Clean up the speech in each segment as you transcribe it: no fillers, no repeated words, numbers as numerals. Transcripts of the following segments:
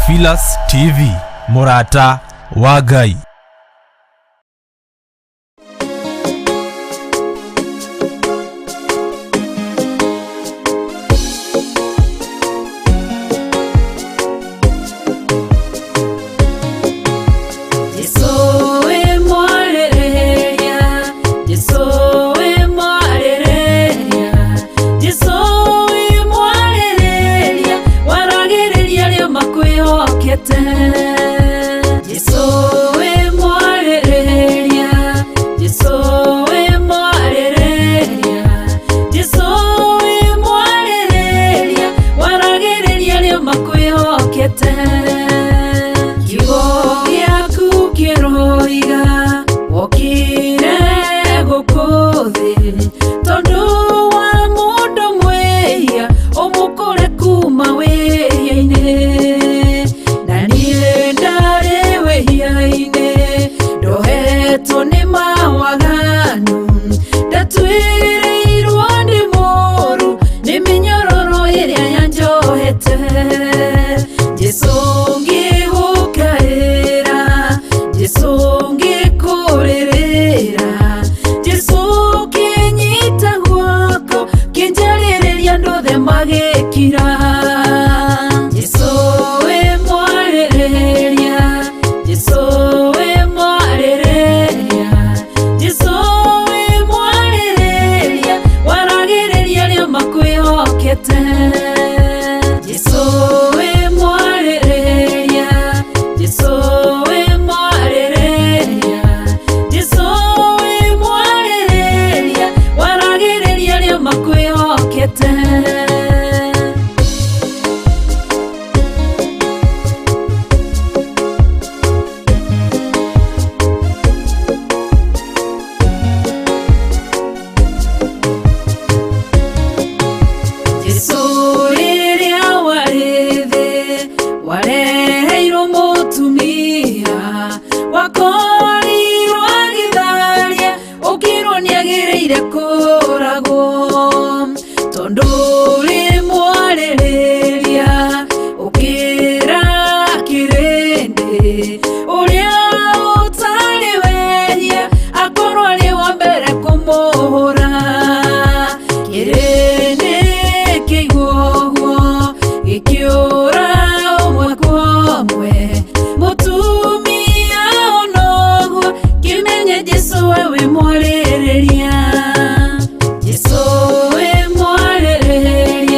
Theophilus TV, Murata wa Ngai. Jesu we mwarereria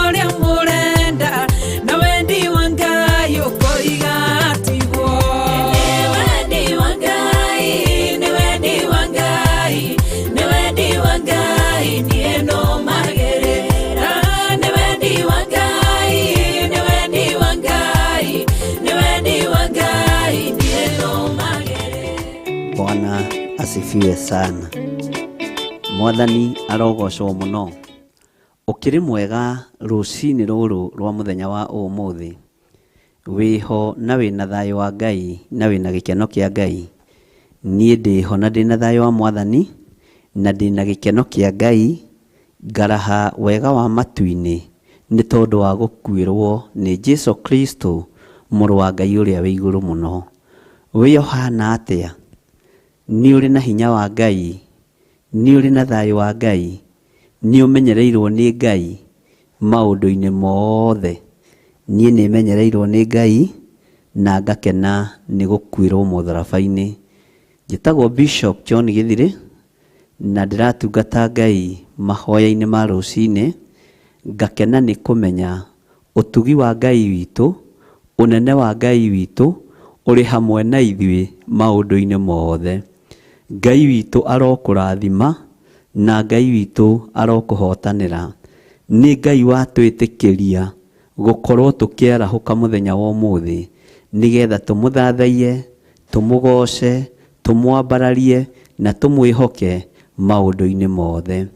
oria murenda na wendi wa Ngai ukoigatigwo ni wendi wa Ngai ni wendi wa Ngai ni wendi wa Ngai nie no magerera ni wendi wa Ngai ni wendi wa Ngai ni wendi wa Ngai nie no magerera. Bwana asifiwe sana. Mwathani arogocwo muno. Ukiri mwega rucini ruru rwa muthenya wa umuthi. Wiho na wina thayo wa Ngai na wina gikeno kia Ngai. Nie ndiho na ndina thayo wa Mwathani na ndina gikeno kia Ngai. Ngaraha wega wa matuini ni tondu wa gukwirwo ni Jesu Kristo muru wa Ngai uria wi iguru muno. Wiyohana atia? Ni uri na hinya wa Ngai, ni uri na thayo wa Ngai, ni umenyereirwo ni Ngai maundu-ini mothe. Nie ni menyereirwo ni Ngai na ngakena ni gukwirwo mutharabai-ini. Njitagwo Bishop John Githiri na ndiratungata Ngai mahoya-ini ma rucini. Ngakena ni kumenya utugi wa Ngai witu, unene wa Ngai witu uri hamwe na ithui maundu-ini mothe. Ngai witu arokurathima na Ngai witu arokuhotanira. Ni Ngai watwitikiria gukorwo tukiarahuka muthenya wa umuthi nigetha tumuthathaie, tumugoce, tumwambararie na tumwihoke maundu-ini mothe.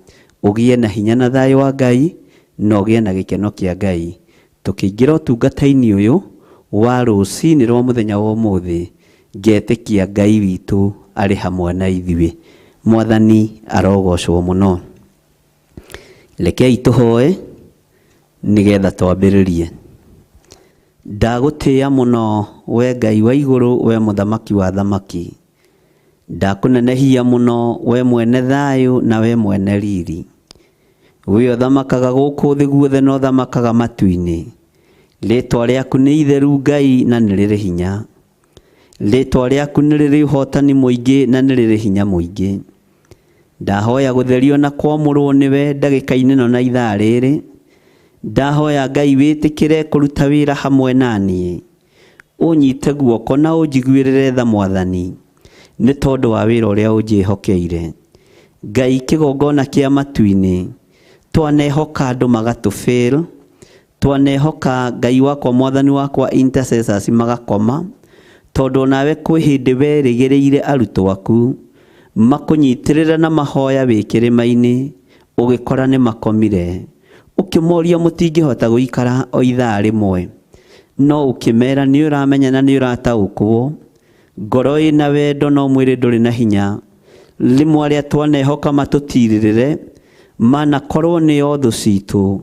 Ugie na hinya na thayo wa Ngai na ugie na gikeno kia Ngai. Tukiingira utungata-ini uyu wa rucini rwa muthenya wa umuthi, ngetikia Ngai witu ari hamwe na ithui. Mwathani arogocwo muno. Rekei tuhoe nigetha twambiririe. Ndagutia muno we Ngai wa iguru, we muthamaki wa thamaki. Ndakunenehia muno we mwene thayo na we mwene riri. We uthamakaga guku thi guothe no thamakaga matu-ini. Ritwa riaku ni itheru Ngai na ni riri hinya. Ritwa riaku ni riri uhotani muingi na ni riri hinya muingi. Ndahoya gutherio na kwamurwo niwe ndagika-ini no na ithaa riri. Ndahoya Ngai witikire kuruta wira hamwe nani. Unyite guoko na unjiguirire tha Mwathani, ni tondu wa wira uria unjihokeire. Ngai kigongona kia matu-ini, twanehoka andu magatufail, twanehoka Ngai wakwa Mwathani wakwa intercessors magakoma, tondu nawe kwi hindi werigireire arutwo aku makunyitirira na mahoya wikirima-ini ugikora ni makomire. Ukimoria mutingihota guikara o ithaa rimwe, no ukimera ni uramenya na ni urataukwo. Ngoro ina wendo no mwiri nduri na hinya. Rimwe aria twanehoka matutirire manakorwo nio thu citu,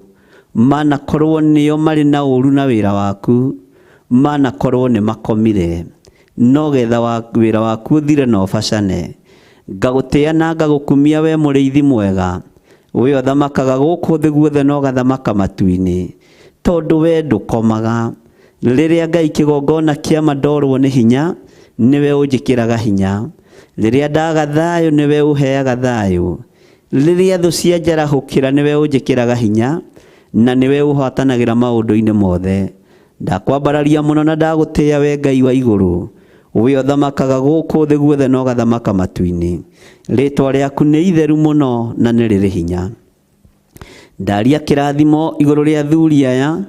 manakorwo nio mari na uru na wira waku, manakorwo ni makomire, no getha wa wira waku uthire no bacane. Ngagutia na ngagukumia we muriithi mwega. We uthamakaga guku thi guothe no gathamaka matu-ini, tondu we ndukomaga. Riria Ngai kigongona kia mandorwo ni hinya, niwe unjikiraga hinya. Riria ndaga thayo niwe uheaga thayo. Riria thu cianjarahukira niwe unjikiraga hinya na niwe uhotanagira maundu-ini mothe. Ndakwambararia muno na ndagutia we Ngai wa iguru. We uthamakaga guku thi guothe no gathamaka matu-ini. Ritwa riaku ni itheru muno na ni riri hinya. Ndaria kirathimo iguru ria athuri aya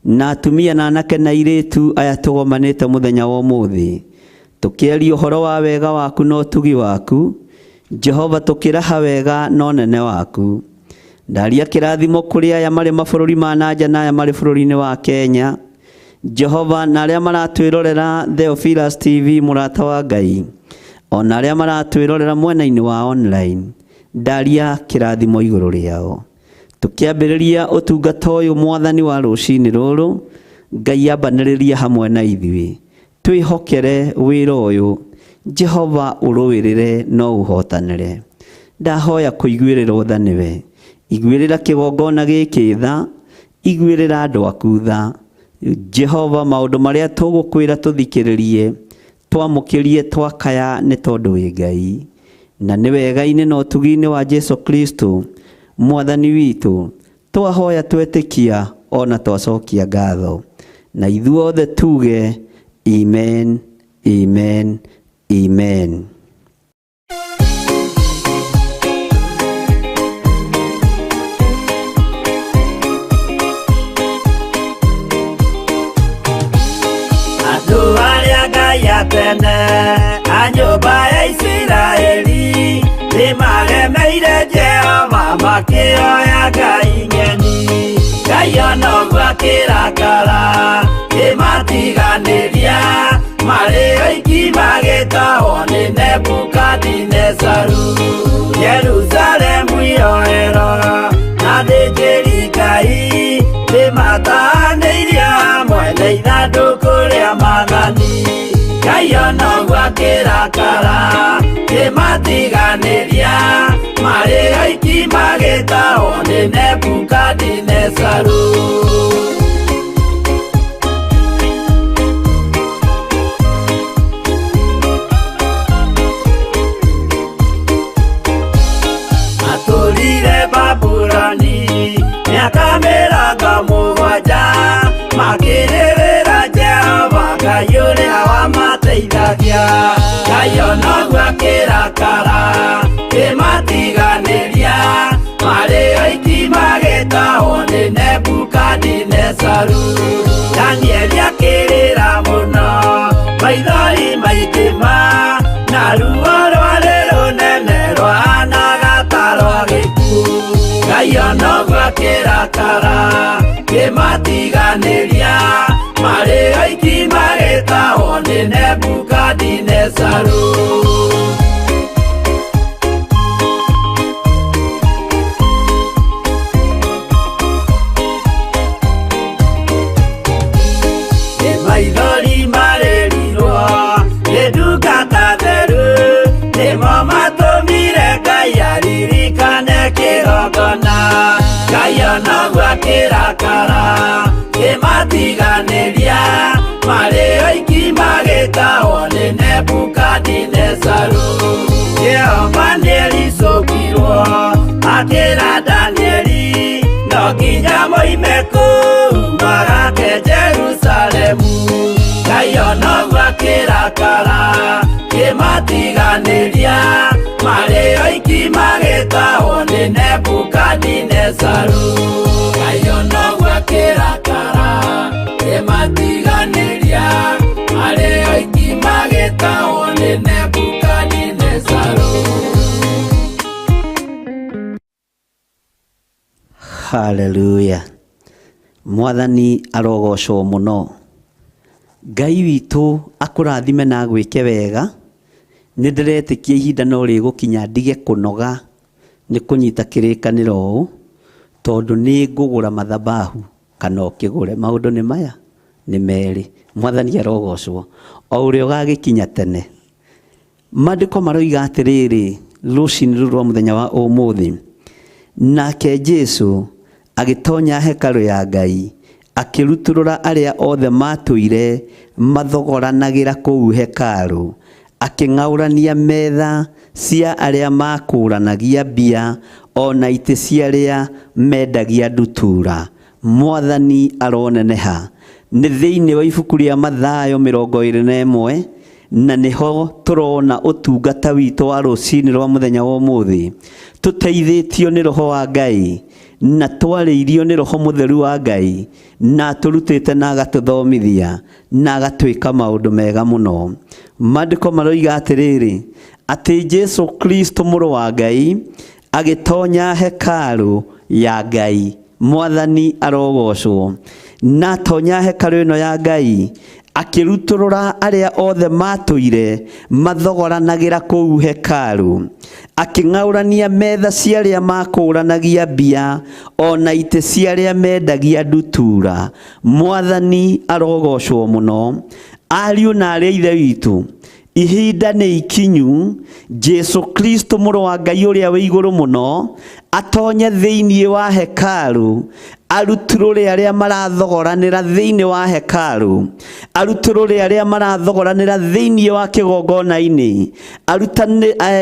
na atumia na anake na iritu aya tugomanite muthenya wa umuthi, tukiaria uhoro wa wega waku no tugi waku. Jehova tukiraha wega no nene waku. Ndaria kirathimo kuri aya mari mabururi ma nanja na aya mari bururi-ini wa Kenya. Jehova na aria maratwirorera Theophilus TV murata wa Ngai, ona aria maratwirorera mwena-ini wa online. Ndaria kirathimo iguru riao. Tukiambiriria utungata uyu Mwathani wa rucini ruru, Ngai ambaniriria hamwe na ithui. Twihokere wira uyu. Jehova uruwirire no uhotanire. Ndahoya kuiguirirwo tha niwe. Iguirira kigongona giki tha, iguirira andu aku tha. Jehova maundu maria tugukwira tuthikiririe, twamukirie twakaya ni tondu wi Ngai. Na ni wega-ini no tugi-ini wa Jesu Kristo Mwathani witu. Twahoya twetikia ona twacokia ngatho. Na ithuothe tuge amen, amen, amen. Andu aria Ngai atene a nyumba ya Isiraeli nimagemeire Jehova makioya Ngai ng'eni. Ngai ona ũguo akĩrakara kĩmatiganĩria marĩ oiki magĩtahwo nĩ Nebukadinezaru. Jerusalemu iroero na thĩnjĩri Ngai nĩmatahanĩirio hamwe na ithandũkũ rĩa maathani. Ngai ona ũguo akĩrakara kĩmatiganĩria marĩ oiki magĩtahwo nĩ Nebukadinezaru. Atũrire Babuloni mĩaka 70 makĩrĩrĩra Jehova Ngai ũrĩa wamateithagia. Ngai ona ũguo akĩrakara kĩmatiganĩria marĩ oiki magĩtahwo nĩ Nebukadinezaru. Danieli akĩrĩra mũno maithori maingĩma na ruo rwarĩ rũnene rwahanaga ta rwa gĩkuũ. Ngai ona ũguo akĩrakara kĩmatiganĩria marĩ oiki magĩtahwo nĩ Nebukadinezaru. Maithori marĩrirwo nĩ ndungata theru nĩmo matũmire Ngai aririkane kĩgongona. Ngai ona ũguo akĩrakara kĩmatiganĩria marĩ oiki magĩtahwo nĩ Nebukadinezaru. Jehova nĩericũkirwo akĩra Danieli no nginya moime kũu magake Jerusalemu. Ngai ona ũguo akĩrakara kĩmatiganĩria marĩ oiki magĩtahwo nĩ Nebukadinezaru. Ngai ona ũguo akĩrakara kĩmatiganĩria marĩ oiki magĩtahwo nĩ Nebukadinezaru. Haleluya. Mwathani arogocwo muno. Ngai witũ akũrathime na gwĩke wega. Nĩ ndĩretĩkia ihinda no rĩgũkinya ndige kũnoga nĩ kũnyita kĩrĩkanĩro ũũ, tondũ nĩ ngũgũra mathabahu kana ũkĩgũre. Maũndũ nĩ maya nĩ merĩ. Mwathani arogocwo. O ũrĩa ũgagĩkinya tene. Maandĩko maroiga atĩrĩrĩ rũcinĩ rũrũ rwa mũthenya wa ũmũthĩ, nake Jesũ agĩtonya hekarũ ya Ngai akĩrutũrũra arĩa othe matũire mathogoranagĩra kũu hekarũ, akĩng'aũrania metha cia arĩa makũranagia mbia ona itĩ cia arĩa mendagia ndutura. Mwathani aroneneha. Nĩ thĩinĩ wa ibuku rĩa Mathayo 21 na nĩho tũrona ũtungata witũ wa rũcinĩ rwa mũthenya wa ũmũthĩ, tũteithĩtio nĩ Roho wa Ngai na twarĩirio nĩ Roho Mũtheru wa Ngai na tũrutĩte na agatũthomithia na agatwĩka maũndũ mega mũno. Maandĩko maroiga atĩrĩrĩ atĩ Jesũ Kristo mũrũ wa Ngai agĩtonya hekarũ ya Ngai. Mwathani arogocwo. Na tonya hekarũ ĩno ya Ngai akĩrutũrũra arĩa othe matũire mathogoranagĩra kũu hekarũ, akĩng'aũrania metha cia arĩa makũranagia mbia ona itĩ cia arĩa mendagia ndutura. Mwathani arogocwo mũno. Ariũ na arĩa ithe witũ, ihinda nĩ ikinyu Jesũ Kristo mũrũ wa Ngai ũrĩa wĩ igũrũ mũno atonye thĩinĩ wa hekarũ aruturure aria marathogoranira thiini wa hekalu, aruturure aria marathogoranira thiini wa kigongona-ini,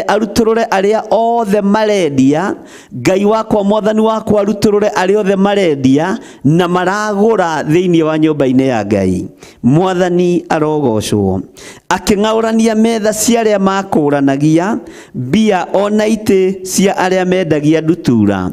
aruturure aria othe marendia. Ngai wakwa mwathani wakwa aruturure aria othe marendia na maragura thiini wa nyumba-ini ya Ngai. Mwathani arogocwo. Aking'aurania metha cia aria makũranagia mbia ona ite cia aria mendagia ndutura.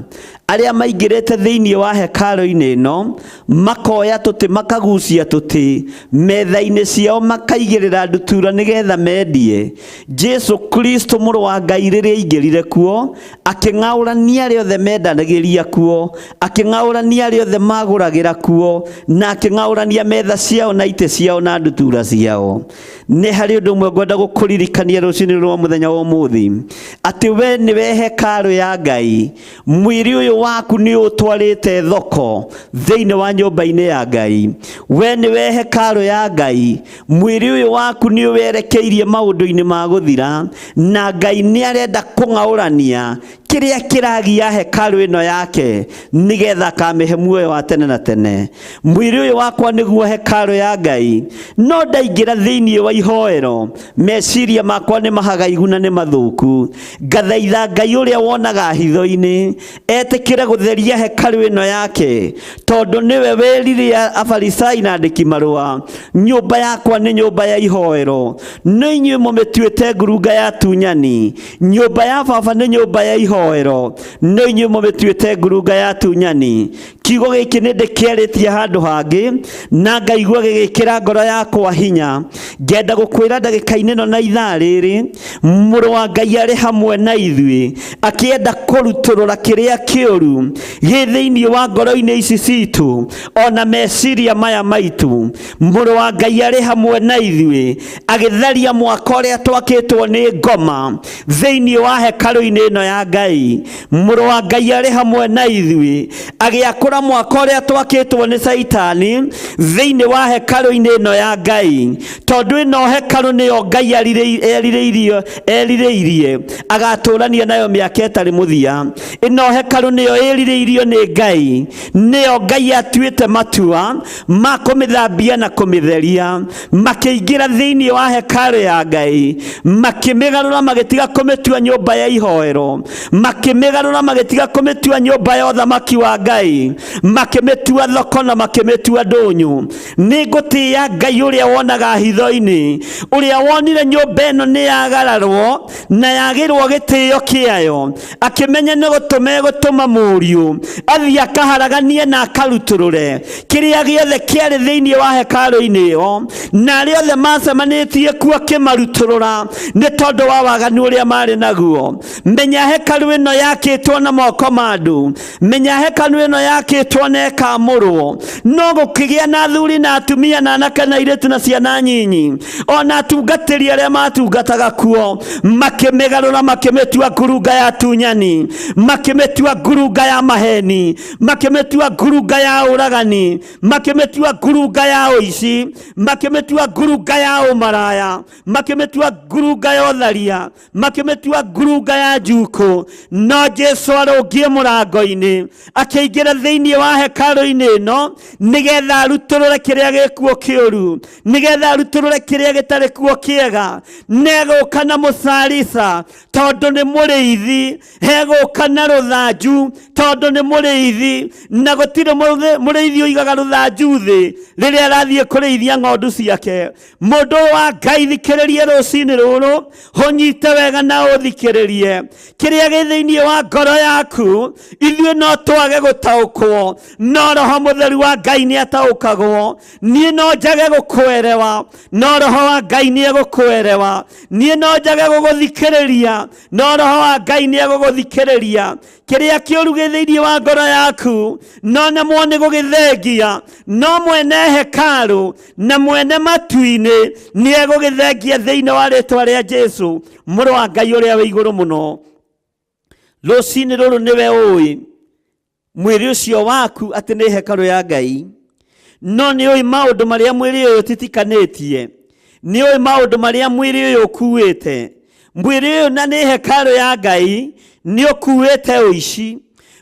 Aria maingirete thiini wa hekalu-ini ino makoya tuti makagucia tuti metha-ini ciao makaigirira ndutura nigetha mendie. Jesu Kristo mũrũ wa Ngai rĩrĩa aingĩrire kuo aking'aũrania aria othe mendanagiria kuo, aking'aũrania aria othe magũragĩra kuo, na aking'aũrania metha ciao na ite ciao na ndutura ciao. Nĩ harĩ ũndũ ũmwe ngwenda gũkũririkania rũcinĩ rwa mũthenya wa ũmũthĩ, atĩ we nĩwe hekalu ya Ngai. Mwĩrĩ ũyũ waku nĩ ũtwarĩte thoko thĩinĩ wa nyũmba-inĩ ya Ngai. We nĩwe hekalu ya Ngai. Mwĩrĩ ũyũ waku nĩ ũwerekeirie maũndũ-inĩ ma gũthira, na Ngai nĩ arenda kũng'aũrania kiria kiragia hekalu ino yake nigetha kamehe muoyo wa tene na tene. Mwĩrĩ ũyũ wakwa nĩguo hekalu ya Ngai. No ndaingĩra thĩinĩ wa ihoero meciria makwa nĩ mahagaigu na nĩ mathuku. Ngathaitha Ngai ũrĩa wonaga hitho-inĩ etĩkĩre gũtheria hekalu ino yake, tondũ nĩwe werire Afarisai na andĩki marũa, nyũmba yakwa nĩ nyũmba ya ihoero, no inyuĩ mũmĩtuĩte ngurunga ya tunyani. Nyũmba ya Baba nĩ nyũmba ya ihoero, no inyuĩ mũmĩtuĩte ngurunga ya tunyani. Kiugo gĩkĩ nĩ ndĩkĩarĩtie handũ hangĩ na ngaigua gĩgĩkĩra ngoro yakwa hinya. Ngenda gũkwĩra ndagĩka-inĩ ĩno na ithaa rĩrĩ, mũrũ wa Ngai arĩ hamwe na ithuĩ akĩenda kũrutũrũra kĩrĩa kĩũru gĩ thĩinĩ wa ngoro-inĩ ici citũ ona meciria maya maitũ. Mũrũ wa Ngai arĩ hamwe na ithuĩ agĩtharia mwaka ũrĩa twakĩtwo nĩ ngoma thĩinĩ wa hekalu-inĩ ĩno ya Ngai. Mũrũ wa Ngai arĩ hamwe na ithuĩ agĩakũra mwaka ũrĩa twakĩtwo nĩ Saitani thĩinĩ wa hekalu-inĩ ĩno ya Ngai, tondũ ĩno hekalu nĩyo Ngai erirĩirie agatũrania nayo mĩaka ĩtarĩ mũthia. Ĩno hekalu nĩyo ĩrirĩirio nĩ Ngai, nĩyo Ngai atuĩte matua ma kũmĩthambia na kũmĩtheria. Makĩingĩra thĩinĩ wa hekalu ya Ngai makĩmĩgarũra magĩtiga kũmĩtua nyũmba ya ihoero, makĩmĩgarũra magĩtiga kũmĩtua nyũmba ya ũthamaki wa Ngai, makĩmĩtua thoko na makĩmĩtua ndũnyũ. Nĩ ngũtĩĩa Ngai ũrĩa wonaga hitho-inĩ, ũrĩa wonire nyũmba ĩno nĩ yagararwo na yagĩrwo gĩtĩo kĩayo, akĩmenya nĩ gũtũma mũriũ athiĩ akaharaganie na akarutũrũre kĩrĩa gĩothe kĩarĩ thĩinĩ wa hekalu-inĩ ĩyo, na arĩa othe macemanĩtie kuo akĩmarutũrũra nĩ tondũ wa waganu ũrĩa marĩ naguo. Menya hekalu ĩno yakĩtwo na moko ma andũ, menya hekalu ĩno yakĩtwo na ĩkamũrwo, no gũkĩgĩa na athuri na atumia na anake na airĩtu na ciana nyinyi ona atungatĩri arĩa matungataga kuo makĩmĩgarũra makĩmĩtua ngurunga ya tunyani, makĩmĩtua ngurunga ya maheni, makĩmĩtua ngurunga ya ũragani, makĩmĩtua ngurunga ya ũici, makĩmĩtua ngurunga ya ũmaraya, makĩmĩtua ngurunga ya ũtharia, makĩmĩtua ngurunga ya njuko. No Jesu arũngie mũrango-inĩ akĩingĩra thĩinĩ wa hekalu-inĩ ĩno nigetha arutũrũre kĩrĩa gĩkuo kĩũru, nigetha arutũrũre kĩrĩa gĩtarĩ kuo kĩega. Negũka na mũcarica tondũ nĩ mũrĩithi, hegũka na rũthanju tondũ nĩ mũrĩithi, na gũtirĩ mũrĩithi ũigaga rũthanju thĩ rĩrĩa arathiĩ kũrĩithia ng'ondu ciake. Mũndũ wa Ngai thikĩrĩrie rũcinĩ rũrũ, ũnyite wega na ũthikĩrĩrie kĩrĩa gĩ thĩinĩ wa ngoro yaku. Ithuĩ no twage gũtaũkwo, no Roho Mũtheru wa Ngai nĩ ataũkagwo. Niĩ no njage gũkwerewa, no Roho wa Ngai nĩ egũkwerewa. Niĩ no njage gũgũthikĩrĩria, no Roho wa Ngai nĩ egũgũthikĩrĩria. Kĩrĩa kĩũru gĩ thĩinĩ wa ngoro yaku no nemwo nĩ gũgĩthengia, no mwene hekalu na mwene matu-inĩ nĩ egũgĩthengia thĩinĩ wa rĩtwa rĩa Jesu mũrũ wa Ngai ũrĩa wĩ igũrũ mũno. Rũcinĩ rũrũ nĩwe ũĩ mwĩrĩ ũcio waku atĩ nĩ hekalu ya Ngai, no nĩ ũĩ maũndũ marĩa mwĩrĩ ũyũ ũtitikanĩtie, nĩ ũĩ maũndũ marĩa mwĩrĩ ũyũ ũkuĩte. Mwĩrĩ ũyũ na nĩ hekalu ya Ngai nĩ ũkuĩte ũici,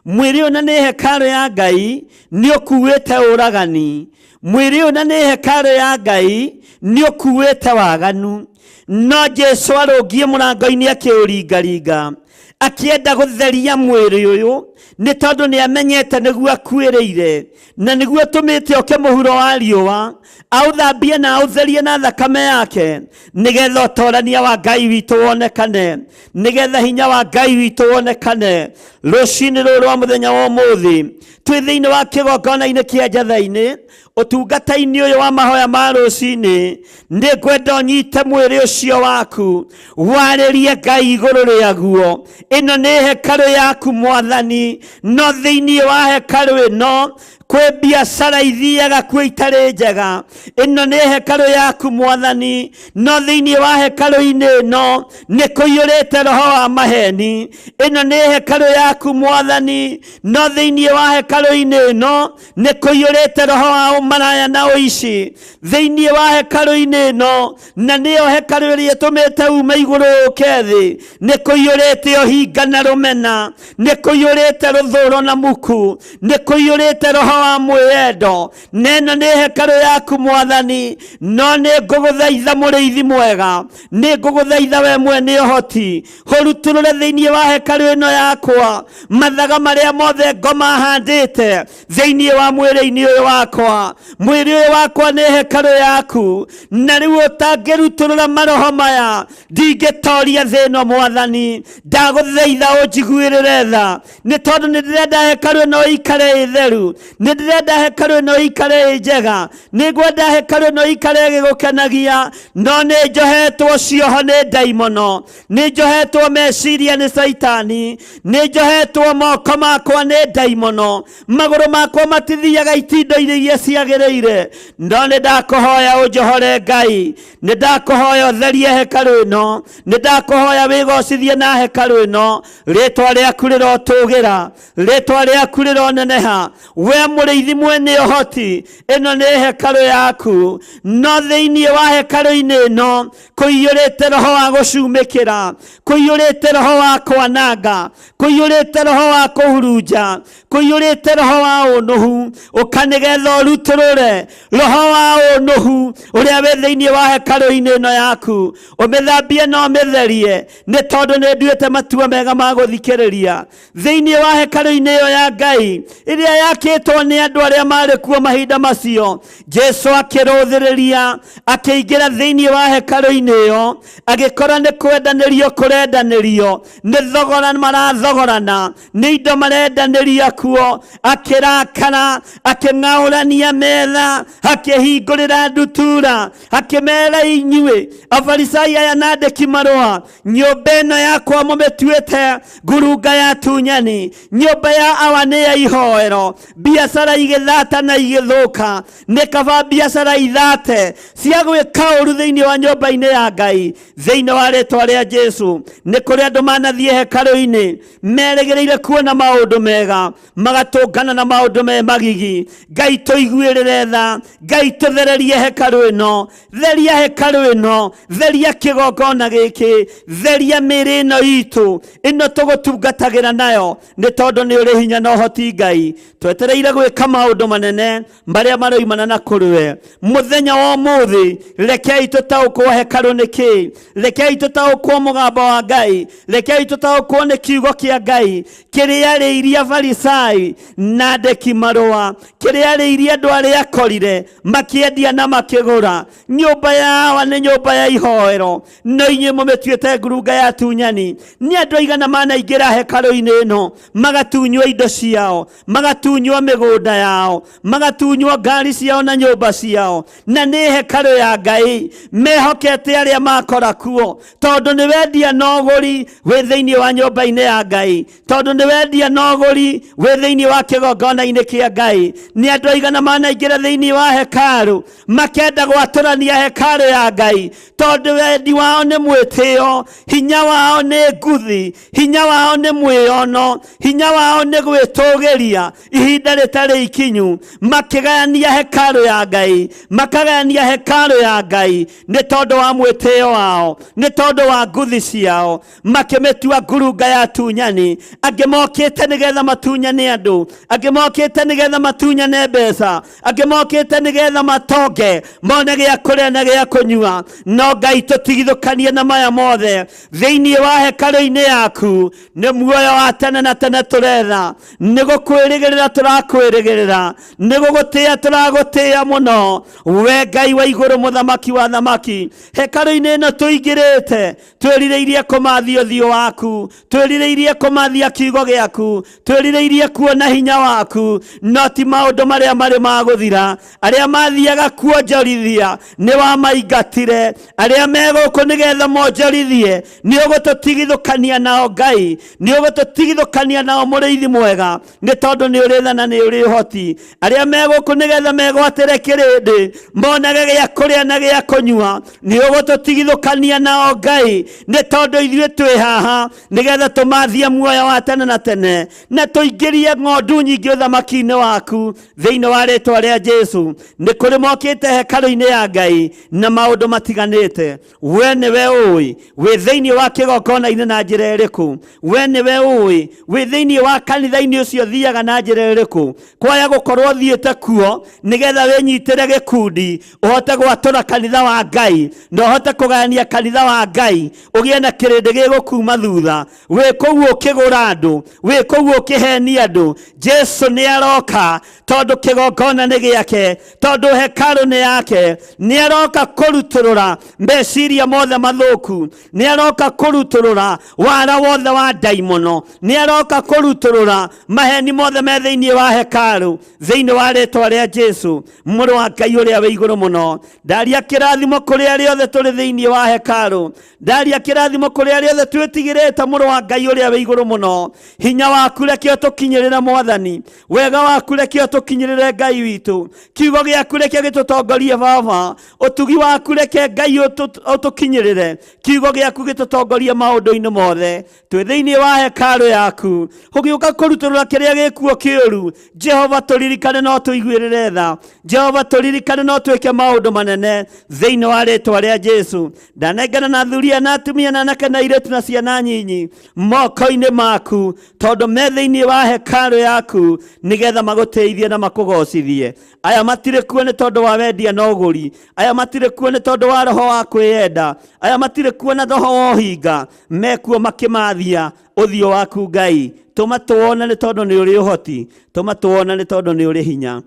mwĩrĩ ũyũ na nĩ hekarũ ya Ngai nĩ ũkuĩte ũragani, mwĩrĩ ũyũ na nĩ hekarũ ya Ngai nĩ ũkuĩte waganu. No Jesu arũngie mũrango-inĩ akĩũringaringa akĩenda gũtheria mwĩrĩ ũyũ, nĩ tondũ nĩ amenyete nĩguo akuĩrĩire na nĩguo tũmĩte oke mũhuro wa riũa aũthambie na aũtherie na thakame yake, nĩgetha ũtorania wa Ngai witũ wonekane, nĩgetha hinya wa Ngai witũ wonekane. Rũcinĩ rũrũ rwa mũthenya wa ũmũthĩ twĩ thĩinĩ wa kĩgongona-inĩ kĩa njatha-inĩ, ũtungata-inĩ ũyũ wa mahoya ma rũcinĩ, nĩ ngwenda ũnyite mwĩrĩ ũcio waku warĩrie Ngai igũrũ rĩaguo. Ĩno nĩ hekarũ yaku Mwathani, no thĩinĩ wa hekarũ ĩno kwĩ biacara ithiaga kuo itarĩ njega. Ĩno nĩ hekarũ yaku Mwathani, no thĩinĩ wa hekarũ-inĩ ĩno nĩ kũiyũrĩte roho wa maheni. Ĩno nĩ hekarũ yaku Mwathani, no thĩinĩ wa hekarũ-inĩ ĩno nĩ kũiyũrĩte roho wa ũmaraya na ũici. Thĩinĩ wa hekarũ-inĩ ĩno, na nĩyo hekarũ ĩrĩa ĩtũmĩte ume igũrũ ũke thĩ, nĩ kũiyũrĩte ũhinga na rũmena, nĩ kũiyũrĩte rũthũũro na muku, nĩ kũiyũrĩte roho wa mwĩyendo. Neno nĩ hekarũ yaku Mwathani, no nĩ ngũgũthaitha mũrĩithi mwega, nĩ ngũgũthaitha we mwene ũhoti, hũrutũrũre thĩinĩ wa hekarũ ĩno yakwa mathaga marĩa mothe ngoma handĩte thĩinĩ wa mwĩrĩ-inĩ ũyũ wakwa. Mwĩrĩ ũyũ wakwa nĩ hekarũ yaku, na rĩu ũtangĩrutũrũra maroho maya ndingĩtoria thĩ ĩno Mwathani. Ndagũthaitha ũnjiguĩrĩre tha, nĩ tondũ nĩ ndĩrenda hekarũ ĩno ĩikare ĩ theru, nĩ ndĩrenda hekarũ ĩno ĩikare ĩ njega, nĩ ngwenda hekarũ ĩno ĩikare ĩgĩgũkenagia. No nĩ njohetwo cioho nĩ ndaimono, nĩ njohetwo meciria nĩ Saitani, nĩ njohetwo moko makwa nĩ ndaimono, magũrũ makwa matithiaga itindo-inĩ iria ciagĩrĩire. No nĩ ndakũhoya ũnjohore Ngai, nĩ ndakũhoya ũtherie hekarũ ĩno, nĩ ndakũhoya wĩgocithie na hekarũ ĩno. Rĩtwa rĩaku rĩrotũgĩra, rĩtwa rĩaku rĩroneneha, we mũrĩithi mwene ũhoti. Ĩno nĩ hekarũ yaku, no thĩinĩ wa hekarũ-inĩ ĩno kũiyũrĩte roho wa gũcumĩkĩra, kũiyũrĩte roho wa kwananga, kũiyũrĩte roho wa kũhurunja, kũiyũrĩte roho wa ũnũhu. Ũka nĩgetha ũrutũrũre roho wa ũnũhu ũrĩa wĩ thĩinĩ wa hekarũ-inĩ ĩno yaku, ũmĩthambie na ũmĩtherie, nĩ tondũ nĩ nduĩte matua mega ma gũthikĩrĩria thĩinĩ wa hekarũ-inĩ ĩyo ya Ngai ĩrĩa yakĩtwo nĩ andũ arĩa marĩ kuo mahinda macio. Jesu akĩrũthĩrĩria akĩingĩra thĩinĩ wa hekarũ-inĩ ĩyo, agĩkora nĩ kwendanĩrio kũrendanĩrio, nĩ thogora marathogorana, nĩ indo marendanĩria kuo. Akĩrakara, akĩng'aũrania metha, akĩhingũrĩra ndutura, akĩmera inyuĩ Afarisai aya na andĩki marũa, nyũmba ĩno yakwa mũmĩtuĩte ngurunga ya tunyani, nyũmba ya awa nĩ ya ihoero, biacara igĩthata na igĩthũka. Nĩ kaba biacara ithate cia gwĩka ũru thĩinĩ wa nyũmba-inĩ ya Ngai. Thĩinĩ wa rĩtwa rĩa Jesu nĩ kũrĩ andũ manathiĩ hekarũ-inĩ merĩgĩrĩire kuona maũndũ mega, magatũngana na maũndũ me magigi. Ngai tũiguĩrĩre tha, Ngai tũthererie hekarũ ĩno, theria hekarũ ĩno, theria kĩgongona gĩkĩ, theria mĩĩrĩ ĩno itũ, ĩno tũgũtungatagĩra nayo, nĩ tondũ nĩ ũrĩ hinya na ũhoti Ngai. Twetereire gwĩka maũndũ manene marĩa maroimana na kũrĩwe. Mũthenya wa ũmũthĩ rekei tũtaũkwo hekarũ nĩ kĩĩ, rekei tũtaũkwo mũgambo wa Ngai, rekei tũtaũkwo nĩ kiugo kĩa Ngai kĩrĩa arĩirie Afarisai na andĩki marũa, kĩrĩa arĩirie andũ arĩa akorire makĩendia na makĩgũra. Nyũmba yawa nĩ nyũmba ya ihoero, no inyuĩ mũmĩtuĩte ngurunga ya tunyani. Nĩ andũ aigana manaingĩra hekarũ-inĩ ĩno magatunywo indo ciao, magatunywo mĩgũnda yao, magatunywo ngari ciao na nyũmba ciao, na nĩ hekarũ ya Ngai mehokete arĩa makora kuo, tondũ nĩ wendia na ũgũri wĩ thĩinĩ wa nyũmba-inĩ ya Ngai, tondũ nĩ wendia na ũgũri wĩ thĩinĩ wa kĩgongona-inĩ kĩa Ngai. Nĩ andũ aigana manaingĩra thĩinĩ wa hekarũ makenda gwatũrania hekarũ ya Ngai, tondũ wendi wao nĩ mwĩtĩo, hinya wao nĩ nguthi, hinya wao nĩ mwĩono, hinya wao nĩ gwĩtũgĩria ihinda rĩtarĩ rĩtarĩ ikinyu makĩgayania hekarũ ya Ngai, makagayania hekarũ ya Ngai nĩ tondũ wa mwĩtĩo wao, nĩ tondũ wa nguthi ciao, makĩmĩtua ngurunga ya tunyani. Angĩ mokĩte nĩgetha matunyane andũ, angĩ mokĩte nĩgetha matunyane mbeca, angĩ mokĩte nĩgetha matonge mone gĩa kũrĩa na gĩa kũnyua. No Ngai tũtigithũkanie na maya mothe thĩinĩ wa hekarũ-inĩ yaku. Nĩ muoyo wa tene na tene tũretha, nĩ gũkwĩrĩgĩrĩra tũrakwĩrĩgĩrĩra, nĩ gũgũtĩĩa tũragũtĩĩa mũno. We Ngai wa igũrũ, mũthamaki wa thamaki, hekarũ-inĩ ĩno tũingĩrĩte twĩrirĩirie kũmathia ũthiũ waku, twĩrirĩirie kũmathia kiugo gĩaku, twĩrirĩirie kuona hinya waku, no ti maũndũ marĩa marĩ ma gũthira. Arĩa mathiaga kuonjorithia nĩ wamaingatire, arĩa megũkũ nĩgetha monjorithie nĩ ũgũtũtigithũkania nao Ngai, nĩ ũgũtũtigithũkania nao mũrĩithi mwega, nĩ tondũ nĩ ũrĩ tha na nĩ ũrĩ ũhoti. Arĩa megũkũ nĩgetha megwatĩre kĩrĩndĩ monage gĩa kũrĩa na gĩa kũnyua, nĩ ũgũtũtigithũkania nao Ngai, nĩ tondũ ithuĩ twĩ haha nĩgetha tũmathie muoyo wa tene na tene, na tũingĩrie ng'ondu nyingĩ ũthamaki-inĩ waku thĩinĩ wa rĩtwa rĩa Jesu. Nĩ kũrĩ mokĩte hekarũ-inĩ ya Ngai na maũndũ matiganĩte. We nĩwe ũĩ wĩ thĩinĩ wa kĩgongona-inĩ na njĩra ĩrĩkũ, we nĩwe ũĩ wĩ thĩinĩ wa kanitha-inĩ ũcio thiaga na njĩra ĩrĩkũ. Kwaya gũkorwo thiĩte kuo nĩgetha wĩnyitĩre gĩkundi ũhote gwatũra kanitha wa Ngai na ũhote kũgayania kanitha wa Ngai, ũgĩe na kĩrĩndĩ gĩgũkuma thutha. Wĩ kũu ũkĩgũra andũ, wĩ kũu ũkĩhenia andũ. Jesu nĩ aroka tondũ kĩgongona nĩ gĩake, tondũ hekarũ nĩ yake. Nĩ aroka kũrutũrũra meciria mothe mathũku, nĩ aroka kũrutũrũra wara wothe wa ndaimono, nĩ aroka kũrutũrũra maheni mothe me thĩinĩ wa hekarũ thĩinĩ wa rĩtwa rĩa Jesu. Mũrũ wa Ngai ũrĩa wĩ igũrũ mũno, ndaria kĩrathimo kũrĩ arĩa othe tũrĩ thĩinĩ wa hekarũ, ndaria kĩrathimo kũrĩ arĩa othe twĩtigĩrĩte. Mũrũ wa Ngai ũrĩa wĩ igũrũ mũno, hinya waku reke ũtũkinyĩrĩre Mwathani, wega waku reke ũtũkinyĩrĩre Ngai witũ, kiugo gĩaku reke gĩtũtongorie Baba, ũtugi waku reke Ngai ũtũkinyĩrĩre, kiugo gĩaku gĩtũtongorie maũndũ-inĩ mothe. Twĩ thĩinĩ wa hekarũ yaku ũgĩũka kũrutũrũra kĩrĩa gĩkuo kĩũru. Jehova tũririkane no tũiguĩrĩre tha, Jehova tũririkane no twĩke maũndũ manene thĩinĩ wa rĩtwa rĩa Jesu. Ndanengana na thuria na atumia na anake na airĩtu na ciana nyinyi moko-inĩ maku, tondũ me thĩinĩ wa hekarũ yaku nĩgetha magũteithie na makũgocithie. Aya matirĩ kuo nĩ tondũ wa wendia na ũgũri, aya matirĩ kuo nĩ tondũ wa roho wa kwĩyenda, aya matirĩ kuo na roho wa ũhinga, mekuo makĩmathia ũthiũ waku Ngai. Tũma tũwone nĩ tondũ nĩ ũrĩ ũhoti, tũma tũwone nĩ tondũ nĩ ũrĩ hinya.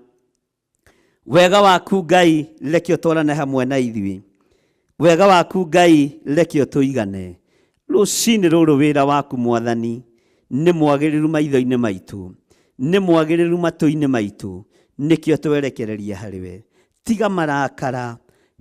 Wega waku Ngai reke ũtwarane hamwe na ithuĩ, wega waku Ngai reke ũtũigane. Rũcinĩ rũrũ wĩra waku Mwathani nĩ mwagĩrĩru maitho-inĩ maitũ, nĩ mwagĩrĩru matũ-inĩ maitũ, nĩkĩo twerekereria harĩwe. Tiga marakara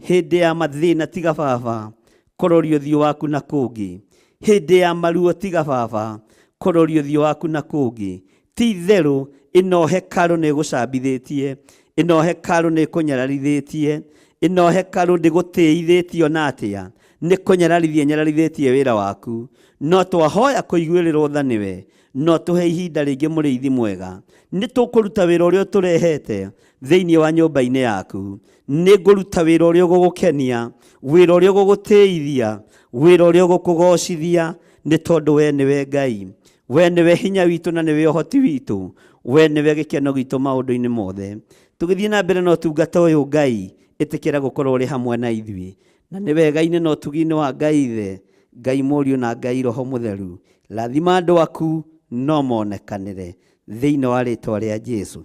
hĩndĩ ya mathĩna, tiga Baba kũroria ũthiũ waku na kũngĩ. Hĩndĩ ya maruo tiga Baba kũroria ũthiũ waku na kũngĩ. Ti itherũ ĩno hekarũ nĩ ĩgũcambithĩtie, ĩno hekarũ nĩ ĩkũnyararithĩtie, ĩno hekarũ ndĩgũtĩithĩtio na atĩa, nĩ kũnyararithĩtie wĩra waku. No twahoya kũiguĩrĩrwo tha nĩwe, no tũhe ihinda rĩngĩ mũrĩithi mwega. Nĩ tũkũruta wĩra ũrĩa tũrehete thĩinĩ wa nyũmba-inĩ yaku. Nĩ ngũruta wĩra ũrĩa ũgũgũkenia, wĩra ũrĩa ũgũgũtĩithia, wĩra ũrĩa ũgũkũgocithia, nĩ tondũ we nĩwe Ngai, we nĩwe hinya witũ na nĩwe ũhoti witũ, we nĩwe gĩkeno gitũ maũndũ-inĩ mothe. Tũgĩthiĩ na mbere na ũtungata ũyũ Ngai, ĩtĩkĩra gũkorwo ũrĩ hamwe na ithuĩ, na nĩ wega-inĩ na ũtugi-inĩ wa Ngai Ithe, Ngai Mũriũ na Ngai Roho Mũtheru. Rathima andũ aku no monekanĩre thĩinĩ wa rĩtwa rĩa Jesu.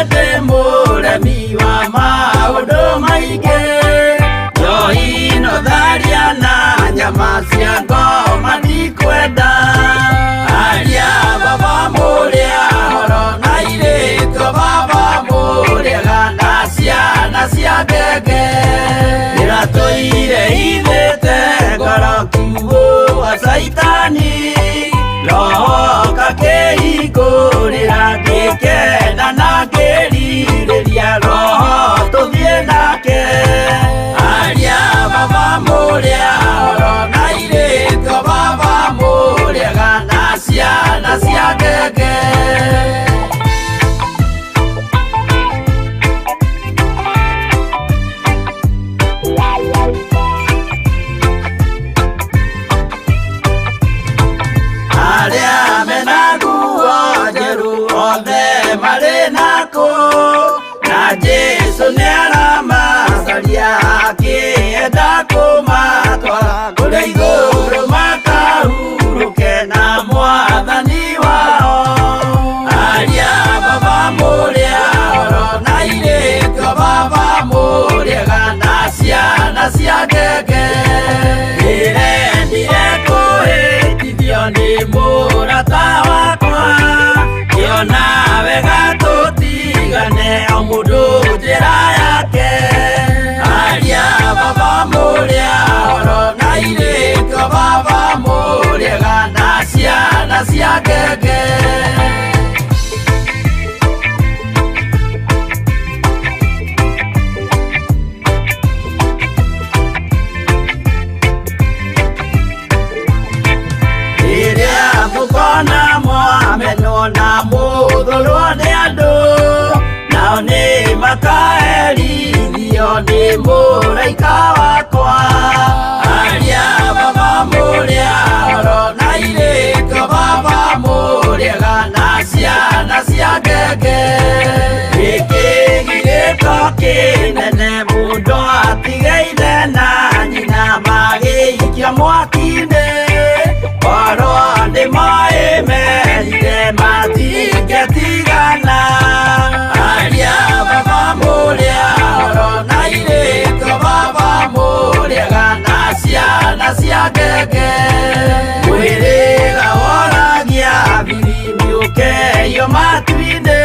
Ndĩ mũremi wa maũndũ maingĩ, njohi no tharia na nyama cia ngoma ndikwenda. Aria Baba mũrĩa horo na irĩtwo Baba tũkirĩria roho tũthiĩ nake aria baba mũrĩa oro na irĩtio baba mũrĩega na ciana cia ngenge aria mena nguo njerũ othe marĩ nako na Jesũ nĩaramacaria akĩenda kũmatwara kũrĩa igũrũ makahurũke na Mwathani wao aria baba mũrĩa oro na irĩtio baba mũrĩega na ciana cia ngenge ndĩrendire kũhĩtithio nĩ mũrata wakwa kĩona wega tũtigane o mũndũ njĩra yake aria baba mũrĩa oro na irĩtio baba mũrĩega na ciana cia ngenge mũkona mwamenwo na mũthũrwo nĩ andũ nao nĩ makaherithio nĩ mũraika wakwa aria baba mũrĩa oro na irĩtio baba mũrĩega na ciana cia ngenge gĩkĩ githĩko kĩnene mũndũ atigeire na nyina magĩikia mwaki-inĩ oro nĩmoĩmerire matingetigana aria baba mũrĩa oro na irĩtio baba mũrĩega na ciana cia ngenge mwĩrĩga woragia birimi ũkeio matu-inĩ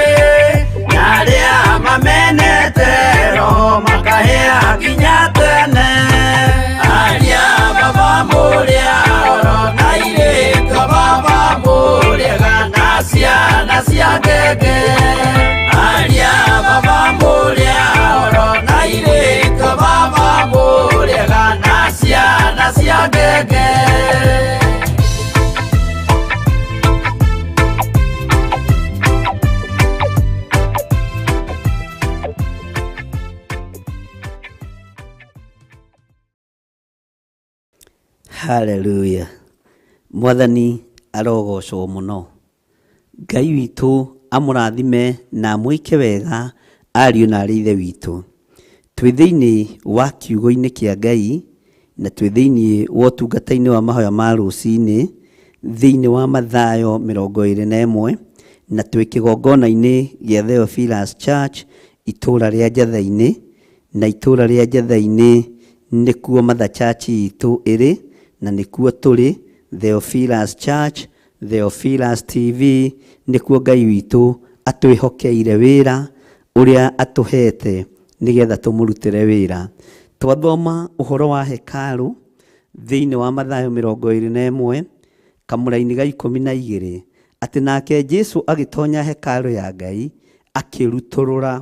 na arĩa mamenete roho makahĩa nginya tene aria baba mũrĩa oro na irĩtio baba mũrĩega na ciana cia ngenge aria baba mũrĩa oro na irĩtio baba mũrĩega na ciana cia ngenge Haleluya. Mwathani arogocwo mũno. Ngai witũ amũrathime na mwĩke wega ariũ na arĩ ithe witũ. Twĩ thĩinĩ wa kiugo-inĩ kĩa Ngai na twĩ thĩinĩ wa ũtungata-inĩ wa mahoya ma rũcinĩ thĩinĩ wa Mathayo 21 na twĩ kĩgongona-inĩ gĩa Theophilus Church itũũra rĩa Njatha-inĩ na itũũra rĩa Njatha-inĩ nĩkuo Mother Church itũ ĩrĩ na nĩkuo tũrĩ Theophilus Church, Theophilus TV nĩkuo Ngai witũ atwĩhokeire wĩra ũrĩa atũhete nĩgetha tũmũrutĩre wĩra. Twathoma ũhoro wa hekarũ thĩinĩ wa Mathayo 21 kamũra-inĩ ga 12 atĩ nake Jesũ agĩtonya hekarũ ya Ngai akĩrutũrũra.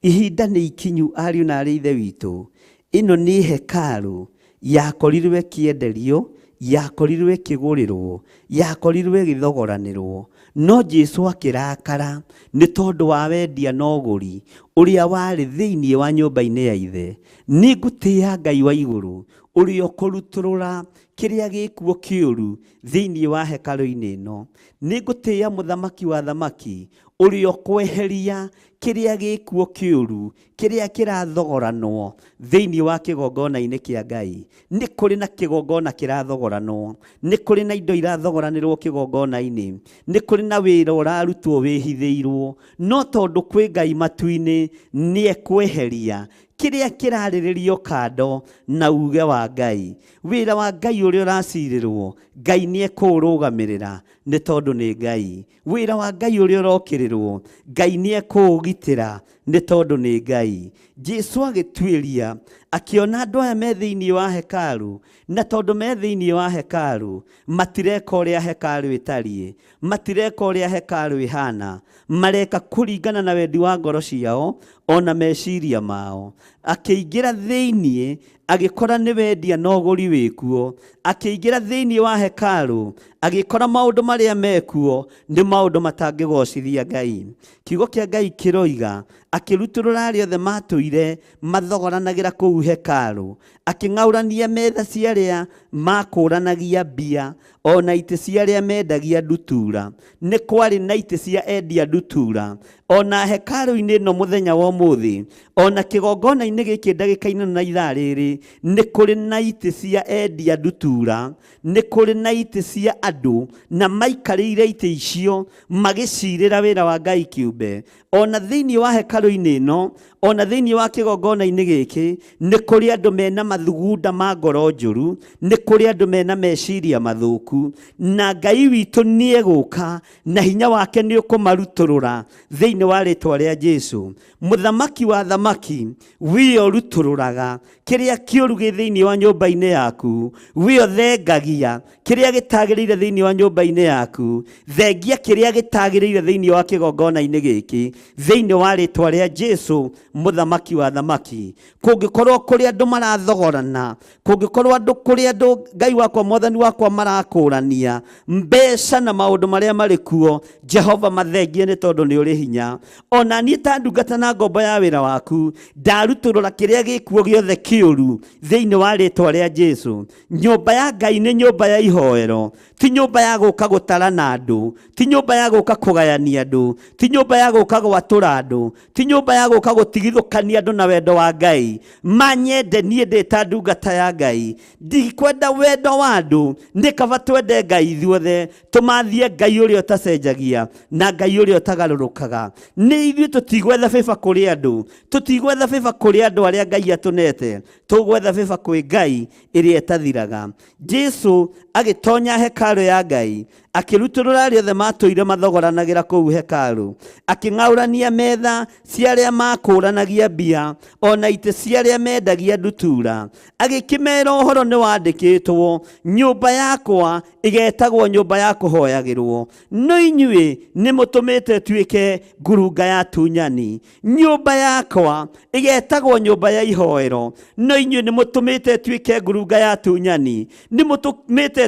Ihinda nĩ ikinyu ariũ na arĩ ithe witũ. Ĩno nĩ hekarũ yakorirwe kĩenderio, yakorirwe kĩgũrĩrwo, yakorirwe gĩthogoranĩrwo, no Jesũ akĩrakara nĩ tondũ wa wendia na ũgũri ũrĩa warĩ thĩinĩ wa nyũmba-inĩ ya ithe. Nĩ ngũtĩĩa Ngai wa igũrũ ũrĩa ũkũrutũrũra kĩrĩa gĩkuo kĩũru thĩinĩ wa hekarũ-inĩ ĩno. Nĩ ngũtĩĩa mũthamaki wa thamaki ũrĩa ũkweheria kĩrĩa gĩkuo kĩũru kĩrĩa kĩrathogoranwo thĩinĩ wa kĩgongona-inĩ kĩa Ngai. Nĩ kũrĩ na kĩgongona kĩrathogoranwo, nĩ kũrĩ na indo irathogoranĩrwo kĩgongona-inĩ, nĩ kũrĩ na wĩra ũrarutwo wĩhithĩirwo, no tondũ kwĩ Ngai matu-inĩ nĩ ekweheria kĩrĩa kĩrarĩrĩrio kando na uge wa Ngai. Wĩra wa Ngai ũrĩa ũracirĩrwo, Ngai nĩ ekũũrũgamĩrĩra nĩ tondũ nĩ Ngai. Wĩra wa Ngai ũrĩa ũrokĩrĩrwo, Ngai nĩ ekũũgitĩra nĩ tondũ nĩ Ngai. Jesu agĩtuĩria akĩona andũ aya me thĩinĩ wa hekaru, na tondũ me thĩinĩ wa hekaru matireka ũrĩa hekaru ĩtariĩ, matireka ũrĩa hekaru ĩhana, mareka kũringana na wendi wa ngoro ciao ona meciria mao. Akĩingĩra thĩinĩ agĩkora nĩ wendia na ũgũri wĩkuo, akĩingĩra thĩinĩ wa hekaru agĩkora maũndũ marĩa mekuo nĩ maũndũ matangĩgocithia Ngai. Kiugo kĩa Ngai kĩroiga akĩrutũrũra arĩa othe matũire mathogoranagĩra kũu hekaru, akĩng'aũrania metha cia arĩa makũranagia mbia ona itĩ cia arĩa mendagia ndutura. Nĩ kwarĩ na itĩ cia endia ndutura ona hekaru-inĩ ĩno mũthenya wa ũmũthĩ, ona kĩgongona-inĩ gĩkĩ ndagĩka-inĩ na ithaa rĩrĩ, nĩ kũrĩ na itĩ cia endia ndutura, nĩ kũrĩ na itĩ cia andũ na maikarĩire itĩ icio magĩcirĩra wĩra wa Ngai kĩũmbe. Ona thĩinĩ wa hekaru-inĩ ĩno, ona thĩinĩ wa kĩgongona-inĩ gĩkĩ, nĩ kũrĩ andũ mena mathugunda ma ngoro njũru, nĩ kũrĩ andũ mena meciria mathũku, na Ngai witũ nĩ egũka na hinya wake nĩ ũkũmarutũrũra thĩinĩ wa rĩtwa rĩa Jesu. Mũthamaki wa thamaki, we ũrutũrũraga kĩrĩa kĩũru gĩ thĩinĩ wa nyũmba-inĩ yaku, we ũthengagia kĩrĩa gĩtagĩrĩire thĩinĩ wa nyũmba-inĩ yaku, thengia kĩrĩa gĩtagĩrĩire thĩinĩ wa kĩgongona-inĩ gĩkĩ, thĩinĩ wa rĩtwa rĩa Jesu, mũthamaki wa thamaki. Kũngĩkorwo kũrĩ andũ marathogorana, kũngĩkorwo kũrĩ andũ Ngai wakwa mwathani wakwa marakũrania mbeca na maũndũ marĩa marĩ kuo, Jehova mathengie nĩ tondũ nĩ ũrĩ hinya. Ona niĩ ta ndungata na ngombo ya wĩra waku, ndarutũrũra kĩrĩa gĩkuo gĩothe kĩũru thĩinĩ wa rĩtwa rĩa Jesu. Nyũmba ya Ngai nĩ nyũmba ya ihoero, ti nyũmba ya gũka gũtarana andũ, ti nyũmba ya gũka kũgayania andũ, ti nyũmba ya gũka gwatũra andũ, ti nyũmba ya gũka gũtigithũkania andũ na wendo wa Ngai. Manyende niĩ ndĩ ta ndungata ya Ngai, ndikwenda wendo wa andũ, nĩ kaba twende Ngai ithuothe, tũmathie Ngai ũrĩa ũtacenjagia na Ngai ũrĩa ũtagarũrũkaga. Nĩ ithuĩ tũtigwetha bĩba kũrĩ andũ, tũtigwetha bĩba kũrĩ andũ arĩa Ngai atũnete, tũgwetha bĩba kwĩ Ngai ĩrĩa ĩtathiraga. Jesu agĩtonya hekaru ya Ngai, akĩrutũrũra arĩa othe matũire mathogoranagĩra kũu hekaru, akĩng'aũrania metha cia arĩa makũranagia mbia ona itĩ cia arĩa mendagia ndutura. Agĩkĩmera ũhoro nĩ wandĩkĩtwo, nyũmba yakwa ĩgetagwo nyũmba ya kũhoyagĩrwo, no inyuĩ nĩ mũtũmĩte ĩtuĩke ngurunga ya tunyani. Nyũmba yakwa ĩgetagwo nyũmba ya ihoero, no inyuĩ nĩ mũtũmĩte ĩtuĩke ngurunga ya tunyani. Nĩ mũtũmĩte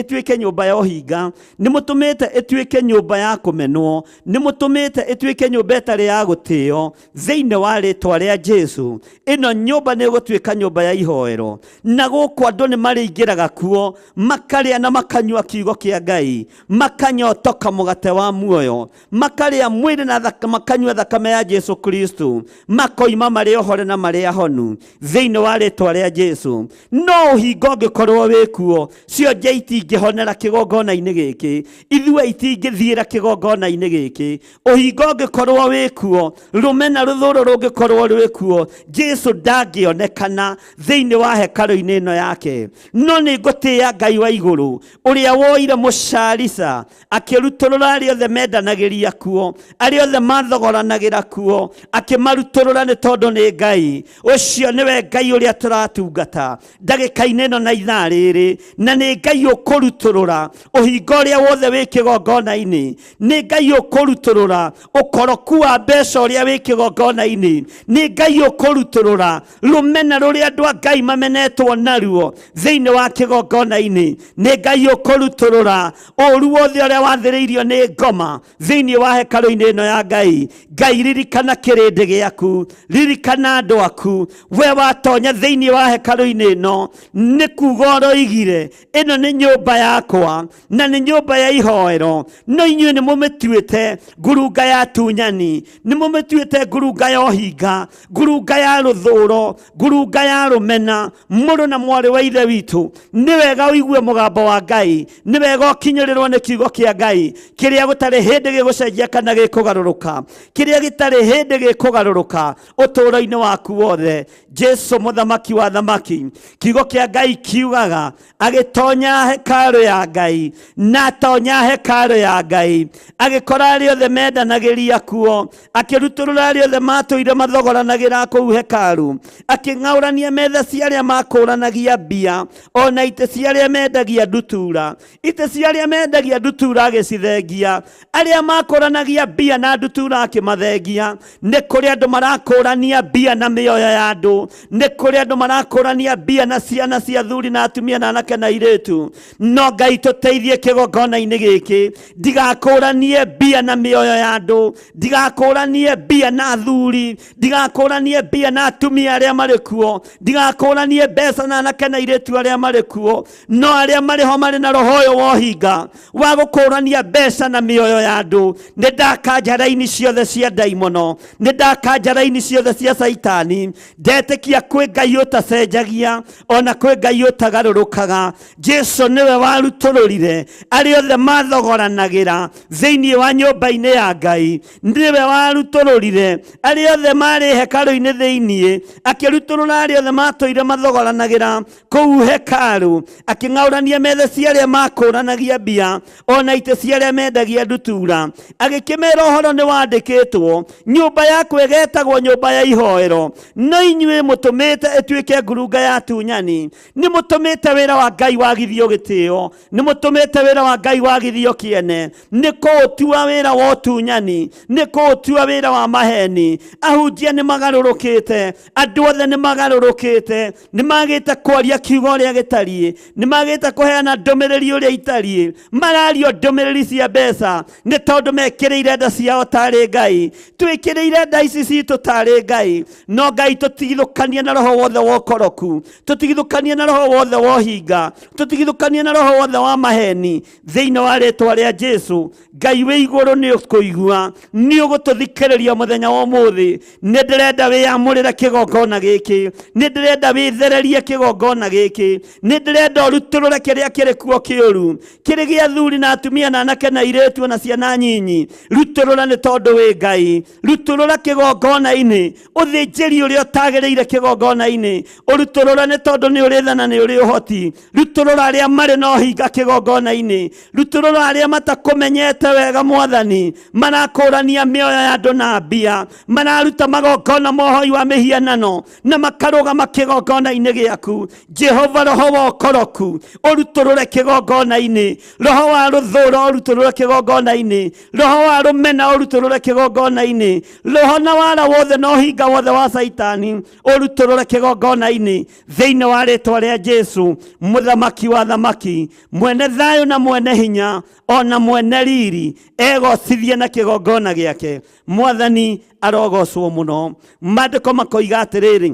ĩtuĩke nyũmba ya ũhinga, nĩ mũtũmĩte ĩtuĩke nyũmba ya kũmenwo, nĩ mũtũmĩte ĩtuĩke nyũmba ĩtarĩ ya gũtĩo. Thĩinĩ wa rĩtwa rĩa Jesu, ĩno nyũmba nĩ ĩgũtuĩka nyũmba ya ihoero, na gũkũ andũ nĩ marĩingĩraga kuo makarĩa na makanyua kiugo kĩa Ngai, makanyotoka mũgate wa muoyo, makarĩa mwĩrĩ na makanyua thakame ya Jesu Kristo, makoima marĩ ohore na marĩ ahonu thĩinĩ wa rĩtwa rĩa Jesu. No ũhingo ũngĩkorwo wĩ kuo, cionje itingĩhonera kĩgongona-inĩ gĩkĩ, ithuĩ itingĩthiĩra kĩgongona-inĩ gĩkĩ. Ũhingo ũngĩkorwo wĩ kuo, rũmena rũthũrũ rũngĩkorwo rwĩ kuo, Jesu ndangĩonekana thĩinĩ wa hekaru-inĩ ĩno yake. No nĩ ngũtĩĩa Ngai wa igũrũ, ũrĩa woire mũcarica akĩrutũrũra arĩa othe mendanagĩria kuo, arĩa othe mathogoranagĩra kuo, akĩmarutũrũra nĩ tondũ nĩ Ngai. Ũcio nĩwe Ngai ũrĩa tũratungata ndagĩka-inĩ ĩno na ithaa rĩrĩ, na nĩ Ngai ũkũrutũrũra ũhingo ũrĩa wothe wĩ kĩgongona-inĩ, nĩ Ngai ũkũrutũrũra ũkoroku wa mbeca ũrĩa wĩ kĩgongona-inĩ, nĩ Ngai ũkũrutũrũra rũmena rũrĩa andũ a Ngai mamenetwo naruo thĩinĩ wa kĩgongona-inĩ, nĩ Ngai ũkũrutũrũra ũũru wothe ũrĩa wathĩrĩirio nĩ ngoma thĩinĩ wa hekaru-inĩ ĩno ya Ngai. Ngai, ririkana kĩrĩndĩ gĩaku, ririkana andũ aku. We watonya thĩinĩ wa hekaru-inĩ ĩno, nĩ kuuga ũroigire ĩno nĩ nyũmba yakwa na nĩ nyũmba ya ihoero, no inyuĩ nĩ mũmĩtuĩte ngurunga ya tunyani, nĩ mũmĩtuĩte ngurunga ya ũhinga, ngurunga ya rũthũũro, ngurunga ya rũmena. Mũrũ na mwarĩ wa ithe witũ, nĩ wega ũigue mũgambo wa Ngai, nĩ wega ũkinyĩrĩrwo nĩ kiugo kĩa Ngai kĩrĩa gũtarĩ hĩndĩ gĩgũcenjia kana gĩkũgarũrũka, kĩrĩa gĩtarĩ hĩndĩ gĩkũgarũrũka ũtũũro-inĩ waku wothe. Jesu mũthamaki wa thamaki, kiugo kĩa Ngai kiugaga agĩtonya hekaru ya Ngai, Ngai na tonya hekalu ya Ngai agikora ari othe mendanagiria kuo akirutulura ari othe matũire mathogoranagira kũu hekalu aking'aũrania metha cia arĩa makũranagia mbia ona itĩ cia arĩa mendagia ndutura itĩ cia arĩa mendagia ndutura agĩcithengia arĩa makũranagia mbia na ndutura akĩmathengia nĩ kũrĩ andũ marakũrania mbia na mĩoyo ya andũ nĩ kũrĩ andũ marakũrania mbia na ciana cia athuri na atumia na anake na airĩtu no Ngai tũteithie kĩgongona-inĩ gĩkĩ ndigakũranie mbia na mĩoyo ya andũ ndigakũranie mbia na athuri ndigakũranie mbia na atumia arĩa marĩ kuo ndigakũranie mbeca na anake na airĩtu arĩa marĩ kuo no arĩa marĩ ho marĩ na roho ũyũ wa ũhinga wa gũkũrania mbeca na mĩoyo ya andũ nĩ ndakanja raini ciothe cia ndaimono nĩ ndakanja raini ciothe cia Saitani ndetĩkia kwĩ Ngai ũtacenjagia ona kwĩ Ngai ũtagarũrũkaga Jesu niwe warutũrũrire arĩ othe mathogoranagĩra thĩinĩ wa nyũmba-inĩ ya Ngai niwe warutũrũrire arĩ othe marĩ hekalu-inĩ thĩinĩ akĩrutũrũra arĩ othe matũire mathogoranagĩra kũu hekalu akĩng'aũrania metha cia arĩa makũranagia mbia ona itĩ cia arĩa mendagia ndutura agĩkĩmera ũhoro nĩ wandĩkĩtwo nyũmba yaku ĩgetagwo nyũmba ya ihoero no inyuĩ mũtũmĩte ĩtuĩke ngurunga ya tunyani nĩ mũtũmĩte wĩra wa Ngai wagithio gĩtĩo nĩ mũtũmĩte wĩra wa Ngai wagithio kĩene nĩ kũũtua wĩra wa ũtunyani nĩ kũũtua wĩra wa maheni ahunjia nĩ magarũrũkĩte andũ othe nĩ magarũrũkĩte nĩ magĩte kwaria kiugo ũrĩa gĩtariĩ nĩ magĩte kũheana ndũmĩrĩri ũrĩa itariĩ marario ndũmĩrĩri cia mbeca nĩ tondũ mekĩrĩire nda ciao tarĩ Ngai twĩkĩrĩire nda ici citũ tarĩ Ngai no Ngai tũtigithũkanie na roho wothe wa ũkoroku tũtigithũkanie na roho wothe wa ũhinga tũtigithũkanie na roho wothe wa maheni thĩinĩ wa rĩtwa rĩa Jesu Ngai wĩ igũrũ nĩ ũkũigua nĩ ũgũtũthikĩrĩria mũthenya wa ũmũthĩ nĩ ndĩrenda wĩyamũrĩre kĩgongona gĩkĩ nĩ ndĩrenda wĩthererie kĩgongona gĩkĩ nĩ ndĩrenda ũrutũrũre kĩrĩa kĩrĩ kuo kĩũru kĩrĩ gĩa athuri na atumia na anake na airĩtu na ciana nyinyi rutũrũra nĩ tondũ wĩ Ngai rutũrũra kĩgongona-inĩ ũthĩnjĩri ũrĩa ũtagĩrĩire kĩgongona-inĩ ũrutũrũra nĩ tondũ nĩ ũrĩ tha na nĩ ũrĩ ũhoti rutũrũra arĩa marĩ na ũhinga kĩgongona-inĩ rutũrũra arĩa matakũmenyete wega Mwathani marakũrania mĩoyo ya andũ na mbia mararuta magongona mohoi wa mĩhianano na makarũgama kĩgongona-inĩ gĩaku Jehova roho wa ũkoroku ũrutũrũre kĩgongona-inĩ roho wa rũthũũro ũrutũrũre kĩgongona-inĩ roho wa rũmena ũrutũrũre kĩgongona-inĩ roho na wara wothe na ũhinga wothe wa Saitani ũrutũrũre kĩgongona-inĩ thĩinĩ wa rĩtwa rĩa Jesu mũthamaki wa thamaki mwene thayũ na mwene hinya ona mwene riri egocithie na kĩgongona gĩake Mwathani arogocwo mũno maandĩko makoiga atĩrĩrĩ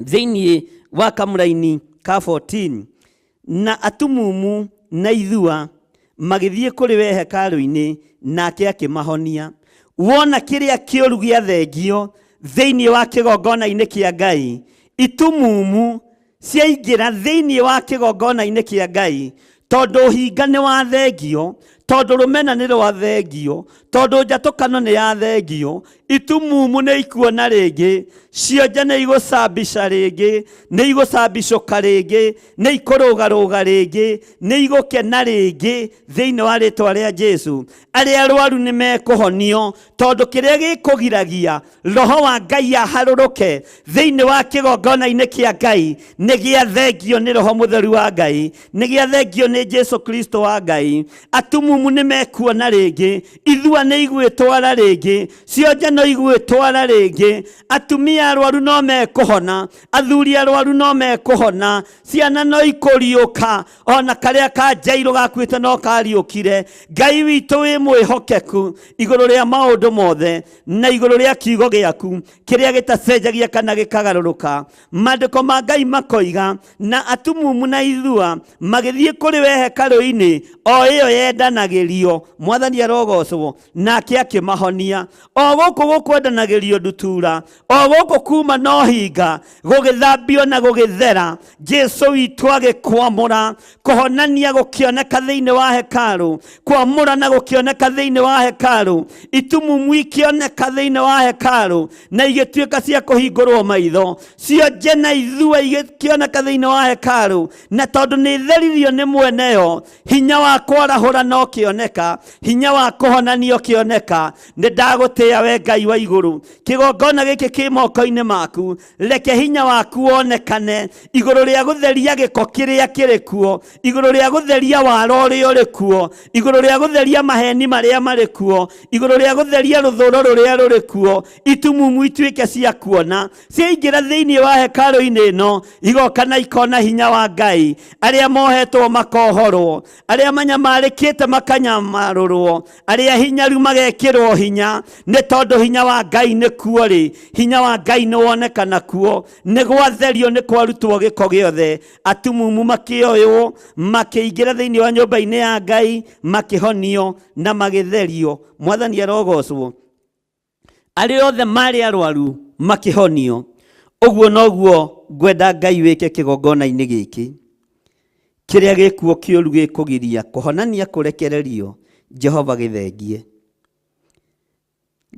thĩinĩ wa kamũra-inĩ ka 14 na atumumu na ithua magĩthiĩ kũrĩ we hekalu-inĩ nake akĩmahonia wona kĩrĩa kĩũru gĩathengio thĩinĩ wa kĩgongona-inĩ kĩa Ngai itumumu ciaingĩra thĩinĩ wa kĩgongona-inĩ kĩa Ngai tondũ ũhinga nĩ wathengio tondũ rũmena nĩ rwathengio tondũ njatũkano nĩ yathengio itumumu nĩ ikuona rĩngĩ cionje nĩ igũcambisha rĩngĩ nĩ igũcambicũka rĩngĩ nĩ ikũrũgarũga rĩngĩ nĩ igũkena rĩngĩ thĩinĩ wa rĩtwa rĩa Jesu arĩa arwaru nĩ mekũhonio tondũ kĩrĩa gĩkũgiragia roho wa Ngai aharũrũke thĩinĩ wa kĩgongona-inĩ kĩa Ngai nĩ gĩathengio nĩ roho mũtheru wa Ngai nĩ gĩathengio nĩ Jesu Kristo wa Ngai atumumu nĩ mekuona rĩngĩ ithua nĩ igwĩtwara rĩngĩ cionje no igwĩtwara rĩngĩ atumia arwaru no mekũhona athuri arwaru no mekũhona ciana no ikũriũka ona karĩa kanjairũ gakuĩte no kariũkire Ngai witũ wĩ mwĩhokeku igũrũ rĩa maũndũ mothe na igũrũ rĩa kiugo gĩaku kĩrĩa gĩtacenjagia kana gĩkagarũrũka maandĩko ma Ngai makoiga na atumumu na ithua magĩthiĩ kũrĩ we hekalu-inĩ o ĩyo yendanagĩrio Mwathani arogocwo nake akĩmahonia o gũkũ gukwendanagĩrio ndutura, o gũkũ kuma no hinga, gũgĩthambio na gũgĩthera, Jesu witũ agĩkwamũra, kũhonania gũkĩoneka thĩinĩ wa hekarũ, kwamũra na gũkĩoneka thĩinĩ wa hekarũ, itumumu ikĩoneka thĩinĩ wa hekarũ, na igĩtuĩka cia kũhingũrwo maitho, cionje na ithua igĩkĩoneka thĩinĩ wa hekarũ, na tondũ nĩ theririo nĩ mweneyo, hinya wa kwarahũra no kĩoneka, hinya wa kũhonania kĩoneka. Nĩ ndagũtĩĩa we Ngai wa igũrũ, kĩgongona gĩkĩ kĩ moko-inĩ maku, reke hinya waku wonekane igũrũ rĩa gũtheria gĩko kĩrĩa kĩrĩ kuo, igũrũ rĩa gũtheria waro ũrĩa ũrĩ kuo, igũrũ rĩa gũtheria maheni marĩa marĩ kuo, igũrũ rĩa gũtheria rũthũro rũrĩa rũrĩ kuo, itumumu ituĩke cia kuona, ciaingĩra thĩinĩ wa hekarũ-inĩ ĩno, igoka na ikona hinya wa Ngai, arĩa mohetwo makohorwo, arĩa manyamarĩkĩte makanyamarũrwo, arĩa hinyaru magekĩrwo hinya, nĩ tondũ hinya wa Ngai nĩ kuo rĩ, hinya wa Ngai nĩ wonekana kuo, nĩ gwatherio nĩ kwarutwo gĩko gĩothe, atumumu makĩoywo, makĩingĩra thĩinĩ wa nyũmba-inĩ ya Ngai, makĩhonio na magĩtherio. Mwathani arogocwo. Arĩa othe marĩ arwaru makĩhonio. Ũguo noguo ngwenda Ngai wĩke kĩgongona-inĩ gĩkĩ, kĩrĩa gĩkuo kĩũru gĩkũgiria kũhonania kũrekererio. Jehova gĩthengie.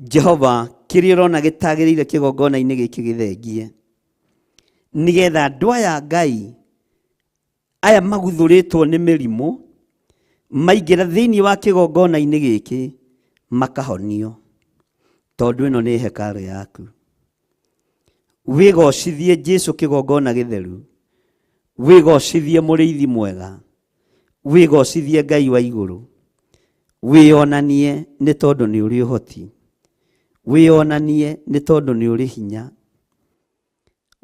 Jehova kĩrĩa ũrona gĩtagĩrĩire kĩgongona-inĩ gĩkĩ gĩthengie, nĩgetha andũ aya Ngai aya maguthũrĩtwo nĩ mĩrimũ maingĩra thĩinĩ wa kĩgongona-inĩ gĩkĩ makahonio, tondũ ĩno nĩ hekarũ yaku. Wĩgocithie Jesu kĩgongona gĩtheru, wĩgocithie mũrĩithi mwega, wĩgocithie Ngai wa igũrũ, wĩonanie nĩ tondũ nĩ ũrĩ ũhoti, wĩonanie nĩ tondũ nĩ ũrĩ hinya.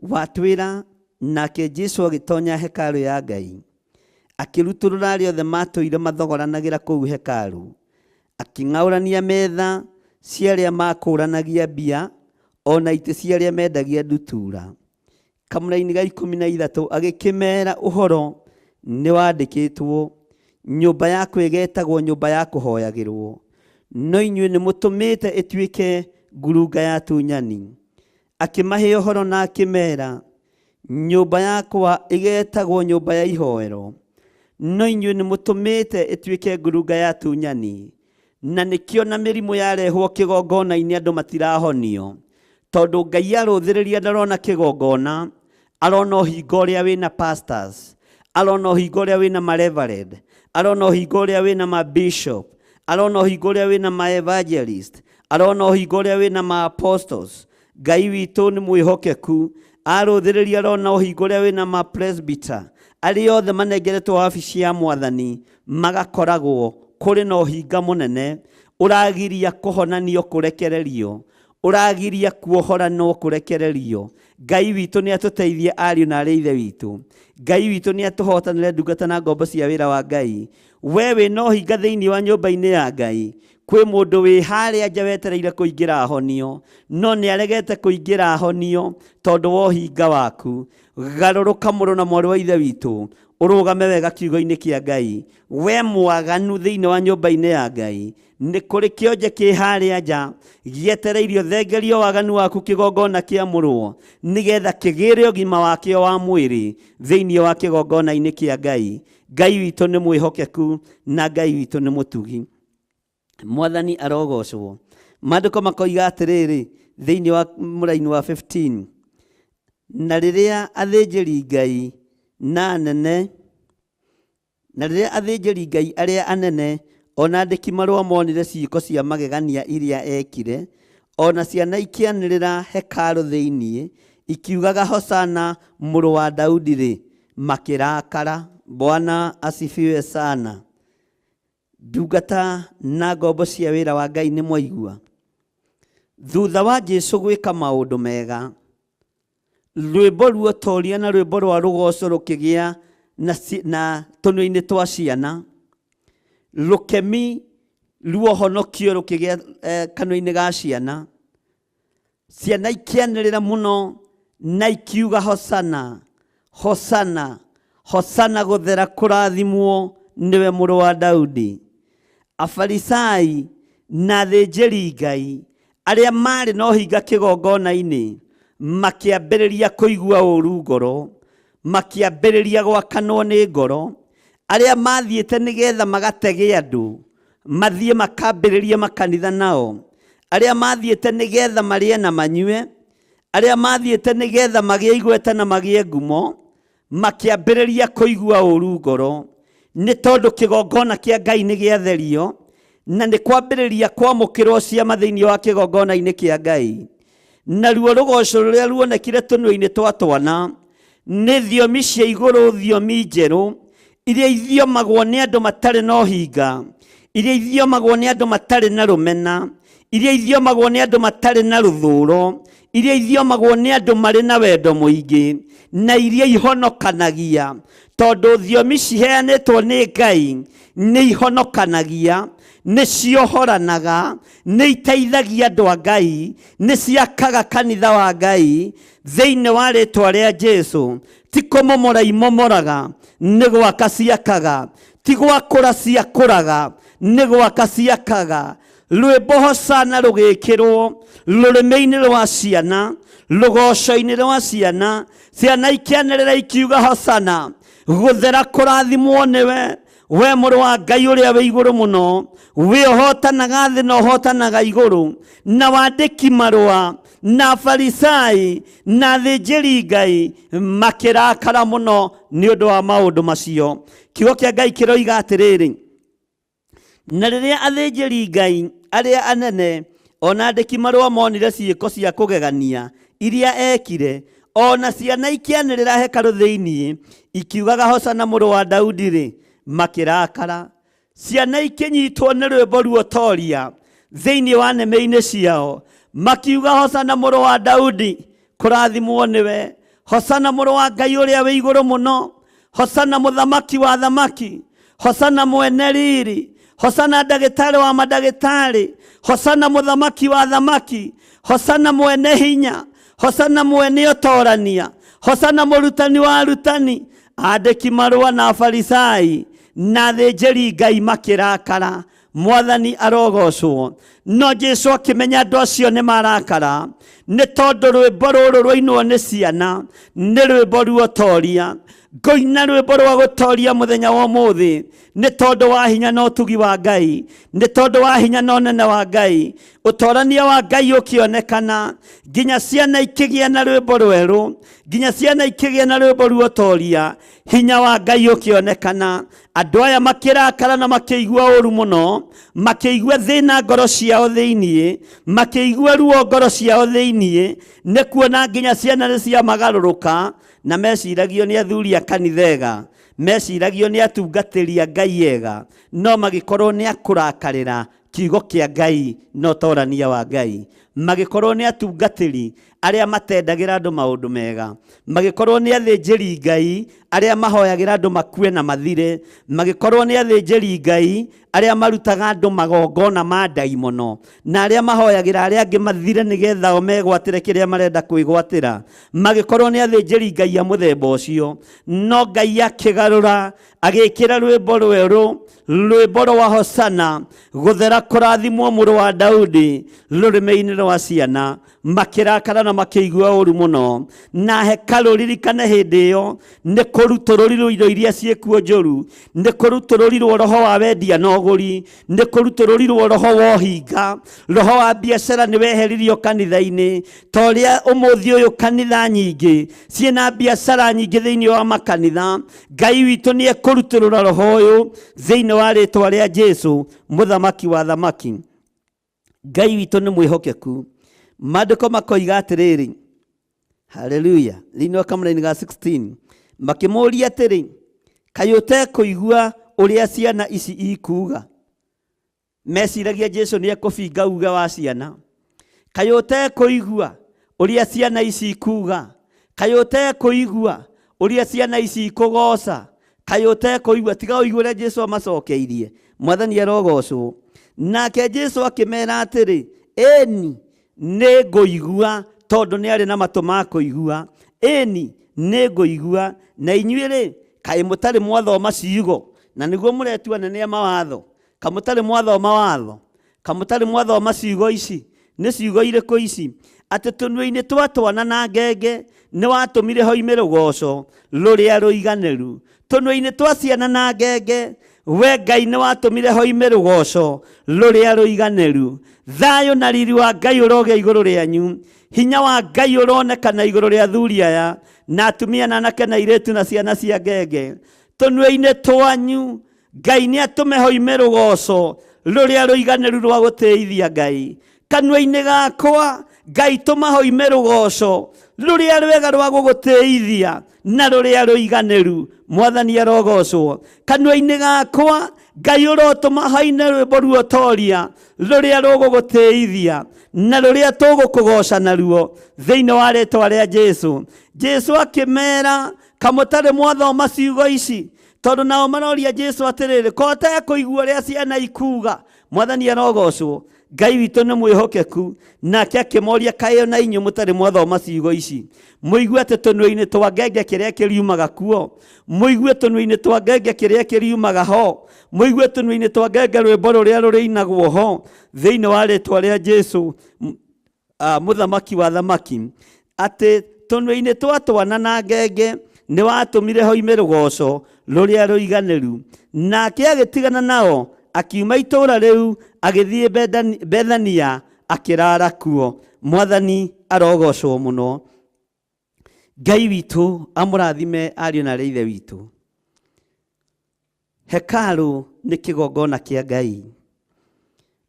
Watwĩra nake Jesu agĩtonya hekarũ ya Ngai, akĩrutũrũra arĩa othe matũire mathogoranagĩra kũu hekarũ, akĩng'aũrania metha cia arĩa makũranagia mbia, ona itĩ cia arĩa mendagia ndutura. Kamũra-inĩ ga 13 agĩkĩmera ũhoro nĩ wandĩkĩtwo, nyũmba yaku ĩgetagwo nyũmba ya kũhoyagĩrwo, no inyuĩ nĩ mũtũmĩte ĩtuĩke ngurunga ya tunyani. Akĩmahe ũhoro na akĩmera, nyũmba yakwa ĩgetagwo nyũmba ya ihoero, no inyuĩ nĩ mũtũmĩte ĩtuĩke ngurunga ya tunyani. Na nĩkĩo na mĩrimũ yarehwo kĩgongona-inĩ andũ matirahonio, tondũ Ngai arũthĩrĩria ndarona kĩgongona, arona ũhinga ũrĩa wĩna pastors, arona ũhinga ũrĩa wĩna ma-reverend, arona ũhinga ũrĩa wĩna ma-bishop, arona ũhinga ũrĩa wĩna ma-evangelist, arona ũhinga ũrĩa wĩna ma-apostles. Ngai witũ nĩ mwĩhokeku, arũthĩrĩria arona ũhinga ũrĩa wĩna ma-presbyter, arĩa othe manengeretwo wabici ya Mwathani magakoragwo kũrĩ na ũhinga mũnene, ũragiria kũhonanio kũrekererio, ũragiria kuohoranwo kũrekererio. Ngai witũ nĩ atũteithie ariũ na arĩa ithe witũ. Ngai witũ nĩ atũhotanĩre ndungata na ngombo cia wĩra wa Ngai. We wĩna ũhinga thĩinĩ wa nyũmba-inĩ ya Ngai, kwĩ mũndũ wĩ harĩa nja wetereire kũingĩra ahonio, no nĩ aregete kũingĩra ahonio tondũ wa ũhinga waku. Garũrũka mũrũ na mwarĩ wa ithe witũ, ũrũgame wega kiugo-inĩ kĩa Ngai. We mwaganu thĩinĩ wa nyũmba-inĩ ya Ngai, nĩ kũrĩ kĩonje kĩ harĩa nja gĩetereirio thengerio waganu waku kĩgongona kĩamũrwo, nĩgetha kĩgĩre ũgima wakĩo wa mwĩrĩ thĩinĩ wa kĩgongona-inĩ kĩa Ngai. Ngai witũ nĩ mwĩhokeku na Ngai witũ nĩ mũtugi. Mwathani arogocwo. Maandĩko makoiga atĩrĩrĩ thĩinĩ wa mũraini wa 15, na rĩrĩa athĩnjĩri Ngai na anene, na rĩrĩa athĩnjĩri Ngai arĩa anene ona andĩki marũa monire ciĩko cia magegania iria ekire, ona ciana ikĩanĩrĩra hekarũ thĩinĩ ikiugaga Hosana mũrũ wa Daudi rĩ, makĩrakara. Bwana asifiwe sana. Ndungata na ngombo cia wĩra wa Ngai nĩ mwaigua. Thutha wa Jesu gwĩka maũndũ mega, rwĩmbo ruotoria na rwĩmbo rwa rũgoco rũkĩgĩa na tũnua-inĩ twa ciana, rũkemi ruohonokio rũkĩgĩa kanua-inĩ ga ciana. Ciana ikĩanĩrĩra mũno na ikiuga Hosana, Hosana, Hosana gũthera kũrathimwo nĩwe mũrũ wa Daudi. Afarisai na athĩnjĩri Ngai arĩa marĩ na ũhinga kĩgongona-inĩ makĩambĩrĩria kũigua ũũru ngoro, makĩambĩrĩria gwakanwo nĩ ngoro, arĩa mathiĩte nĩgetha magatege andũ mathiĩ makambĩrĩrie makanitha nao, arĩa mathiĩte nĩgetha marĩe na manyue, arĩa mathiĩte nĩgetha magĩe igweta na magĩe ngumo, makĩambĩrĩria kũigua ũũru ngoro, nĩ tondũ kĩgongona kĩa Ngai nĩ gĩatherio, na nĩ kwambĩrĩria kwamũkĩrwo ciama thĩinĩ wa kĩgongona-inĩ kĩa Ngai. Naruo rũgoco rũrĩa ruonekire tũnua-inĩ twa twana nĩ thiomi cia igũrũ, thiomi njerũ, iria ithiomagwo nĩ andũ matarĩ na ũhinga, iria ithiomagwo nĩ andũ matarĩ na rũmena, iria ithiomagwo nĩ andũ matarĩ na rũthũũro, iria ithiomagwo nĩ andũ marĩ na wendo mũingĩ, na iria ihonokanagia, tondũ thiomi ciheanĩtwo nĩ Ngai nĩ ihonokanagia, nĩ ciohoranaga, nĩ iteithagia andũ a Ngai, nĩ ciakaga kanitha wa Ngai thĩinĩ wa rĩĩtwa rĩa Jesũ. Ti kũmomora imomoraga, nĩ gwaka ciakaga, ti gwakũra ciakũraga, nĩ gwaka ciakaga. Rwĩmbo Hosana rũgĩkĩrwo rũrĩmĩ-inĩ rwa ciana, rũgoco-inĩ rwa ciana, ciana ikĩanĩrĩra ikiuga Hosana, gũthera kũrathimwo nĩwe, we mũrũ wa Ngai ũrĩa wĩ igũrũ mũno, we ũhotanaga thĩ na ũhotanaga igũrũ. Na wandĩki marũa na Afarisai na athĩnjĩri Ngai makĩrakara mũno nĩ ũndũ wa maũndũ macio. Kiugo kĩa Ngai kĩroiga atĩrĩrĩ, na rĩrĩa athĩnjĩri Ngai arĩa anene ona andĩki marũa monire ciĩko cia kũgegania iria ekire, ona ciana ikĩanĩrĩra hekarũ thĩinĩ ikiugaga Hosana mũrũ wa Daudi-rĩ, makĩrakara. Ciana ikĩnyitwo nĩ rwĩmbo ruotoria thĩinĩ wa nĩmĩ-inĩ ciao, makiuga Hosana mũrũ wa Daudi, kũrathimwo nĩwe, Hosana mũrũ wa Ngai ũrĩa wĩ igũrũ mũno, Hosana mũthamaki wa thamaki, Hosana mwene riri, Hosana ndagĩtarĩ wa mandagĩtarĩ, Hosana mũthamaki wa thamaki, Hosana mwene hinya, Hosana mwene ũtorania, Hosana mũrutani wa arutani. Andĩki marũa na Afarisai na athĩnjĩri Ngai makĩrakara, Mwathani arogocwo. No Jesũ akĩmenya andũ acio nĩ marakara, nĩ tondũ rwĩmbo rũrũ rwainwo nĩ ciana nĩ rwĩmbo ruotoria. Ngoina rwĩmbo rwa gũtoria mũthenya wa ũmũthĩ nĩ tondũ wa hinya na ũtugi wa Ngai, nĩ tondũ wa hinya na ũnene wa Ngai. Ũtorania wa Ngai ũkĩonekana, nginya ciana ikĩgĩa na rwĩmbo rwerũ, nginya ciana ikĩgĩa na rwĩmbo ruotoria. Hinya wa Ngai ũkĩonekana, andũ aya makĩrakara na makĩigua ũũru mũno, makĩigua thĩna ngoro ciao thĩinĩ, makĩigua ruo ngoro ciao thĩinĩ, nĩ kuona nginya ciana nĩ ciamagarũrũka na meciragio nĩ athuri a kanitha ega, meciragio nĩ atungatĩri a Ngai ega, no magĩkorwo nĩ akũrakarĩra kiugo kĩa Ngai na ũtorania wa Ngai. Magĩkorwo nĩ atungatĩri arĩa matendagĩra andũ maũndũ mega, magĩkorwo nĩ athĩnjĩri Ngai arĩa mahoyagĩra andũ makue na mathire, magĩkorwo nĩ athĩnjĩri Ngai arĩa marutaga andũ magongona ma ndaimono, na arĩa mahoyagĩra arĩa angĩ mathire nĩgetha o megwatĩre kĩrĩa marenda kwĩgwatĩra. Magĩkorwo nĩ athĩnjĩri Ngai a mũthemba ũcio, no Ngai akĩgarũra agĩkĩra rwĩmbo rwerũ, rwĩmbo rwa Hosana, gũthera kũrathimwo mũrũ wa Daudi, rũrĩmĩ-inĩ rwa ciana. Makĩrakara na makĩigua ũũru mũno. Na hekarũ ririkane hĩndĩ ĩyo nĩ kũrutũrũrirwo indo iria ciĩkuo njũru, nĩ kũrutũrũrirwo roho wa wendia na ũgũri, nĩ kũrutũrũrirwo roho wa ũhinga, roho wa biacara nĩ weheririo kanitha-inĩ. Ta ũrĩa ũmũthĩ ũyũ kanitha nyingĩ ciĩna biacara nyingĩ thĩinĩ wa makanitha, Ngai witũ nĩ ekũrutũrũra roho ũyũ thĩinĩ wa rĩĩtwa rĩa Jesũ, mũthamaki wa thamaki. Ngai witũ nĩ mwĩhokeku. Maandĩko makoiga atĩrĩrĩ, haleluya, thĩinĩ wa kamũra-inĩ ga 16, makĩmũũria atĩrĩ, kaĩ ũtekũigua ũrĩa ciana ici ikuuga? Meciragia Jesũ nĩ ekũbinga uga wa ciana. Kaĩ ũtekũigua ũrĩa ciana ici ikuuga? Kaĩ ũtekũigua ũrĩa ciana ici ikũgoca? Kaĩ ũtekũigua? Tiga ũigue ũrĩa Jesũ amacokeirie. Mwathani arogocwo. Nake Jesũ akĩmera atĩrĩ, ĩni nĩ ngũigua, tondũ nĩ arĩ na matũ ma kũigua. Ĩni nĩ ngũigua. Na inyuĩ-rĩ, kaĩ mũtarĩ mwathoma ciugo, na nĩguo mũretua nene a mawatho? Ka mũtarĩ mwathoma watho? Ka mũtarĩ mwathoma ciugo ici? nĩ ciugo irĩkũ ici? Atĩ tũnua-inĩ twa twana na ngenge nĩ watũmire hoime rũgoco rũrĩa rũiganĩru. Tũnua-inĩ twa ciana na ngenge we Ngai nĩ watũmire hoime rũgoco rũrĩa rũiganĩru. Thayũ na riri wa Ngai ũrogĩa igũrũ rĩanyu. Hinya wa Ngai ũronekana igũrũ rĩa athuri aya na atumia na anake na airĩtu na ciana cia ngenge. Tũnua-inĩ twanyu Ngai nĩ atũme hoime rũgoco rũrĩa rũiganĩru rwa gũtĩithia Ngai. Kanua-inĩ gakwa Ngai tũma hoime rũgoco rũrĩa rwega rwa gũgũtĩithia na rũrĩa rũiganĩru. Mwathani arogocwo. Kanua-inĩ gakwa Ngai ũrotũma haine rwĩmbo ruotoria rũrĩa rũgũgũtĩithia na rũrĩa tũgũkũgoca naruo thĩinĩ wa rĩĩtwa rĩa Jesũ. Jesũ akĩmera kamũtarĩ mwathoma ciugo ici, tondũ nao maroria Jesũ atĩrĩrĩ, kote kũigua ũrĩa ciana ikuga. Mwathani arogocwo. Ngai witũ nĩ mwĩhokeku, nake akĩmoria kaĩ na inyuĩ mũtarĩ mwathoma ciugo ici. Mũigue atĩ tũnua-inĩ twa ngenge kĩrĩa kĩriumaga kuo. Mũigue tũnua-inĩ twa ngenge kĩrĩa kĩriumaga ho. Mũigue tũnua-inĩ twa ngenge rwĩmbo rũrĩa rũrĩinagwo ho thĩinĩ wa rĩĩtwa rĩa Jesũ mũthamaki wa thamaki. Atĩ tũnua-inĩ twa twana na ngenge nĩ watũmire hoime rũgoco rũrĩa rũiganĩru. Nake agĩtigana nao akiuma itũũra rĩu agĩthiĩ Bethania akĩrara kuo. Mwathani arogocwo mũno. Ngai witũ amũrathime ariũ na aarĩ a Ithe witũ. Hekarũ nĩ kĩgongona kĩa Ngai,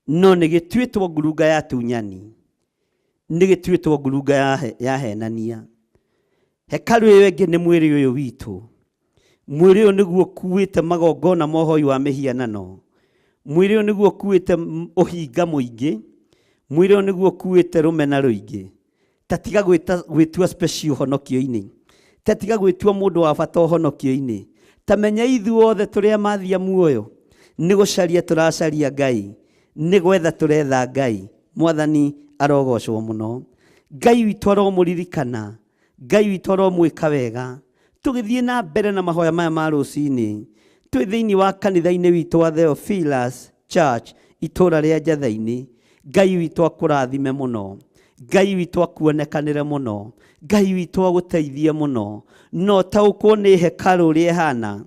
no nĩ gĩtuĩtwo ngurunga ya tunyani, nĩ gĩtuĩtwo ngurunga ya henania. Hekarũ ĩyo ĩngĩ nĩ mwĩrĩ ũyũ witũ. Mwĩrĩ ũyũ nĩguo ũkuĩte magongona ma ũhoi wa mĩhianano. Mwĩrĩ ũyũ nĩguo ũkuĩte ũhinga mũingĩ. Mwĩrĩ ũyũ nĩguo ũkuĩte rũmena rũingĩ. Tatiga gwĩtua special honokio-inĩ. Tatiga gwĩtua mũndũ wa bata honokio-inĩ. Tamenya ithuothe tũrĩa mathia muoyo nĩ gũcaria tũracaria Ngai, nĩ gwetha tũretha Ngai. Mwathani arogocwo mũno. Ngai witũ aromũririkana, Ngai witũ aromwĩka wega. Tũgĩthiĩ na mbere na mahoya maya ma rũcinĩ, twĩ thĩinĩ wa kanitha-inĩ witũ wa Theophilus Church itũũra rĩa Njatha-inĩ. Ngai witũ akũrathime mũno. Ngai witũ akuonekanĩre mũno. Ngai witũ agũteithie mũno. No taũkwo nĩ hekarũ ũrĩa ĩhana,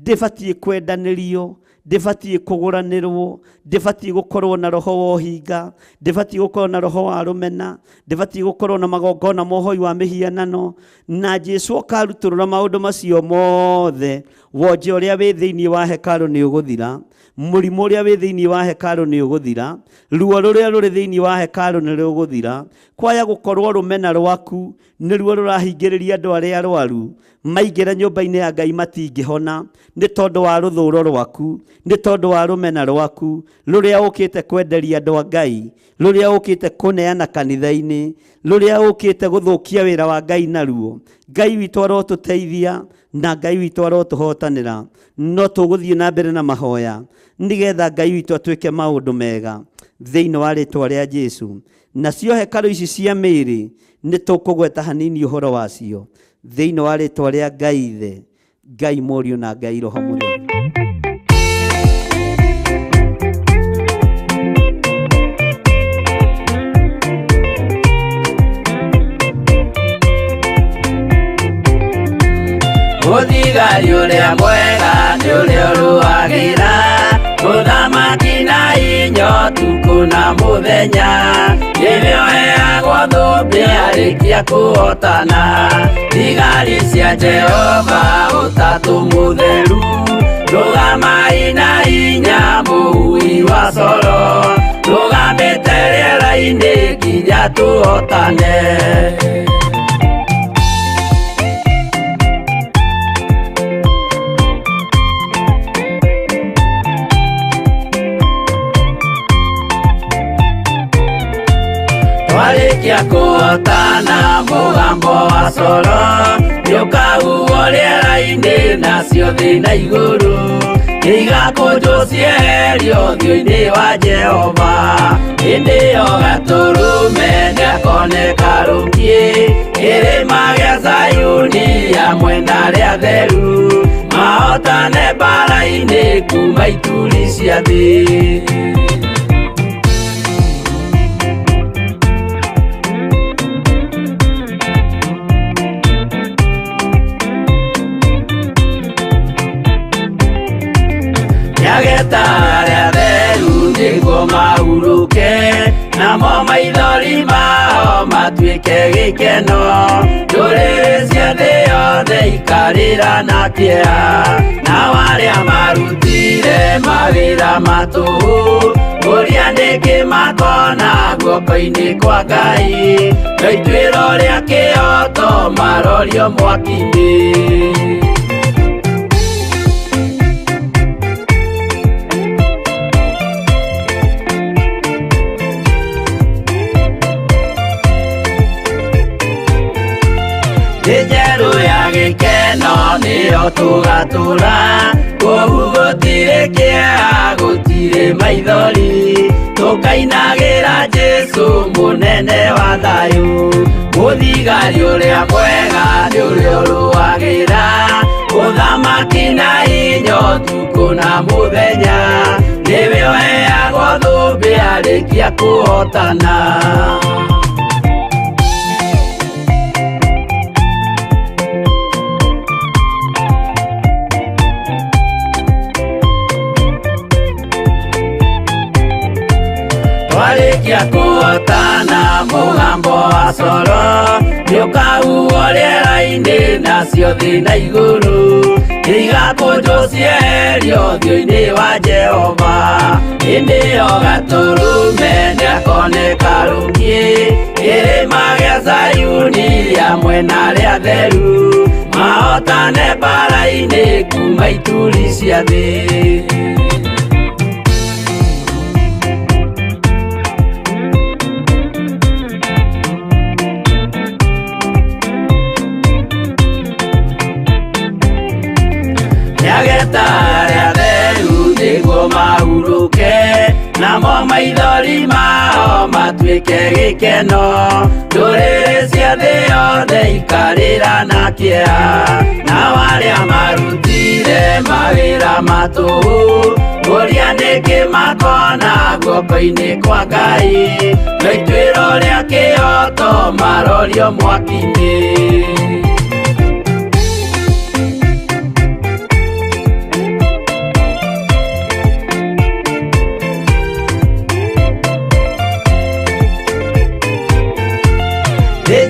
ndĩbatiĩ kwendanĩrio, ndĩbatiĩ kũgũranĩrwo, ndĩbatiĩ gũkorwo na roho wa ũhinga, ndĩbatiĩ gũkorwo na roho wa rũmena, ndĩbatiĩ gũkorwo na magongona ma ũhoi wa mĩhianano. Na Jesũ akarutũrũra maũndũ macio mothe. Wonje ũrĩa wĩ thĩinĩ wa hekarũ nĩ ũgũthira. Mũrimũ ũrĩa wĩ thĩinĩ wa hekarũ nĩ ũgũthira. Ruo rũrĩa rũrĩ thĩinĩ wa hekarũ nĩ rũgũthira. Kwaya gũkorwo rũmena rwaku nĩruo rũrahingĩrĩria andũ arĩa arwaru maingĩra nyũmba-inĩ ya Ngai matingĩhona, nĩ tondũ wa rũthũũro rwaku, nĩ tondũ wa rũmena rwaku rũrĩa ũkĩte kwenderia andũ a Ngai, rũrĩa ũkĩte kũneana kanitha-inĩ, rũrĩa ũkĩte gũthũkia wĩra wa Ngai naruo. Ngai witũ arotũteithia na Ngai witũ arotũhotanĩra. No tũgũthiĩ na mbere na mahoya nĩgetha Ngai witũ atuĩke maũndũ mega thĩinĩ wa rĩĩtwa rĩa Jesũ. Nacio hekarũ ici cia mĩĩrĩ nĩ tũkũgweta hanini ũhoro wacio thĩinĩ wa rĩĩtwa rĩa Ngai Ithe, Ngai Mũriũ na Ngai Roho Mũtheru. Mũthigari ũrĩa mwega nĩ ũrĩa ũrũagĩra mũthamaki na hinya ũtukũ na mũthenya. Nĩwe ũheagwo thũmbĩ arĩkia kũhotana. Thigari cia Jehova ũtatũ mũtheru, rũgamai na hinya mũhui wa coro, rũgamĩte rĩera-inĩ nginya tũhotane. Twarĩkia kũhotana mũgambo wa coro nĩũkahuhwo rĩera-inĩ nacio thĩ na igũrũ, igakũnjwo cieherio ũthiũ-inĩ wa Jehova. Hĩndĩ ĩyo gatũrũme nĩakoneka rũngiĩ kĩrĩma gĩa Zayuni hamwe na arĩa atheru, mahotane mbara-inĩ kuma ituri cia thĩ. Yageta arĩa theru nĩguo mahurũke, namo maithori mao matuĩke gĩkeno. Ndũrĩrĩ cia thĩ yothe ikarĩra na kĩeha, nao arĩa marutire mawĩra matũhũ ũrĩa nĩkĩ makona guoko-inĩ kwa Ngai. Na ituĩro rĩa kĩoto marorio mwaki-inĩ. Njerũ ya gĩkeno nĩyo tũgatũra, kũu gũtirĩ kĩeha gũtirĩ maithori. Tũkainagĩra Jesũ mũnene wa thayũ, mũthigari ũrĩa mwega nĩ ũrĩa ũrũagĩra ũthamaki na hinya ũtukũ na mũthenya. Nĩwe ũheagwo thũmbĩ arĩkia kũhotana. Twarĩkia kũhotana mũgambo wa coro nĩũkahuhwo rĩera-inĩ nacio thĩ na igũrũ, igakũnjwo cieherio ũthiũ-inĩ wa Jehova. Hĩndĩ ĩyo gatũrũme nĩakoneka rũngĩ kĩrĩma gĩa Zayuni hamwe na arĩa theru, mahotane mbara-inĩ kuma ituri cia thĩ. Yageta arĩa theru nĩguo mahurũke, namo maithori mao matuĩke gĩkeno. Ndũrĩrĩ cia thĩ yothe ikarĩra na kĩeha, nao arĩa marutire mawĩra matũhũ ũrĩa nĩkĩ makona guoko-inĩ kwa Ngai. Na ituĩro rĩa kĩoto marorio mwaki-inĩ.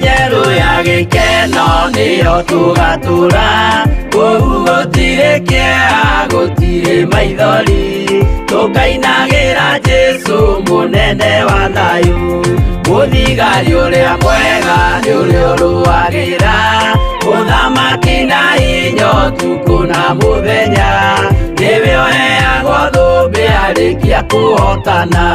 Njerũ ya gĩkeno nĩyo tũgatũra, kũu gũtirĩ kĩeha gũtirĩ maithori. Tũkainagĩra Jesũ mũnene wa thayũ, mũthigari ũrĩa mwega nĩ ũrĩa ũrũagĩra ũthamaki na hinya ũtukũ na mũthenya. Nĩwe ũheagwo thũmbĩ arĩkia kũhotana.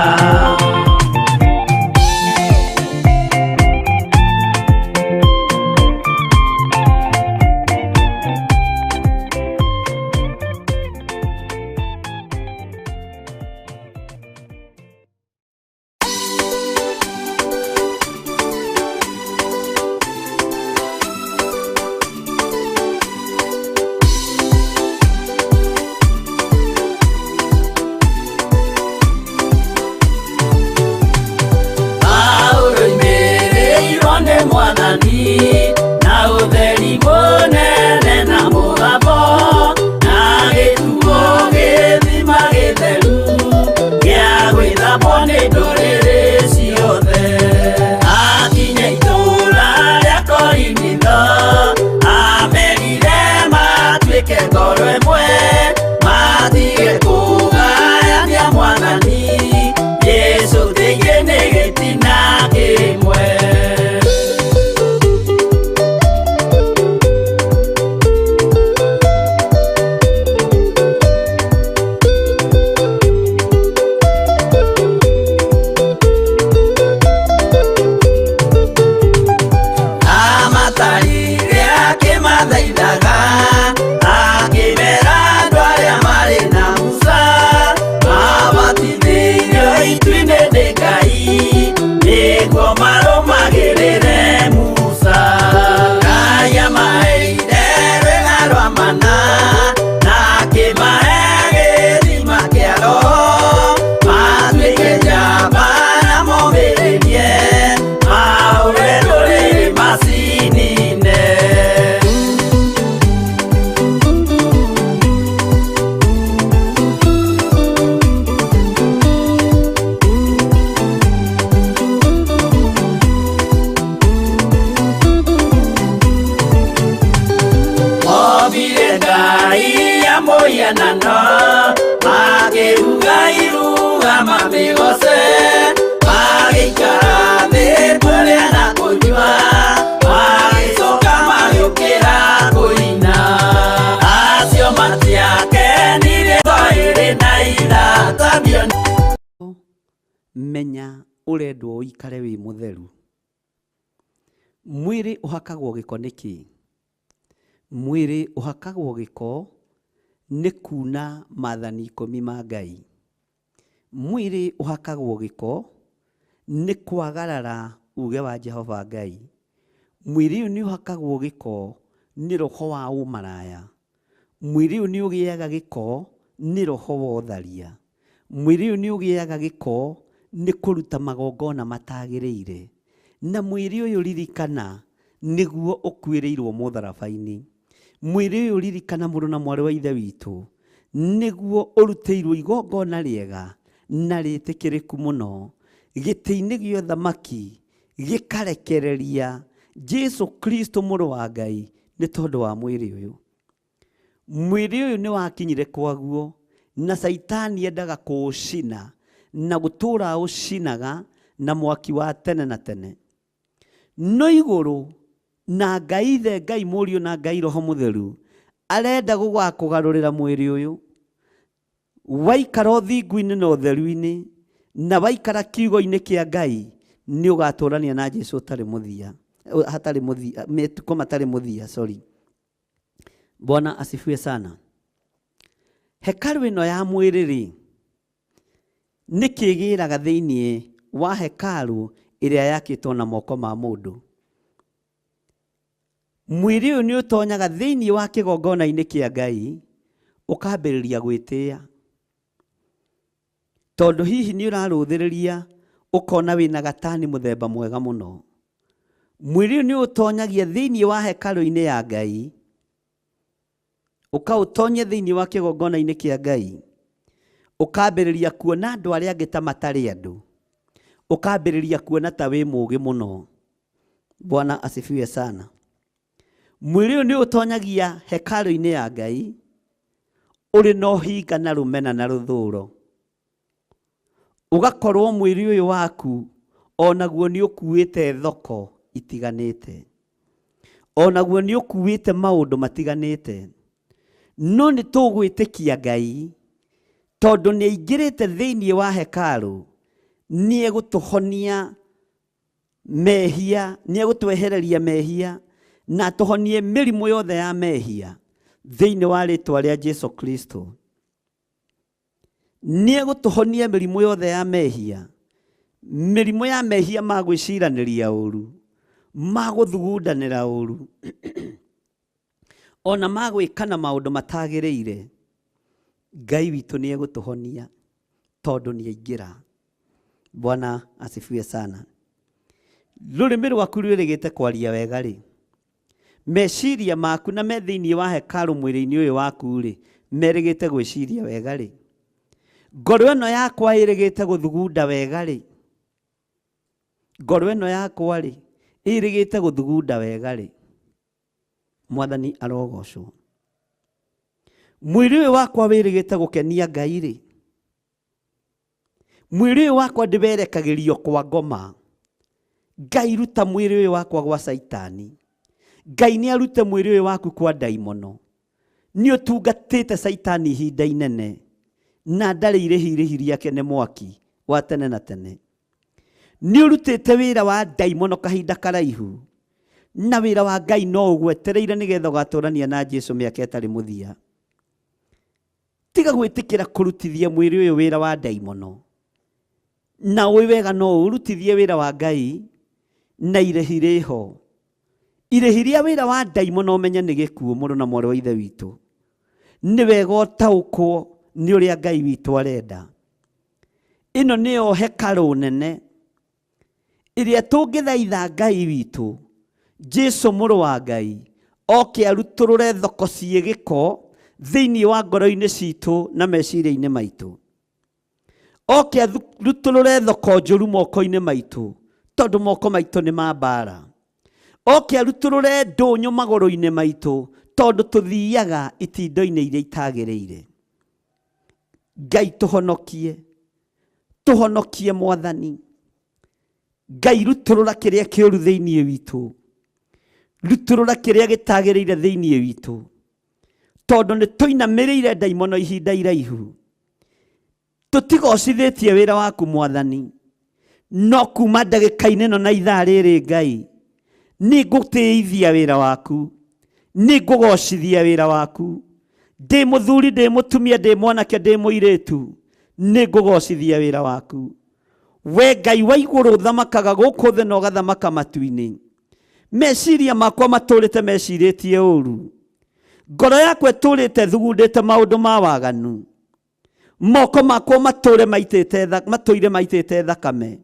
mũhianano makĩruga iruga mamĩgoce magĩikara thĩ kũrĩa na kũnyua magĩcoka magĩũkĩra kũina acio matiakenire ĩrĩ na iratabio. Menya urendwo uikare wi mutheru. Mwiri uhakagwo giko niki? Mwiri uhakagwo giko ni kuna maathani 10 ma Ngai. Mwiri uhakagwo giko ni kwagarara uge wa Jehova Ngai. Mwiri ni uhakagwo giko ni roho wa umaraya. Mwiri ni ugiaga giko ni roho wa utharia. Mwiri ni ugiaga giko ni kuruta magongona matagĩrĩire. Na mwiri uyu ririkana niguo ũkuĩrĩirwo mũtharabaini. Mwiri uyu ririkana mũrũ na mwarĩ wa ithe witũ niguo ũrutĩirwo igongona rĩega na rĩtĩkĩrĩku mũno gĩtĩ-inĩ gĩa ũthamaki gĩkarekereria Jesu Kristo mũrũ wa Ngai nĩ tondũ wa mwiri ũyũ. Mwiri ũyũ nĩ wakinyire kwaguo na Saitani endaga kũũcina na gũtũra ũcinaga na mwaki wa tene na tene. No igũrũ na Ngai Ithe, Ngai Mũriũ na Ngai Roho Mũtheru arenda gũgakũgarũrĩra mwĩrĩ ũyũ waikara ũthingu-inĩ na ũtheru-inĩ na waikara kiugo-inĩ kĩa Ngai nĩ ũgatũrania na Jesu hatarĩ mũthia metuko matarĩ mũthia. Sorry. Bwana asifiwe sana. Hekalu ĩno ya mwĩrĩ rĩ nĩ kĩgĩraga thĩinĩ wa hekalu ĩrĩa yakĩtwo na moko ma mũndũ. Mwĩrĩ ũyũ nĩ ũtonyaga thĩinĩ wa kĩgongona-inĩ kĩa Ngai ũkambĩrĩria gwĩtĩĩa. Tondũ hihi nĩ ũrarũthĩrĩria ũkona wĩna gatani mũthemba mwega mũno. Mwĩrĩ ũyũ nĩ ũtonyagia thĩinĩ wa hekalu-inĩ ya Ngai ũkaũtonyia thĩinĩ wa kĩgongona-inĩ kĩa Ngai ukambĩrĩria kuona andũ arĩa angĩ ta matarĩ andũ. Ukambĩrĩria kuona ta wĩ mũũgĩ mũno. Bwana asifiwe sana. Mwĩrĩ ũyũ nĩ ũtonyagia hekalu-inĩ ya Ngai ũrĩ na ũhinga na rũmena na rũthũũro. Ũgakorwo mwĩrĩ ũyũ waku onaguo nĩ ũkuĩte thoko itiganĩte. Onaguo nĩ ũkuĩte maũndũ matiganĩte. No nĩ tũgwĩtĩkia Ngai tondũ nĩ aingĩrĩte thĩinĩ wa hekalu nĩ egũtũhonia mehia, nĩ egũtwehereria mehia na tũhonie mĩrimũ yothe ya mehia thĩinĩ wa rĩtwa rĩa Jesu Kristo. Nĩ egũtũhonia mĩrimũ yothe ya mehia, mĩrimũ ya mehia ma gwĩciranĩria ũru, ma gũthugundanĩra ũru ona ma gwĩkana maũndũ matagĩrĩire. Ngai witũ nĩ egũtũhonia tondũ nĩ aingĩra. Bwana asifiwe sana. Rũrĩmĩ rwaku rwĩrĩgĩte kwaria wega rĩ, meciria maku na me thĩinĩ wa hekalu mwĩrĩ-inĩ ũyũ waku rĩ merĩgĩte gwĩciria wega rĩ, ngoro ĩno yakwa ĩrĩgĩte gũthugunda wega rĩ, ngoro ĩno yakwa rĩ ĩrĩgĩte gũthugunda wega rĩ. Mwathani arogocwo. Mwĩrĩ ũyũ wakwa wĩrĩgĩte gũkenia Ngai rĩ, mwĩrĩ ũyũ wakwa ndĩberekagĩrio kwa ngoma. Ngai ruta mwĩrĩ ũyũ wakwa gwa Saitani. Ngai nĩ arute mwĩrĩ ũyũ waku kwa ndaimono. Nĩ ũtungatĩte Saitani ihinda inene na ndarĩ irĩhi rĩake nĩ mwaki wa tene na tene. Nĩ ũrutĩte wĩra wa ndaimono kahinda karaihu na wĩra wa Ngai no ũgwetereire nĩgetha ũgatũrania na Jesu mĩaka ĩtarĩ mũthia. Tiga gwĩtĩkĩra kũrutithia mwĩrĩ ũyũ wĩra wa ndaimono, na ũĩ wega no ũrutithie wĩra wa Ngai na irĩhi rĩho. Irĩhi rĩa wĩra wa ndaimono ũmenye nĩ gĩkuũ mũrũ na mwarĩ wa ithe witũ. Nĩ wega ũtaũkwo nĩ ũrĩa Ngai witũ arenda. Ĩno nĩyo hekalu nene ĩrĩa tũngĩthaitha Ngai witũ Jesu mũrũ wa Ngai oke arutũrũre thoko ciĩ gĩko thĩinĩ wa ngoro-inĩ citũ na meciria-inĩ maitũ. Oke arutũrũre thoko njũru moko-inĩ maitũ tondũ moko maitũ nĩ ma mbara. Oke arutũrũre ndũnyũ magũrũ-inĩ maitũ tondu tuthiaga itindo-inĩ iria itagĩrĩire. Ngai tuhonokie Mwathani. Ngai rutũrũra kĩrĩa kĩũru thĩinĩ witũ, rutũrũra kĩrĩa gĩtagĩrĩire thĩinĩ witũ, tondu nĩ tũinamĩrĩire ndaimono ihinda iraihu. Tũtigocithĩtie wĩra waku Mwathani, no kuma ndagĩka-inĩ ĩno na ithaa rĩrĩ Ngai, nĩ ngũtĩithia wĩra waku, nĩ ngũgocithia wĩra waku. Ndĩ mũthuri, ndĩ mũtumia, ndĩ mwanake, ndĩ mũirĩtu, nĩ ngũgocithia wĩra waku. We Ngai wa igũrũ thamakaga gũkũ thĩ na ũgathamaka matu-inĩ. Meciria makwa matũrĩte mecirĩtie ũru, ngoro yakwa ĩtũrĩte thugundĩte maũndũ ma waganu, moko makwa matũire maitĩte thakame,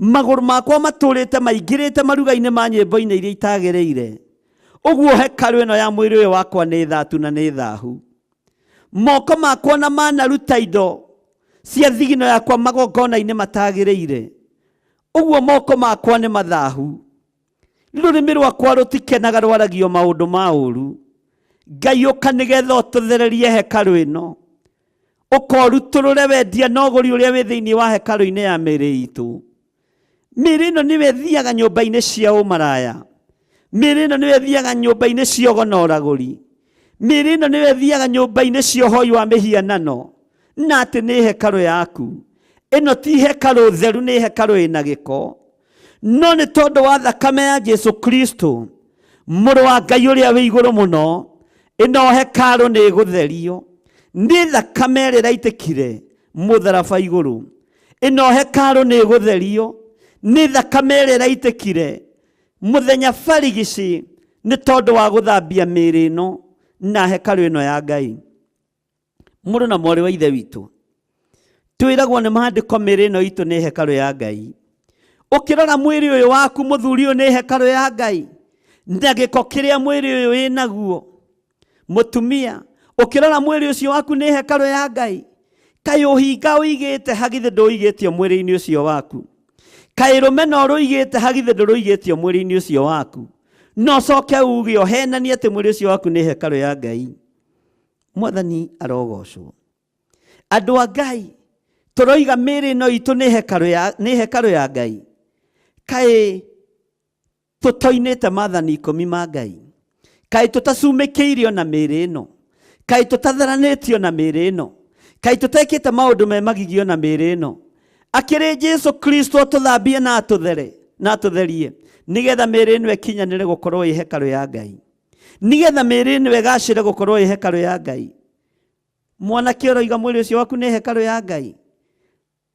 magũrũ makwa matũrĩte maingĩrĩte maruga-inĩ ma nyĩmbo-inĩ iria itagĩrĩire. Ũguo hekarũ ĩno ya mwĩrĩ ũyũ wakwa nĩ thatu na nĩ thahu. Moko makwa na manaruta indo cia thigino yakwa magongona-inĩ matagĩrĩire. Ũguo moko makwa nĩ mathahu. Rũrĩmĩ rwakwa rũtikenaga rwaragio maũndũ ma ũru. Ngai ũka nĩgetha ũtũthererie hekarũ ĩno, ũkorutũrũre wendia na ũgũri ũrĩa wĩ thĩinĩ wa hekarũ-inĩ ya mĩĩrĩ itũ. Mĩĩrĩ ĩno nĩwe thiaga nyũmba-inĩ cia ũmaraya, mĩĩrĩ ĩno nĩwe thiaga nyũmba-inĩ cia ũgo na ũragũri, mĩĩrĩ ĩno nĩwe thiaga nyũmba-inĩ cia ũhoi wa mĩhianano, na atĩ nĩ hekarũ yaku. Ĩno ti hekarũ theru, nĩ hekarũ ĩna gĩko. No nĩ tondũ wa thakame ya Jesu Kristo, mũrũ wa Ngai ũrĩa wĩ igũrũ mũno, ĩno hekarũ nĩ ĩgũtherio. Nĩ thakame ĩrĩa ĩraitĩkire mũtharaba igũrũ. Ĩno hekarũ nĩ ĩgũtherio. Nĩ thakame ĩrĩa ĩraitĩkire mũthenya barigici nĩ tondũ wa gũthambia mĩĩrĩ ĩno na hekarũ ĩno ya Ngai. Mũrũ na mwarĩ wa ithe witũ, twĩragwo nĩ maandĩko mĩĩrĩ ĩno itũ nĩ hekarũ ya Ngai. Ũkĩrora mwĩrĩ ũyũ waku mũthuri ũyũ nĩ hekarũ ya Ngai, na gĩko kĩrĩa mwĩrĩ ũyũ wĩ naguo. Mũtumia, ũkĩrora mwĩrĩ ũcio waku nĩ hekarũ ya Ngai. Kaĩ ũhinga ũigĩte hagithĩ ndũigĩtio mwĩrĩ-inĩ ũcio waku? Kaĩ rũmena ũrũigĩte hagithĩ ndũrũigĩtio mwĩrĩ-inĩ ũcio waku? No coke uge ũhenanie atĩ mwĩrĩ ũcio waku nĩ hekarũ ya Ngai. Mwathani arogocwo. Andũ a Ngai, tũroiga mĩĩrĩ ĩno itũ nĩ hekarũ ya Ngai. Kaĩ tũtoinĩte maathani 10 ma Ngai? Kaĩ tũtacumĩkĩirio na mĩĩrĩ ĩno? Kaĩ tũtatharanĩtio na mĩĩrĩ ĩno? Kaĩ tũtekĩte maũndũ me magigio na mĩĩrĩ ĩno? Akĩrĩ Jesu Kristo tũthambie na atũtherie, nĩgetha mĩĩrĩ ĩno ĩkinyanĩre gũkorwo ĩ hekarũ ya Ngai, nĩgetha mĩĩrĩ ĩno ĩgacĩre gũkorwo ĩ hekarũ ya Ngai. Mwanake ũroiga mwĩrĩ ũcio waku nĩ hekarũ ya Ngai?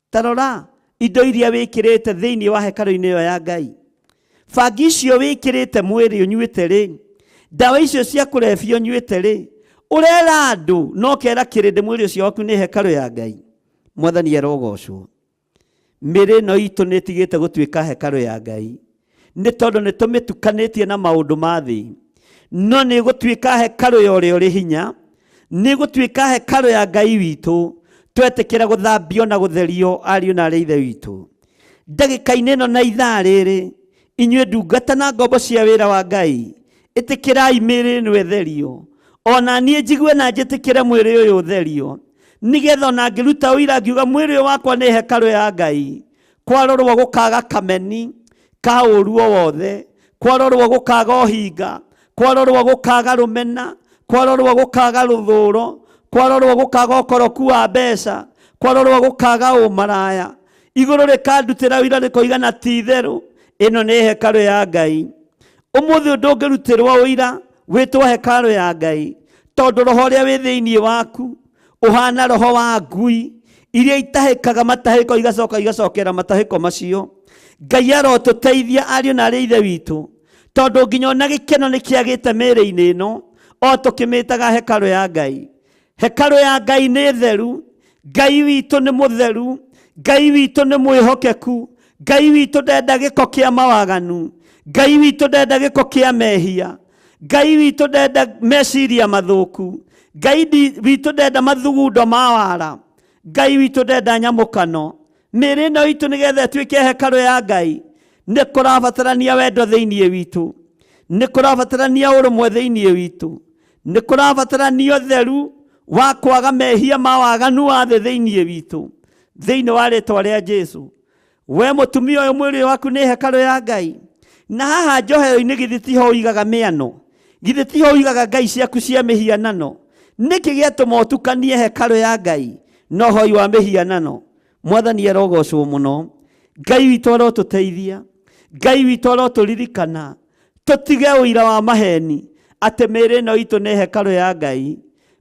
Ta rora indo iria wĩkĩrĩte thĩinĩ wa hekarũ-inĩ ĩyo ya Ngai. Bangi icio wĩkĩrĩte mwĩrĩ ũnyuĩte rĩ, ndawa icio cia kũrebia ũnyuĩte rĩ, ũrera andũ no kera kĩrĩndĩ mwĩrĩ ũcio waku nĩ hekarũ ya Ngai. Mwathani arogocwo. Mĩĩrĩ ĩno itũ nĩ ĩtigĩte gũtuĩka hekarũ ya Ngai, nĩ tondũ nĩ tũmĩtukanĩtie na maũndũ ma thĩ. No nĩ gũtuĩka hekarũ ya ũrĩa ũrĩ hinya, nĩ gũtuĩka hekarũ ya Ngai witũ, twetĩkĩra gũthambio na gũtherio ariũ na arĩa ithe witũ. Ndagĩka-inĩ ĩno na ithaa rĩrĩ, inyuĩ ndungata na ngombo cia wĩra wa Ngai, ĩtĩkĩrai mĩĩrĩ ĩno ĩtherio. Ona niĩ njigue na njĩtĩkĩre mwĩrĩ ũyũ ũtherio, nĩgetha ona ngĩruta ũira ngiuga mwĩrĩ ũyũ wakwa nĩ hekarũ ya Ngai, kwarorwo gũkaga kameni ka ũũru o wothe, kwarorwo gũkaga ũhinga, kwarorwo gũkaga rũmena, kwarorwo gũkaga rũthũũro, kwarorwo gũkaga ũkoroku wa mbeca, kwarorwo gũkaga ũmaraya. Igũrũ rĩkandutĩra ũira rĩkoigana ti itherũ, ĩno nĩ hekarũ ya Ngai. Ũmũthĩ ndũngĩrutĩrwo ũira wĩtwo hekarũ ya Ngai, tondũ roho ũrĩa wĩ thĩinĩ waku ũhana roho wa ngui iria itahĩkaga matahĩko igacokera matahĩko macio. Ngai arotũteithia ariũ na arĩa ithe witũ, tondũ nginya ona gĩkeno nĩ kĩagĩte mĩĩrĩ-inĩ ĩno, o tũkĩmĩtaga hekarũ ya Ngai. Hekarũ ya Ngai nĩ theru, Ngai witũ nĩ mũtheru, Ngai witũ nĩ mwĩhokeku, Ngai witũ ndenda gĩko kĩa mawaganu, Ngai witũ ndenda gĩko kĩa mehia, Ngai witũ ndenda meciria mathũku, Ngai witũ ndenda mathugundo ma wara, Ngai witũ ndenda nyamũkano. Mĩĩrĩ ĩno itũ nĩgetha ĩtuĩke hekarũ ya Ngai, nĩ kũrabatarania wendo thĩinĩ witũ, nĩ kũrabatarania ũrũmwe thĩinĩ witũ, nĩ kũrabatarania ũtheru wa kwaga mehia ma waganu wa thĩ thĩinĩ witũ, thĩinĩ wa rĩĩtwa rĩa Jesũ. We mũtumia ũyũ mwĩrĩ waku nĩ hekarũ ya Ngai, na haha njohero-inĩ githĩ tiho ũigaga mĩano, githĩ tiho ũigaga ngai ciaku cia mĩhianano? Nĩkĩ gĩatũma ũtukanie hekarũ ya Ngai na ũhoi wa mĩhianano? Mwathani arogocwo mũno. Ngai witũ arotũteithia, Ngai witũ arotũririkana tũtige ũira wa maheni atĩ mĩĩrĩ ĩno itũ nĩ hekarũ ya Ngai.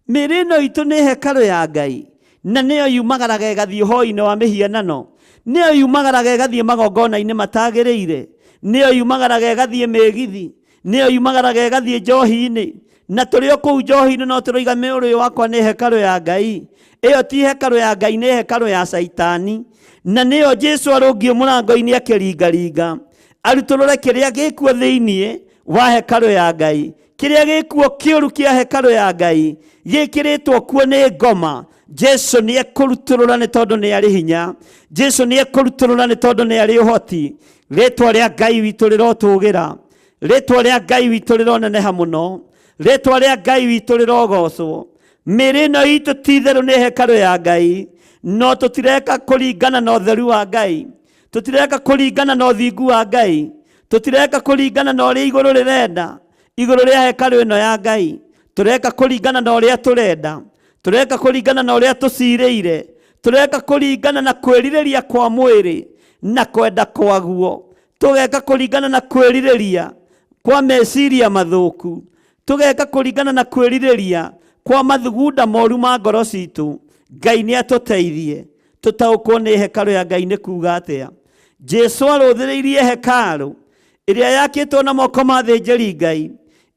Mĩĩrĩ ĩno itũ nĩ hekarũ ya Ngai, na nĩyo yumagaraga ĩgathiĩ ũhoi-inĩ wa mĩhianano, nĩyo yumagaraga ĩgathiĩ magongona-inĩ matagĩrĩire, nĩyo yumagaraga ĩgathiĩ mĩgithi, nĩyo yumagaraga ĩgathiĩ njohi-inĩ. Na tũrĩ o kũu njohi-inĩ no tũroiga mũrũ wakwa nĩ hekarũ ya Ngai. Ĩyo ti hekarũ ya Ngai, nĩ hekarũ ya Saitani. Na nĩyo Jesũ arũngiĩ mũrango-inĩ akĩringaringa arutũrũre kĩrĩa gĩkuo thĩinĩ wa hekarũ ya Ngai, kĩrĩa gĩkuo kĩũru kĩa hekarũ ya Ngai gĩkĩrĩtwo kuo nĩ ngoma. Jesũ nĩ ekũrutũrũra nĩ tondũ nĩ arĩ hinya, Jesũ nĩ ekũrutũrũra nĩ tondũ nĩ arĩ ũhoti. Rĩĩtwa rĩa Ngai witũ rĩrotũgĩra, rĩĩtwa rĩa Ngai witũ rĩroneneha mũno, rĩĩtwa rĩa Ngai witũ rĩrogocwo. Mĩĩrĩ ĩno itũ ti therũ nĩ hekarũ ya Ngai, no tũtireka kũringana na ũtheru wa Ngai, tũtireka kũringana na ũthingu wa Ngai, tũtireka kũringana na ũrĩa igũrũ rĩrenda igũrũ rĩa hekarũ ĩno ya Ngai. Tũreka kũringana na ũrĩa tũrenda, tũreka kũringana na ũrĩa tũcirĩire, tũreka kũringana na kwĩrirĩria kwa mwĩrĩ na kwenda kwaguo, tũgeka kũringana na kwĩrirĩria kwa meciria mathũku, tũgeka kũringana na kwĩrirĩria kwa mathugunda moru ma ngoro citũ. Ngai nĩ atũteithie tũtaũkwo nĩ hekarũ ya Ngai nĩ kuuga atĩa. Jesũ arũthĩrĩirie hekarũ ĩrĩa yakĩtwo na moko ma athĩnjĩri Ngai,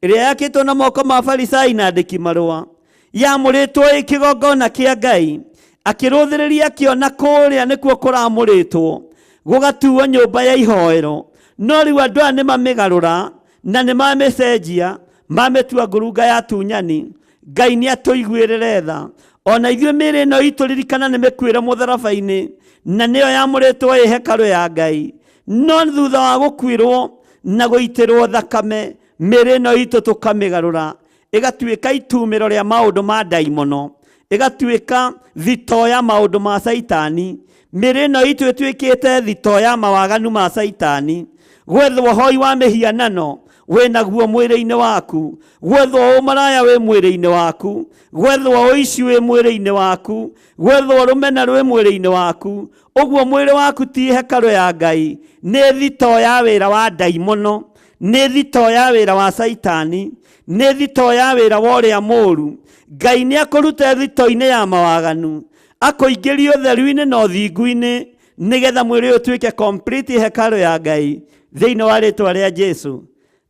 ĩrĩa yakĩtwo na moko ma Farisai na andĩki marũa, yamũrĩtwo ĩ kĩgongona kĩa Ngai, akĩrũthĩrĩria akĩona kũrĩa nĩkuo kũramũrĩtwo gũgatuo nyũmba ya ihoero. No rĩu andũ aya nĩ mamĩgarũra na nĩ mamĩcenjia, mamĩtua ngurunga ya tunyani. Ngai nĩ atũiguĩrĩre tha. Ona ithuĩ mĩĩrĩ ĩno itũ ririkana nĩ mĩkuĩre mũtharaba-inĩ, na nĩyo yamũrĩtwo ĩ hekarũ ya Ngai. No thutha wa gũkuĩrwo na gũitĩrwo thakame, mĩĩrĩ ĩno itũ tũkamĩgarũra ĩgatuĩka itumĩro rĩa maũndũ ma ndaimono, ĩgatuĩka thito ya maũndũ ma Saitani. Mĩĩrĩ ĩno itũ ĩtuĩkĩte thito ya mawaganu ma Saitani. Gwethwo hoi wa mĩhianano wĩ naguo mwĩrĩ-inĩ waku, gwethwo ũmaraya wĩ mwĩrĩ-inĩ waku, gwethwo ũici wĩ mwĩrĩ-inĩ waku, gwethwo rũmena rwĩ mwĩrĩ-inĩ waku. Ũguo mwĩrĩ waku ti hekarũ ya Ngai, nĩ thito ya wĩra wa ndaimono, nĩ thito ya wĩra wa Saitani, nĩ thito ya wĩra wa ũrĩa mũũru. Ngai nĩ akũruta thito-inĩ ya mawaganu, akũingĩria ũtheru-inĩ na ũthingu-inĩ, nĩgetha mwĩrĩ ũyũ ũtuĩke complete hekarũ ya Ngai thĩinĩ wa rĩĩtwa rĩa Jesũ.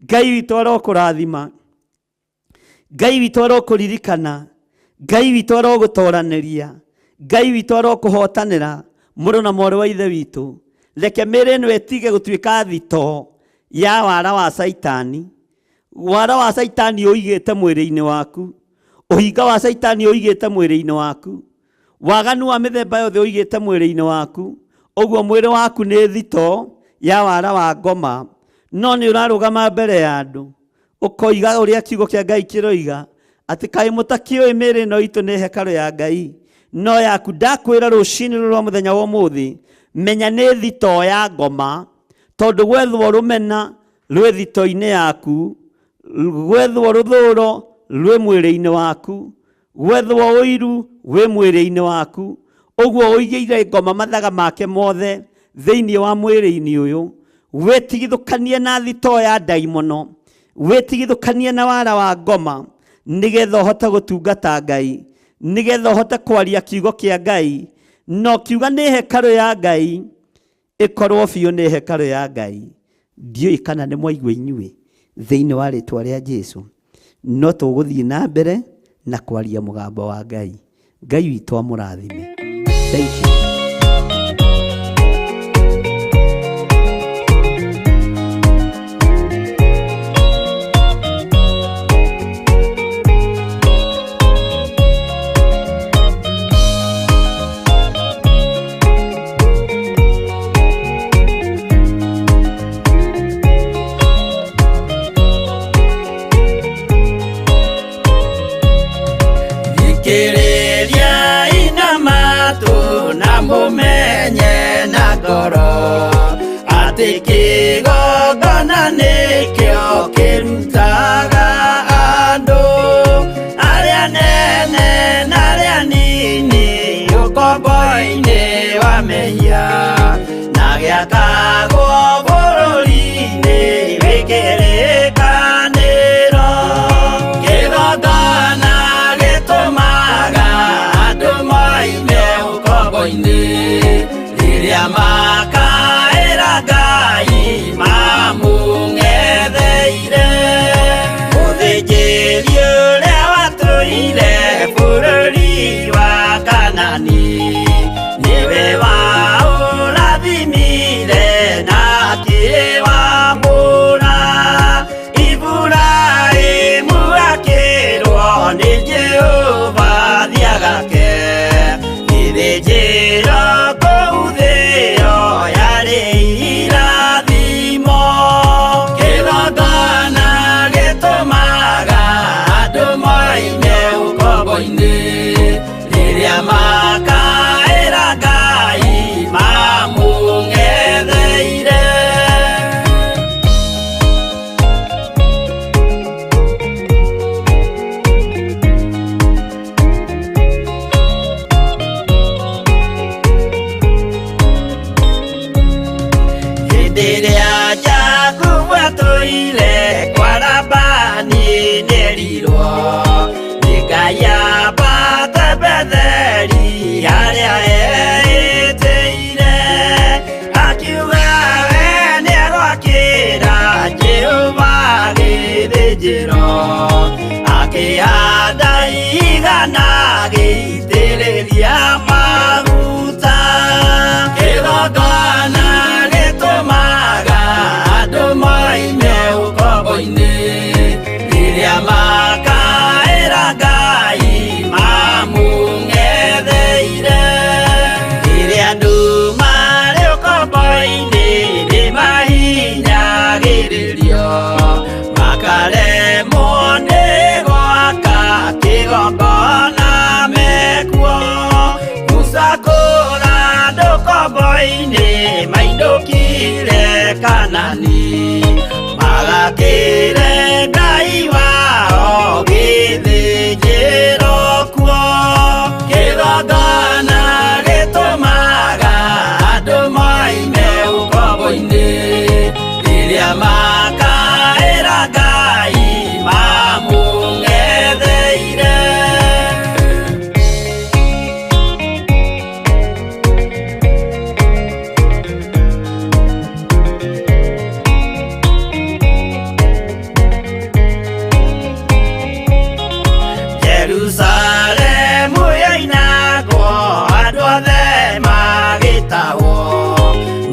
Ngai witũ arokũrathima, Ngai witũ arokũririkana, Ngai witũ arogũtoranĩria, Ngai witũ arokũhotanĩra. Mũrũ na mwarĩ wa ithe witũ, reke mĩĩrĩ ĩno ĩtige gũtuĩka thito ya wara wa Saitani. Wara wa Saitani ũigĩte mwĩrĩ-inĩ waku, ũhinga wa Saitani ũigĩte mwĩrĩ-inĩ waku, waganu wa mĩthemba yothe ũigĩte mwĩrĩ-inĩ waku. Ũguo mwĩrĩ waku nĩ thito ya wara wa ngoma. No nĩ ũrarũgama mbere ya andũ ũkoiga ũrĩa kiugo kĩa Ngai kĩroiga atĩ kaĩ mũtakĩũĩ mĩĩrĩ ĩno itũ nĩ hekarũ ya Ngai. No yaku ndakwĩra rũcinĩ rwa mũthenya wa ũmũthĩ, menya nĩ thito ya ngoma, tondũ gwethwo rũmena rwĩ thito-inĩ yaku, gwethwo rũthũũro rwĩ mwĩrĩ-inĩ waku, gwethwo ũiru wĩ mwĩrĩ-inĩ waku. Ũguo ũigĩire ngoma mathaga make mothe thĩinĩ wa mwĩrĩ-inĩ ũyũ. Wĩtigithũkanie na thito ya ndaimono, wĩtigithũkanie na wara wa ngoma, nĩgetha ũhote gũtungata Ngai, nĩgetha ũhote kwaria kiugo kĩa Ngai. No kiuga nĩ hekarũ ya Ngai, ĩkorwo biũ nĩ hekarũ ya Ngai. Ndiũĩ kana nĩ mwaigua inyuĩ thĩinĩ wa rĩĩtwa rĩa Jesũ. No tũgũthiĩ na mbere na kwaria mũgambo wa Ngai. Ngai witũ amũrathime. Thank you. thikiriria inamatu na mumenye na ngoro ati kigongona nikio kirutaga andu aria nene na aria nini ukombo-ini wa mehia na giakagwo bururi-ini wikirikaniro kigongona gitumaga andu moime ukombo-ini riria makaira Ngai mamung'etheire muthĩnjĩri ũrĩa watũire bũrũri wa Kanani niwe waũrathimire na akĩwamũra Iburahĩmu akĩrwo nĩ Jehova thiagake gĩthĩnjĩro kũu thĩ ĩyo yarĩ irathimo kĩgongona gĩtũmaga andũ moime ũkombo-inĩ rĩrĩa makaĩra Ngai mamũng'etheire hĩndĩ ĩrĩa Jakubu atũire kwa Labani nĩerirwo nĩ Ngai ambate Betheli harĩa eĩtĩire akiuga we nĩegwakĩra Jehova gĩthĩnjĩro akĩhanda igana gĩitĩrĩria maguta kĩgongona gĩtũmaga andũ moime ũkombo-inĩ rĩrĩa makaĩra Ngai mamũng'etheire rĩrĩa andũ marĩ ũkombo-inĩ nĩmahinyagĩrĩrio makaremwo nĩ gwaka kĩgongona mekuo gũcakũra andũ ũkombo-inĩ mainũkire Kanani magakĩre Ngai wao gĩthĩnjĩro kuo kĩgongona gĩtũmaga andũ moime ũkombo-inĩ rĩrĩa makaĩra Ngai mamũng'etheire Jerusalemu yainagwo andũ othe magĩtahwo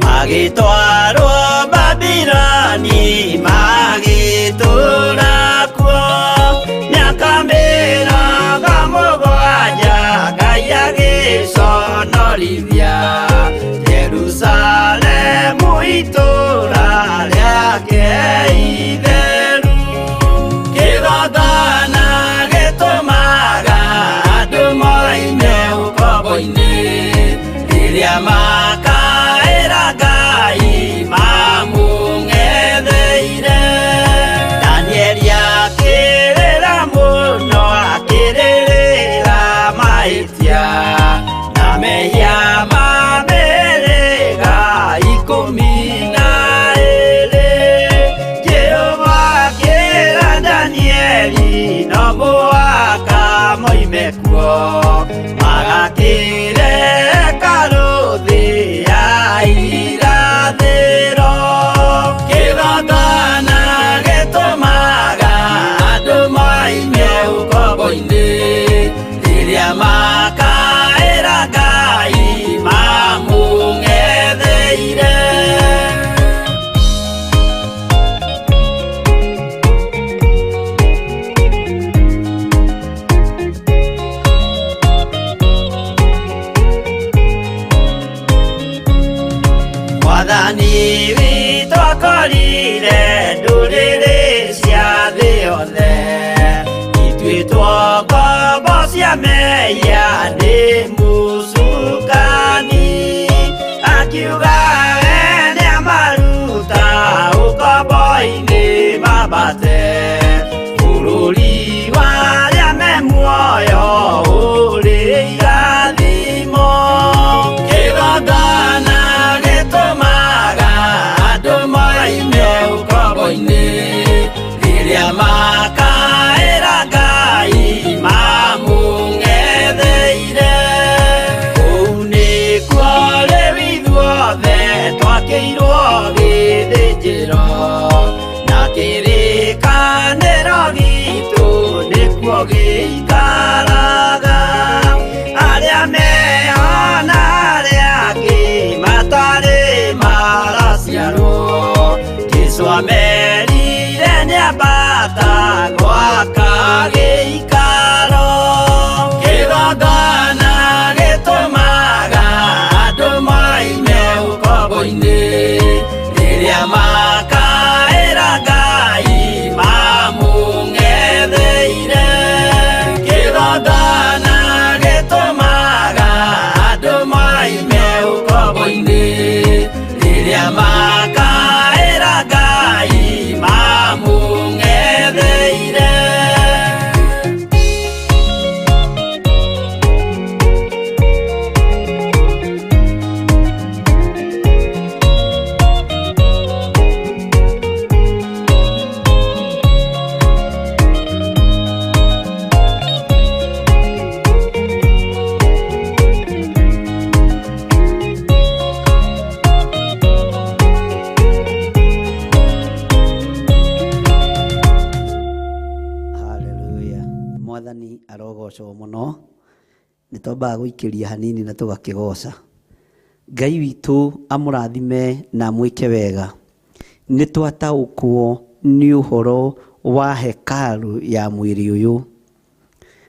magĩtwarwo Babuloni magĩtũũra kuo mĩaka mĩrongo mũgwanja Ngai agĩconorithia Jerusalemu itũũra rĩake itheru kĩgongona gĩtũmaga andũ moime ũkombo-inĩ rĩrĩa makaĩra Ngai mamũng'etheire Danieli akĩrĩra mũno akĩrĩrĩra mahĩtia na mehia ma mĩhĩrĩga 12 Jehova akĩra Danieli no mũhaka moime kuo magakĩre hekarũ thĩ ya irathĩro kĩgongona gĩtũmaga andũ moime ũkombo-inĩ rĩrĩa makaĩra Ngai mamũng'etheire Mwathani witũ akorire ndũrĩrĩ cia thĩ yothe ituĩtwo ngombo cia meya ni musukani akiuga ene maruta ukomboini mabate bururi waria me muoyo uri irathimo kigongona gitumaga andu moime ukomboini riria makaira Ngai mamung'etheire kũu nĩkuo rĩu ithuothe twakĩirwo gĩthĩnjĩro na kĩrĩkanĩro gitũ nĩkuo gĩikaraga arĩa meho na arĩa angĩ matarĩ maraciarwo Jesũ amerire nĩambata gwaka gĩikaro kĩgongona gĩtũmaga andũ moime ũkombo-inĩ rĩrĩa makaĩra Ngai mamũng'etheire kĩgongona gĩtũmaga andũ moime ũkombo-inĩ rĩrĩa makaĩra Ngai mamũng'etheire. Mwathani arogocwo muno nitwambaga guikiria hanini na tugakigoca. Ngai witu amurathime na mwike wega nitwataũkwo ni uhoro wa hekalu ya mwiri uyu.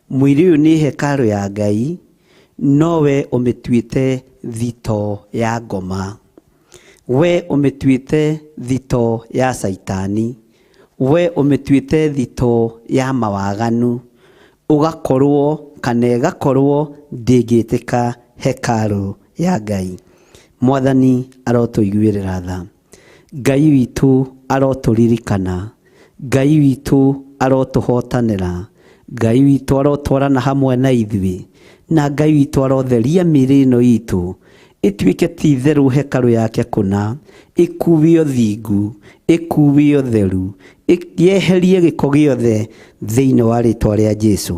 Mwiri uyu ni hekalu ya Ngai, nowe umituite thito ya ngoma, we umituite thito ya Saitani, we umituite thito ya mawaganu, ugakorwo kana igakorwo ndĩngĩtĩka hekalu ya Ngai. Mwathani arotũiguĩrĩra tha, Ngai witũ arotũririkana, Ngai witũ arotũhotanĩra, Ngai witũ arotwarana hamwe na ithuĩ, na Ngai witũ arotheria mĩĩrĩ ĩno itũ ĩtuĩke ti theru hekalu yake kũna, ĩkuwio thingu, ĩkuwio theru, yeherie gĩko gĩothe thĩinĩ wa rĩĩtwa rĩa Jesũ.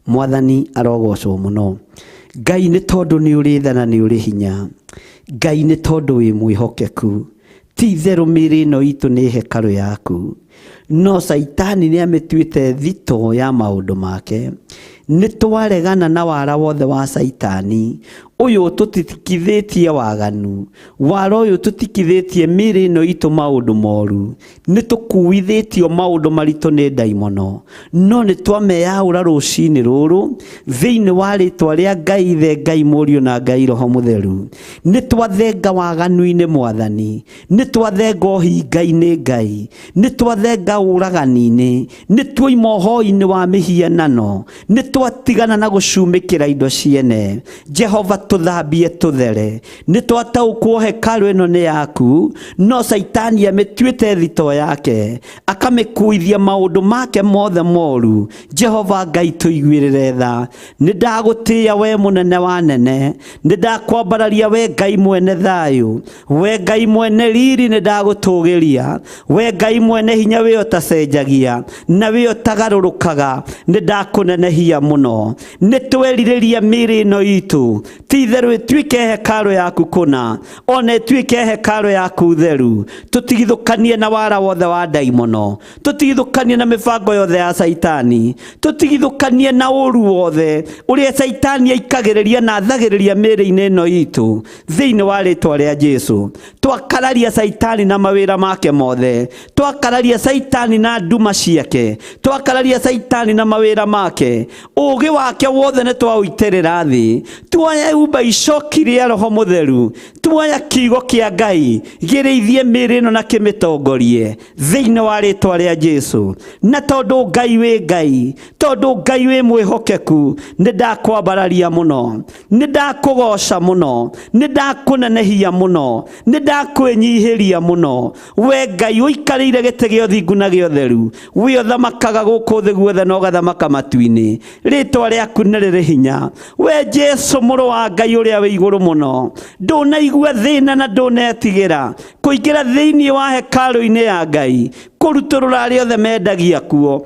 Mwathani arogocwo mũno. Ngai nĩ tondũ nĩ ũrĩ tha na nĩ ũrĩ hinya, Ngai nĩ tondũ wĩ mwĩhokeku, ti theru mĩĩrĩ ĩno itũ nĩ hekalu yaku, no Saitani nĩ amĩtuĩte thito ya maũndũ make. Nĩ twaregana na wara wothe wa Saitani. Ũyũ tũtikithĩtie waganu, wara ũyũ tũtikithĩtie mĩĩrĩ ĩno itũ maũndũ moru, nĩ tũkuithĩtio maũndũ maritũ nĩ ndaimono, no nĩ twameyaũra rũcinĩ rũrũ thĩinĩ wa rĩĩtwa rĩa Ngai Ithe, Ngai Mũriũ na Ngai Roho Mũtheru. Nĩ twathenga waganu-inĩ Mwathani, nĩ twathenga ũhinga-inĩ Ngai, nĩ twathenga ũragani-inĩ, nĩ twoima ũhoi-inĩ wa mĩhianano, nĩ twatigana na gũcumĩkĩra indo ciene. Jehova tuthambie tuthere, nĩ twataũkwo hekalu ĩno nĩ yaku, no Saitani amĩtuĩte thito yake, akamĩkuithia maũndũ make mothe moru. Jehova Ngai tũiguĩrĩre tha, nĩ ndagũtĩĩa we mũnene wa nene, nĩ ndakwambararia we Ngai mwene thayũ, we Ngai mwene riri nĩ ndagũtũgĩria, we Ngai mwene hinya wĩ ũtacenjagia na wĩ ũtagarũrũkaga, nĩ ndakũnenehia mũno. Nĩ twerirĩria mĩĩrĩ ĩno itũ ti theru ĩtuĩke hekalu yaku kũna, ona ĩtuĩke hekalu yaku theru. Tũtigithũkanie na wara wothe wa ndaimono, tũtigithũkanie na mĩbango yothe ya Saitani, tũtigithũkanie na ũru wothe ũrĩa Saitani aikagĩrĩria na athagĩrĩria mĩĩrĩ-inĩ ĩno itũ thĩinĩ wa rĩĩtwa rĩa Jesũ. Twakararia Saitani na mawĩra make mothe, twakararia Saitani na nduma ciake, twakararia Saitani na mawĩra make, ũũgĩ wake wothe nĩ twaũitĩrĩra thĩ, tuoya umba icoki rĩa Roho Mũtheru, tuoya kiugo kia Ngai gireithie mĩĩrĩ ĩno na kĩmĩtongorie thĩinĩ wa rĩĩtwa rĩa Jesũ. Na tondũ Ngai wĩ Ngai, tondũ Ngai wĩ mwĩhokeku, nĩndakwambararia mũno, nĩndakũgoca mũno, nĩndakũnenehia mũno, nĩndakwĩnyihĩria mũno. We Ngai ũikarĩire gĩtĩ gĩa ũthingu na gĩa ũtheru, we ũthamakaga gũkũ thĩ guothe na ũgathamaka matu-inĩ. Rĩĩtwa rĩaku nĩ rĩrĩ hinya. We Jesũ mũrũ wa Ngai ũrĩa wĩ igũrũ mũno, ndũnaigua thĩna na ndũnetigĩra kũingĩra thĩinĩ wa hekarũ-inĩ ya Ngai, kũrutũrũra arĩa othe mendagia kuo,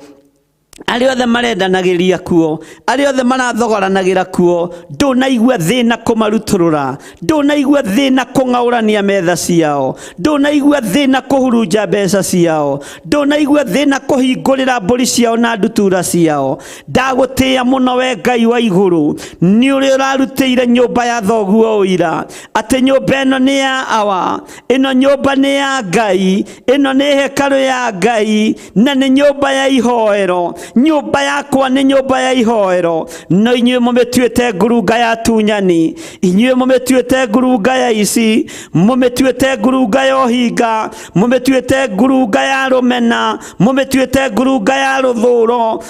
arĩa othe marendanagĩria kuo, arĩa othe marathogoranagĩra kuo. Ndũnaigua thĩna kũmarutũrũra, ndũnaigua thĩna kũng'aũrania metha ciao, ndũnaigua thĩna kũhurunja mbeca ciao, ndũnaigua thĩna kũhingũrĩra mbũri ciao na ndutura ciao. Ndagũtĩĩa mũno we Ngai wa igũrũ, nĩ ũrĩa ũrarutĩire nyũmba ya thoguo ũira atĩ nyũmba ĩno nĩ ya awa, ĩno nyũmba nĩ ya Ngai, ĩno nĩ hekarũ ya Ngai, na nĩ nyũmba ya ihoero. Nyũmba yakwa nĩ nyũmba ya ihoero. No inyuĩ mũmĩtuĩte ngurunga ya tunyani, inyuĩ mũmĩtuĩte ngurunga ya ici, mũmĩtuĩte ngurunga ya ũhinga, mũmĩtuĩte ngurunga ya rũmena, mũmĩtuĩte ngurunga ya rũthũũro,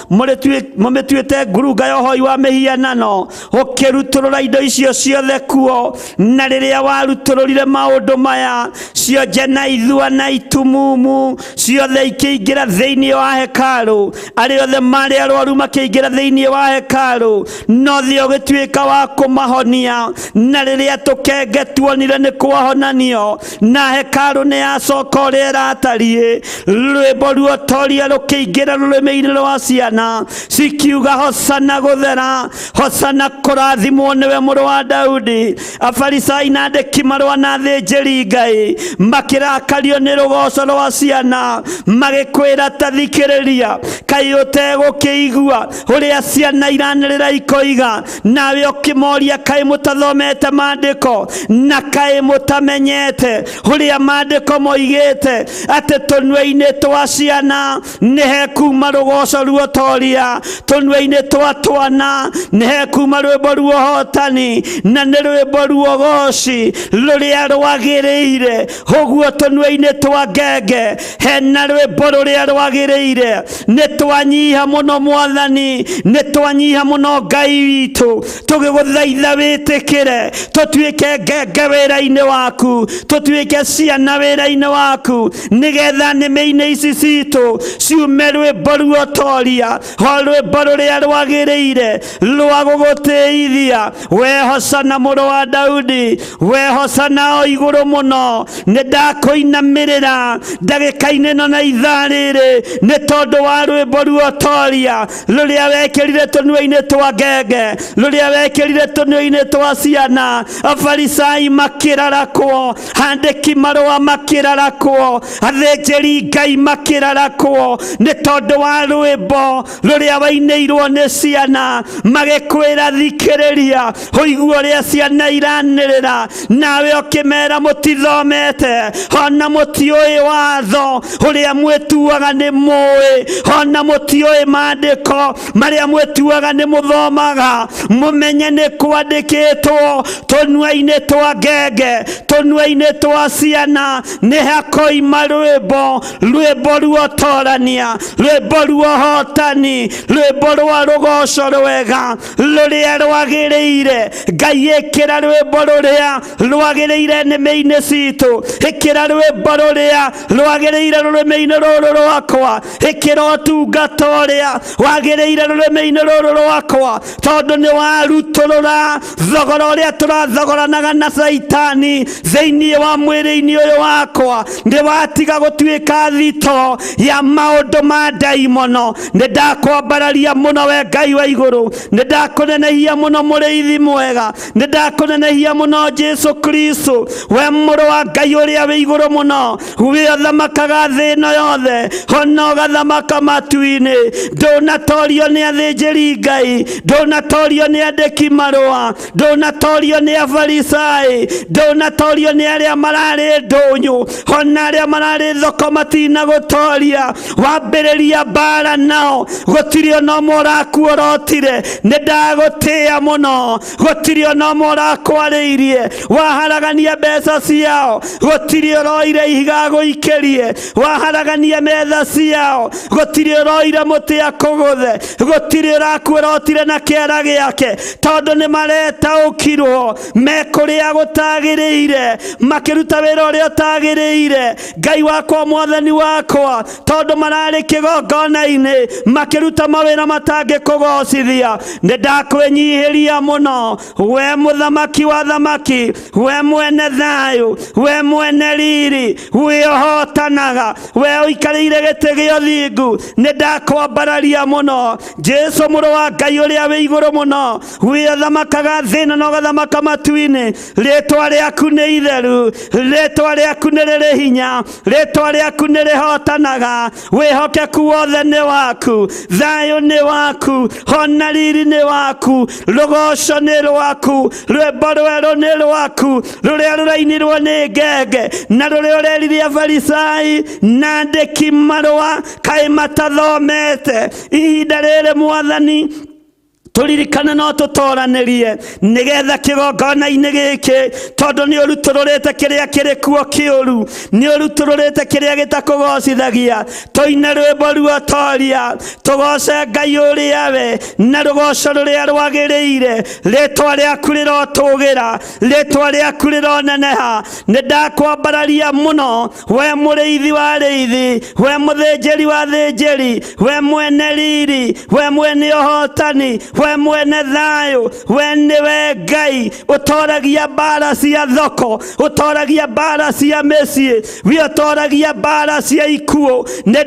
mũmĩtuĩte ngurunga ya ũhoi wa mĩhianano, ũkĩrutũrũra indo icio ciothe kuo. Na rĩrĩa warutũrũrire maũndũ maya, cionje na ithua na itumumu ciothe ikĩingĩra thĩinĩ wa hekarũ, arĩa othe marĩ arwaru makĩingĩra thĩinĩ wa hekarũ, no thĩ ũgĩtuĩka wa kũmahonia. Na rĩrĩa tũkenge tuonire nĩ kwahonanio, na hekarũ nĩ yacoka ũrĩa ĩratariĩ, rwĩmbo ruotoria rũkĩingĩra rũrĩmĩ-inĩ rwa ciana cikiuga hosana gũthera, hosana kũrathimwo nĩwe mũrũ wa Daudi. Afarisai na andĩki marũa na athĩnjĩri Ngai makĩrakario nĩ rũgoco rwa ciana, magĩkwĩra ta thikĩrĩria, kaĩ ũtegũkĩigua ũrĩa ciana iranĩrĩra ikoiga? Nawe ũkĩmoria kaĩ mũtathomete maandĩko, na kaĩ mũtamenyete ũrĩa maandĩko moigĩte atĩ tũnua-inĩ twa ciana nĩ hekuma rũgoco ruotoria, tũnua-inĩ twa twana nĩ hekuma rwĩmbo ruohotani, na nĩ rwĩmbo ruogoci rũrĩa rwagĩrĩire. Ũguo tũnua-inĩ twa ngenge hena rwĩmbo rũrĩa rwagĩrĩire. Nĩ twanyiha mũno Mwathani, nĩ twanyiha mũno Ngai witũ, tũgĩgũthaitha wĩtĩkĩre tũtuĩke ngenge wĩra-inĩ waku, tũtuĩke ciana wĩra-inĩ waku, nĩgetha nĩmĩ-inĩ ici citũ ciume rwĩmbo ruotoria, o rwĩmbo rũrĩa rwagĩrĩire rwa gũgũtĩithia. We hosana mũrũ wa Daudi, we hosana o igũrũ mũno. Nĩ ndakũinamĩrĩra ndagĩka-inĩ ĩno na ithaa rĩrĩ, nĩ tondũ wa rwĩmbo ruotoria rũrĩa wekĩrire tũnua-inĩ twa ngenge, rũrĩa wekĩrire tũnua-inĩ twa ciana. Afarisai makĩrarakwo, andĩki marũa makĩrarakwo, athĩnjĩri Ngai makĩrarakwo, nĩ tondũ wa rwĩmbo rũrĩa wainĩirwo nĩ ciana, magĩkwĩra thikĩrĩria, ũigue ũrĩa ciana iranĩrĩra, nawe ũkĩmera mũtithomete, ona mũtiũĩ watho ũrĩa mwĩtuaga nĩ mũĩ, ona mũtiũĩ maandĩko marĩa mwĩtuaga nĩ mũthomaga. Mũmenye nĩ kwandĩkĩtwo tũnua-inĩ twa ngenge, tũnua-inĩ twa ciana nĩ hakoima rwĩmbo, rwĩmbo ruotorania, rwĩmbo ruohotani, rwĩmbo rwa rũgoco rwega rũrĩa rwagĩrĩire. Ngai ĩkĩra rwĩmbo rũrĩa rwagĩrĩire nĩmĩ-inĩ citũ, ĩkĩra rwĩmbo rũrĩa rwagĩrĩire rũrĩmĩ-inĩ rũrũ rwakwa, ĩkĩra ũtungata ũrĩa wagĩrĩire rũrĩmĩ-inĩ rũrũ rwakwa, tondũ nĩ warutũrũra thogora ũrĩa tũrathogoranaga na Saitani thĩinĩ wa mwĩrĩ-inĩ ũyũ wakwa. Nĩ watiga gũtuĩka thito ya maũndũ ma ndaimono. Nĩ ndakwambararia mũno we Ngai wa igũrũ, nĩ ndakũnenehia mũno mũrĩithi mwega, nĩ ndakũnenehia mũno Jesũ Kristo, we mũrũ wa Ngai ũrĩa wĩ igũrũ mũno, we ũthamakaga thĩ ĩno yothe, ona ũgathamaka matu-inĩ. ndunatorio nĩ athĩnjĩri Ngai, ndunatorio nĩ andĩki marũa, ndunatorio nĩ afarisai, ndunatorio nĩ arĩa mararĩ ndũnyũ, ona arĩa mararĩ thoko matinagũtoria. Wambĩrĩria mbara nao, gũtirĩ ona ũmwe ũrakuorotire. Nĩ ndagũtĩĩa mũno, gũtirĩ ona ũmwe ũrakwarĩirie. Waharagania mbeca ciao, gũtirĩ ũroire ihiga gũikĩrie. Waharagania metha ciao, gũtirĩ ũroire mũtĩ akũgũthe. Gũtirĩ ũrakuorotire na kĩara gĩake, tondũ nĩ maretaũkirwo mekũrĩa gũtagĩrĩire, makĩruta wĩra ũrĩa ũtagĩrĩire. Ngai wakwa, Mwathani wakwa, tondũ mararĩ kĩgongona-inĩ makĩruta mawĩra matangĩkũgocithia, nĩ ndakwĩnyihĩria mũno. We mũthamaki wa thamaki, we mwene thayũ, we mwene riri, we ũhotanaga, we ũikarĩire gĩtĩ gĩa ũthingu, nĩ ndakwambararia mũno. Jesu mũrũ wa Ngai ũrĩa wĩ igũrũ mũno, we ũthamakaga thĩ na ũgathamaka matu-inĩ. Rĩtwa rĩaku nĩ itheru, rĩtwa rĩaku nĩ rĩrĩ hinya, rĩtwa rĩaku nĩ rĩhotanaga. Wĩhokeku wothe nĩ waku, thayũ nĩ waku, ona riri nĩ waku, rũgoco nĩ rwaku, rwĩmbo rwerũ nĩ rwaku, rũrĩa rũrainirwo nĩ ngenge, na rũrĩa ũreririe afarisai na andĩki marũa, kaĩ matathomete? Ihinda rĩrĩ Mwathani, turirikane no tutoranĩrie nĩgetha kĩgongona-inĩ gĩkĩ, tondũ nĩ ũrutũrũrĩte kĩrĩa kĩrĩ kuo kĩũru, nĩ ũrutũrũrĩte kĩrĩa gĩtakũgocithagia. Tũine rwĩmbo ruotoria, tũgoce Ngai ũrĩa we na rũgoco rũrĩa rwagĩrĩire. Rĩtwa rĩaku rĩrotũgĩra, rĩtwa rĩaku rĩroneneha. Nĩ ndakwambararia mũno, we mũrĩithi wa arĩithi, we mũthĩnjĩri wa athĩnjĩri, we mwene riri, we mwene ũhotani, we mwene thayũ, we nĩwe Ngai ũtoragia mbara cia thoko, ũtoragia mbara cia mĩciĩ, we ũtoragia mbara cia ikuũ. Nĩ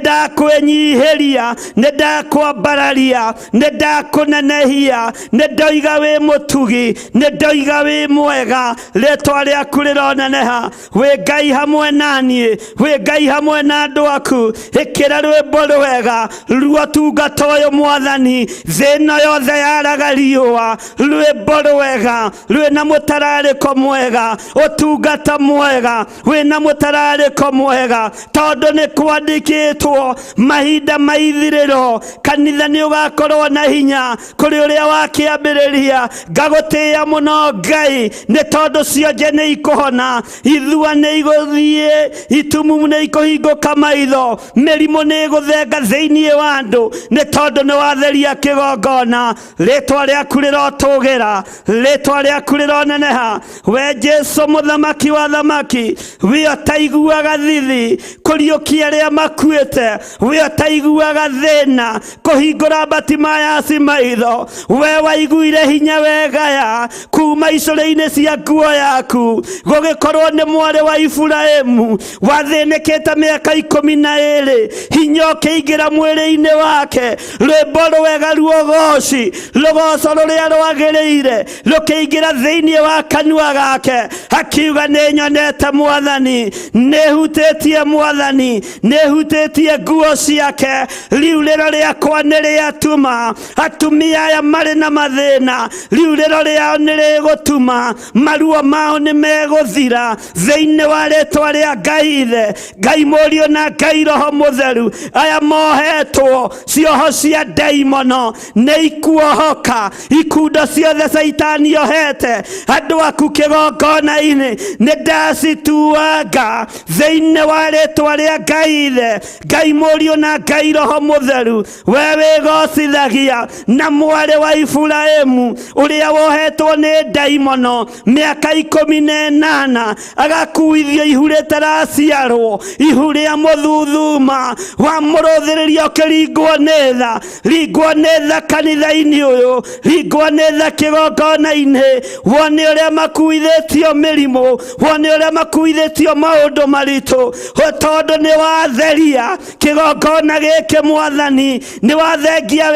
ndakwĩnyihĩria, nĩ ndakwambararia, nĩ ndakũnenehia, nĩ ndoiga wĩ mũtugi, nĩ ndoiga wĩ mwega. Rĩtwa rĩaku rĩroneneha, wĩ Ngai hamwe naniĩ, wĩ Ngai hamwe na andũ aku. Ĩkĩra rwĩmbo rwega ruotungata ũyũ Mwathani, thĩ ĩno yothe yaraga riũa, rwĩmbo rwega rwĩna mũtararĩko mwega, ũtungata mwega wĩna mũtararĩko mwega, tondũ nĩ kwandĩkĩtwo mahinda ma ithirĩro kanitha nĩ ũgakorwo na hinya kũrĩ ũrĩa wakĩambĩrĩria. Ngagũtĩĩa mũno Ngai, nĩ tondũ cionje nĩ ikũhona, ithua nĩ igũthiĩ, itumumu nĩ ikũhingũka maitho, mĩrimũ nĩ ĩgũthenga thĩinĩ wa andũ, nĩ tondũ nĩ watheria kĩgongona. Rĩtwa rĩaku rĩrotũgĩra, rĩtwa rĩaku rĩroneneha. We Jesu mũthamaki wa thamaki, we ũtaiguaga thithi kũriũkia arĩa makuĩte, we ũtaiguaga thĩna kũhingũra Batimayaci maitho, we waiguire hinya wegaya kuma icũrĩ-inĩ cia nguo yaku, gũgĩkorwo nĩ mwarĩ wa Iburahĩmu wathĩnĩkĩte mĩaka 12, hinya ũkĩingĩra mwĩrĩ-inĩ wake, rwĩmbo rwega ruogoci, rũgoco rũrĩa rwagĩrĩire rũkĩingĩra thĩinĩ wa kanua gake, akiuga nĩ nyonete Mwathani, nĩ hutĩtie Mwathani, nĩ hutĩtie nguo ciake. Riu rĩro rĩakwa nĩ rĩatuma atumia aya marĩ na mathĩna, riu rĩro rĩao nĩ rĩgũtuma, maruo mao nĩ megũthira thĩinĩ wa rĩtwa rĩa Ngai Ithe, Ngai Mũriũ na Ngai Roho Mũtheru. Aya mohetwo cioho cia ndaimono nĩ ikuohoka, ikundo ciothe Saitani ohete andũ aku kĩgongona-inĩ nĩ ndacituanga thĩinĩ wa rĩtwa rĩa Ngai Ithe, Ngai Mũriũ na Ngai Roho Mũtheru. We wĩgocithagia na mwarĩ wa Iburahĩmu ũrĩa wohetwo nĩ ndaimono mĩaka 18, agakuithio ihu rĩtaraciarwo, ihu rĩa mũthuthuma, wamũrũthĩrĩria ũkĩringwo nĩ tha, ringwo nĩ tha kanitha-inĩ mweri uyu ringwanitha kigongona-ini wone uria makuithitio mirimu wone uria makuithitio maundu maritu tondu ni watheria kigongona giki Mwathani ni wathengia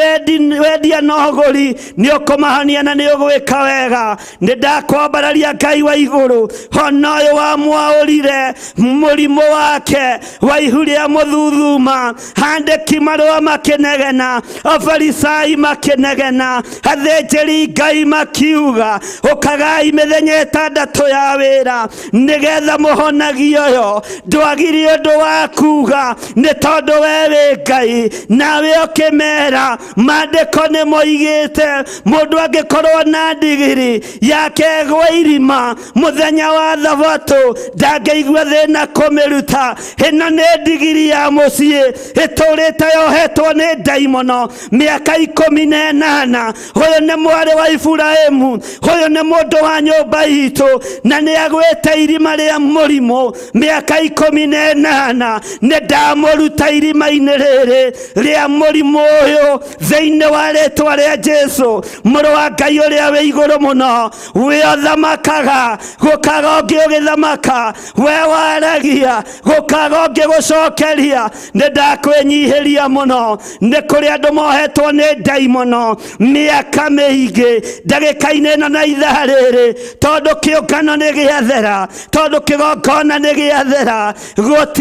wendia na uguri ni ukumahania na ni ugwika wega ni ndakwambararia Ngai wa iguru ona uyu wamwaurire murimu wake wa ihu ria muthuthuma handiki marua makinegena afarisai makinegena athinjiri Ngai makiuga ukagai mithenya itandatu ya wira nigetha muhonagio uyu ndwagire undu wa kuga ni tondu we wi Ngai nawe ukimera mandiko ni moigite mundu angikorwo na ndigiri yake gwa irima muthenya wa thabatũ ndangeigua thina kumiruta ino ni ndigiri ya mucii iturite yohetwo ni ndaimono miaka 18 uyu ni mwari wa Iburaimu uyu ni mundu wa nyumba itu na ni agwite irima ria murimu miaka 18 ni ndamuruta irima-ini riri ria murimu uyu thiini wa ritwa ria Jesu muru wa Ngai uria wi iguru muno we othamakaga gukaga ungi ugithamaka we waragia gukaga ungi gucokeria ni ndakwinyihiria muno ni kuri andu mohetwo ni ndaimono miaka miingi ndagika-ini ino na ithaa riri tondu kiungano ni giathera tondu kigongona ni giathera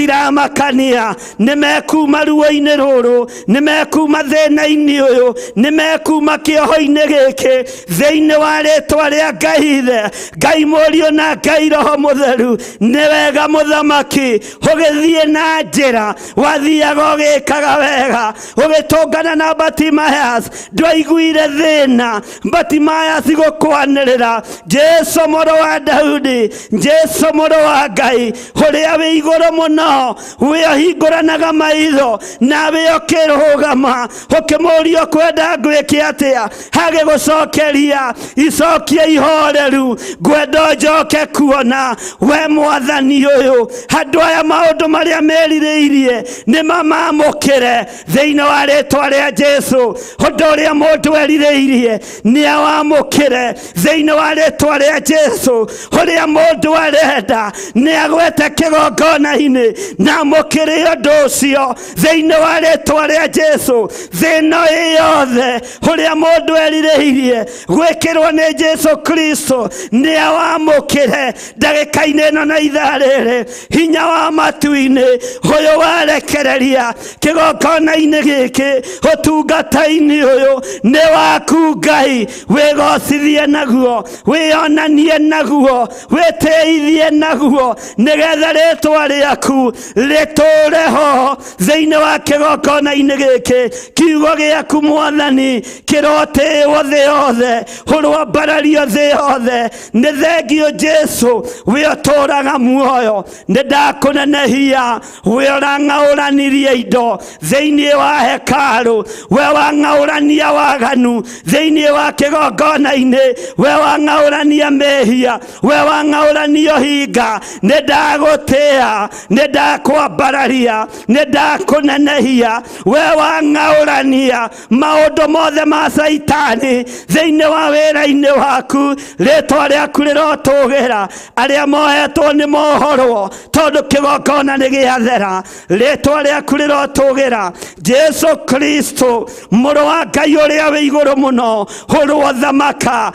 gutiramakania ni mekuma ruo-ini ruru ni mekuma thina-ini uyu ni mekuma kioho-ini giki thiini wa ritwa ria Ngai ithe Ngai Mũriũ na Ngai Roho Mũtheru ni wega muthamaki ugithie na njira wathiaga ugikaga wega ugitungana na Bartimaeus ndwaiguire thina Bartimaeus gukwanirira Jesu Mũrũ wa Daudi Jesu Mũrũ wa Ngai uria wi iguru muno we ohinguranaga maitho nawe ukirugama ukimuria kwenda ngwike atia hage gucokeria icokia ihoreru ngwenda njoke kuona we Mwathani uyu andu aya maundu maria meririirie ni mamamukire thiini wa ritwa ria Jesu undu uria mundu eririirie ni awamukire thiini wa ritwa ria Jesu uria mundu arenda ni agwete kigongona-ini na mukire undu ucio thiini wa ritwa ria Jesu thina yothe uria mundu eririirie gwikirwo ni Jesu Kristo ni awamukire ndagika-ini ino na ithaa riri hinya wa matu-ini uyu warekereria kigongona-ini giki utungata-ini uyu ni waku Ngai wigocithie naguo wionanie naguo witiithie naguo nigetha ritwa riaku riture ho thiini wa kigongona-ini giki kiugo giaku Mwathani kirotiiwo thi yothe urwambarario thi yothe ni thengio Jesu we uturaga muoyo ni ndakunenehia we urang'auranirie indo thiini wa hekalu we wang'aurania waganu thiini wa kigongona-ini we wang'aurania mehia we wang'aurania hinga ni ndagutia ni ndakwambararia ni ndakunenehia we wang'aurania maundu mothe ma Saitani thiini wa wira-ini waku ritwa riaku rirotugira aria mohetwo ni mohorwo tondu kigongona ni giathera ritwa riaku rirotugira Jesu Kristo Mũrũ wa Ngai uria wi iguru muno urwo thamaka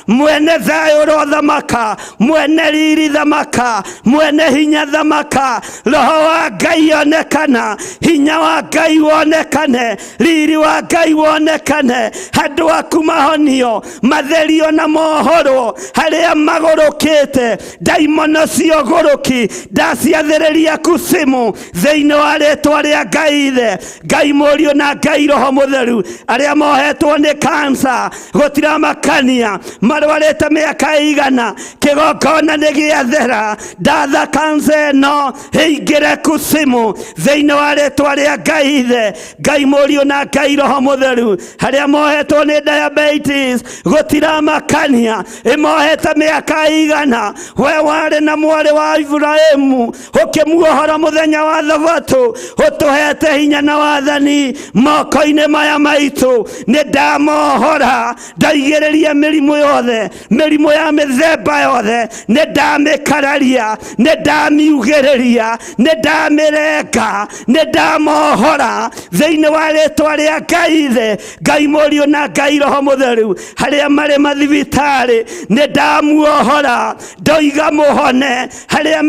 mwene thayu urwo thamaka mwene riri thamaka mwene hinya thamaka Roho wa Ngai onekana hinya wa Ngai wonekane riri wa Ngai wonekane andu aku mahonio matherio na mohorwo haria magurukite ndaimono cioguruki ndaciathĩrĩria kusimu thiini wa ritwa ria Ngai ithe Ngai Mũriũ na Ngai Roho Mũtheru aria mohetwo ni kansa gutiramakania marwarite miaka igana kigongona ni giathera ndatha kansa ino ingire kusimu thiini wa ritwa ria Ngai ithe Ngai Mũriũ na Ngai Roho Mũtheru aria mohetwo ni diabetes gutiramakania imohete miaka igana we wari na mwari wa Iburaimu ukimuohora muthenya wa thabatũ utuhete hinya na wathani moko-ini maya aya maitu nedamohora ndaigereria mĩrimũ yothe, mĩrimũ ya mĩthemba yothe nedamĩkararia, nedamiugĩrĩria, nedamĩrenga, nedamohora thĩinĩ wa rĩtwa rĩa Ngai Ithe, Ngai Mũriũ na Ngai Roho Mũtheru. Harĩa marĩ mathibitarĩ nedamuohora, ndoiga mũhone. Harĩa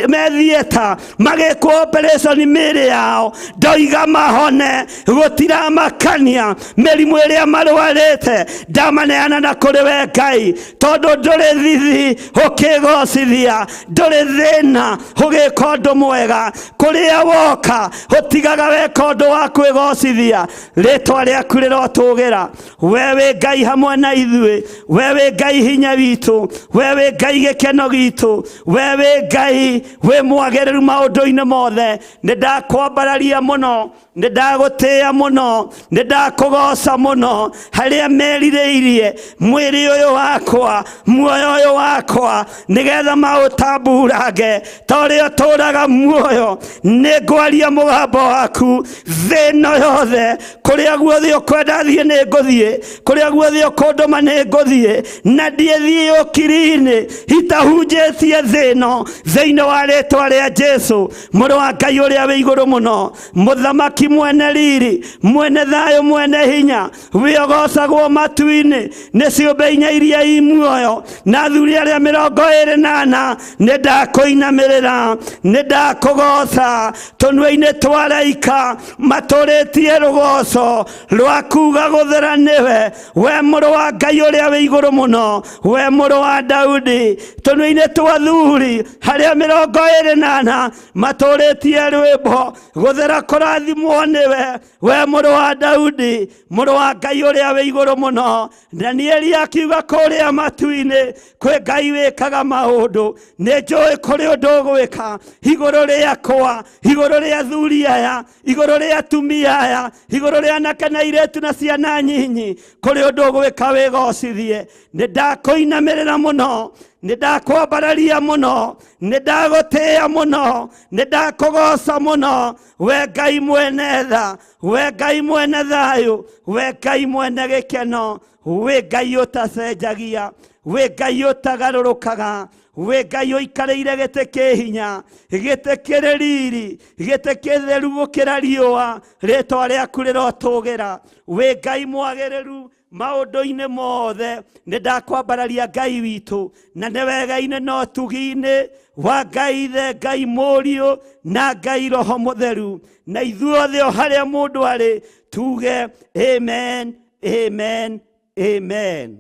methieta magĩkwo operation mĩĩrĩ yao, ndoiga mahone, gũtiramakania. Mĩrimũ ĩrĩa marwarĩte ndamaneana na kũrĩ we Ngai, tondũ ndũrĩ thithi ũkĩgocithia, ndũrĩ thĩna ũgĩka ũndũ mwega. Kũrĩa woka ũtigaga weka ũndũ wa kwĩgocithia. Rĩtwa rĩaku rĩrotũgĩra. We wĩ Ngai hamwe na ithuĩ, we wĩ Ngai hinya witũ, we wĩ Ngai gĩkeno gitũ, we wĩ Ngai wĩ mwagĩrĩru maũndũ-inĩ mothe. Nĩndakwambararia mũno, nĩndagũtĩĩa mũno, nĩndakũgoca mũno. Harĩa merirĩirie mwĩrĩ ũyũ wakwa, muoyo ũyũ wakwa, nĩgetha maũtamburange, torĩa ũtũraga muoyo, nĩngwaria mũgambo waku thĩno yothe. Kũrĩa guothe ũkwenda thiĩ nĩngũthiĩ, kũrĩa guothe ũkũndũma nĩngũthiĩ, na ndiĩthiĩ ũkiri-inĩ itahunjĩtie thĩno, thĩinĩ wa rĩtwa rĩa Jesũ, mũrũ wa Ngai ũrĩa wĩ igũrũ mũno, mũthamaki mwene riri, mwene thayũ, mwene hinya, wĩogocagwo matu-inĩ nĩ ciũmbe inya iria i muoyo, na athuri arĩa 24 nĩndakũinamĩrĩra, nĩndakũgoca. Tũnua-inĩ twa araika matũrĩtie rũgoco rwa kuuga gũthera nĩwe, we mũrũ wa Ngai ũrĩa wĩ igũrũ mũno, we mũrũ wa Daudi. Tũnua-inĩ twa athuri harĩa 24 matũrĩtie rwĩmbo gũthera kũrathimwo nĩwe, we mũrũ wa Daudi, mũrũ wa Ngai ũrĩa wĩ igũrũ mũno. Danieli akiuga kũrĩa matu-inĩ kwĩ Ngai wĩkaga maũndũ. Nĩnjũĩ kũrĩ ũndũ ũgwĩka igũrũ rĩakwa, igũrũ rĩa athuri aya, igũrũ rĩa atumia aya, igũrũ rĩa anake na airĩtu na ciana nyinyi. Kũrĩ ũndũ ũgwĩka wĩgocithie. Nĩndakũinamĩrĩra mũno, nĩndakwambararia mũno, nĩndagũtĩĩa mũno, nĩndakũgoca mũno. We Ngai mwene tha, we Ngai mwene thayũ, we Ngai mwene gĩkeno, we Ngai ũtacenjagia, we Ngai ũtagarũrũkaga, we Ngai ũikarĩire gĩtĩ kĩ hinya, gĩtĩ kĩrĩ riri, gĩtĩ kĩtheru gũkĩra riũa. Rĩtwa rĩaku rĩrotũgĩra. We Ngai mwagĩrĩru maũndũ-inĩ mothe. Nĩndakwambararia Ngai witũ, na nĩ wega-inĩ no tugi-inĩ wa Ngai Ithe, Ngai Mũriũ na Ngai Roho Mũtheru. Na ithuothe o harĩa mũndũ arĩ tuge amen, amen, amen.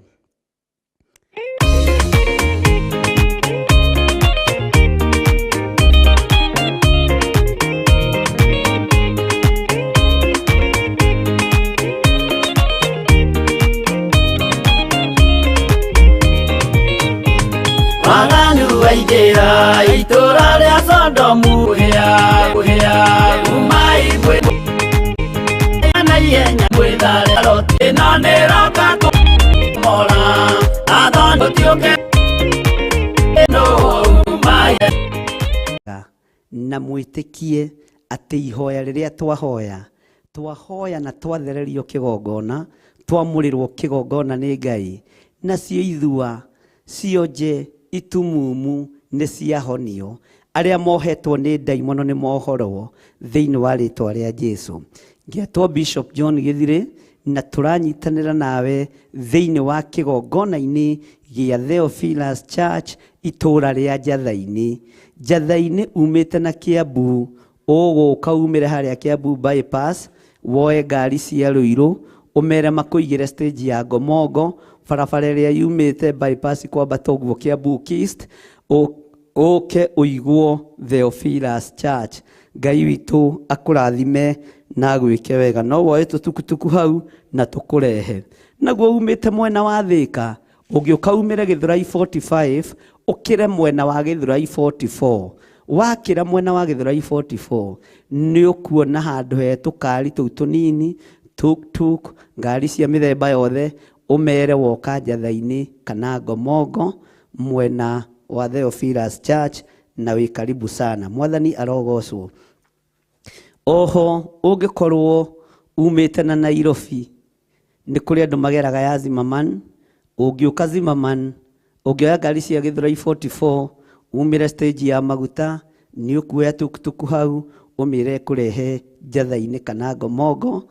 Maganu waijera itora rĩa Sodomu kuhĩa umai kwe na ihenya gwĩthara Loti na nĩroka kũmora athondo tioke no umai. Na mwĩtĩkie atĩ ihoya rĩrĩa twahoya na twathererio kĩgongona, twamũrĩrwo kĩgongona nĩ Ngai, nacio ithua cionje itumumu nĩ ciahonio, arĩa mohetwo nĩ ndaimono nĩ mohorwo thĩinĩ wa rĩtwa rĩa Jesũ. Ngetwo Bishop John Gĩthirĩ, na tũranyitanĩra nawe thĩinĩ wa kĩgongona-inĩ gĩa Theophilus Church itũra rĩa Njatha-inĩ. Njatha-inĩ umĩte na Kiambu, ũgũka umĩre harĩa Kiambu bypass, woe ngari cia Rũirũ, ũmere makũigĩre stage ya Ngomongo, barabara ĩrĩa yumĩte bypass kwambata ũguo Kiambu East, ũke ũigwo Theophilus Church. Ngai witũ akũrathime na gwĩke wega. No woe tũtukutuku hau na tũkũrehe. Naguo umĩte mwena wa Thĩka, ũngĩũka umĩre Gĩthũrai 45, ũkĩre mwena wa Gĩthũrai 44. Wakĩra mwena wa Gĩthũrai 44, nĩ ũkuona handũ he tũkari tũu tũnini, tuk-tuk, ngari cia mĩthemba yothe, ũmere woka Njatha-inĩ kana Ngomongo mwena wa Theophilus Church, na wĩ karibu sana. Mwathani arogocwo. Oho ũngĩkorwo umite na Nairobi nĩ kũrĩ andũ mageraga ya Zimmerman. Ũngĩũka Zimmerman ũngĩoya ngari cia Gĩthũrai 44 umire stage ya maguta nĩ ũkuoya tukutuku hau ũmĩre kũrehe Njatha-inĩ kana Ngomongo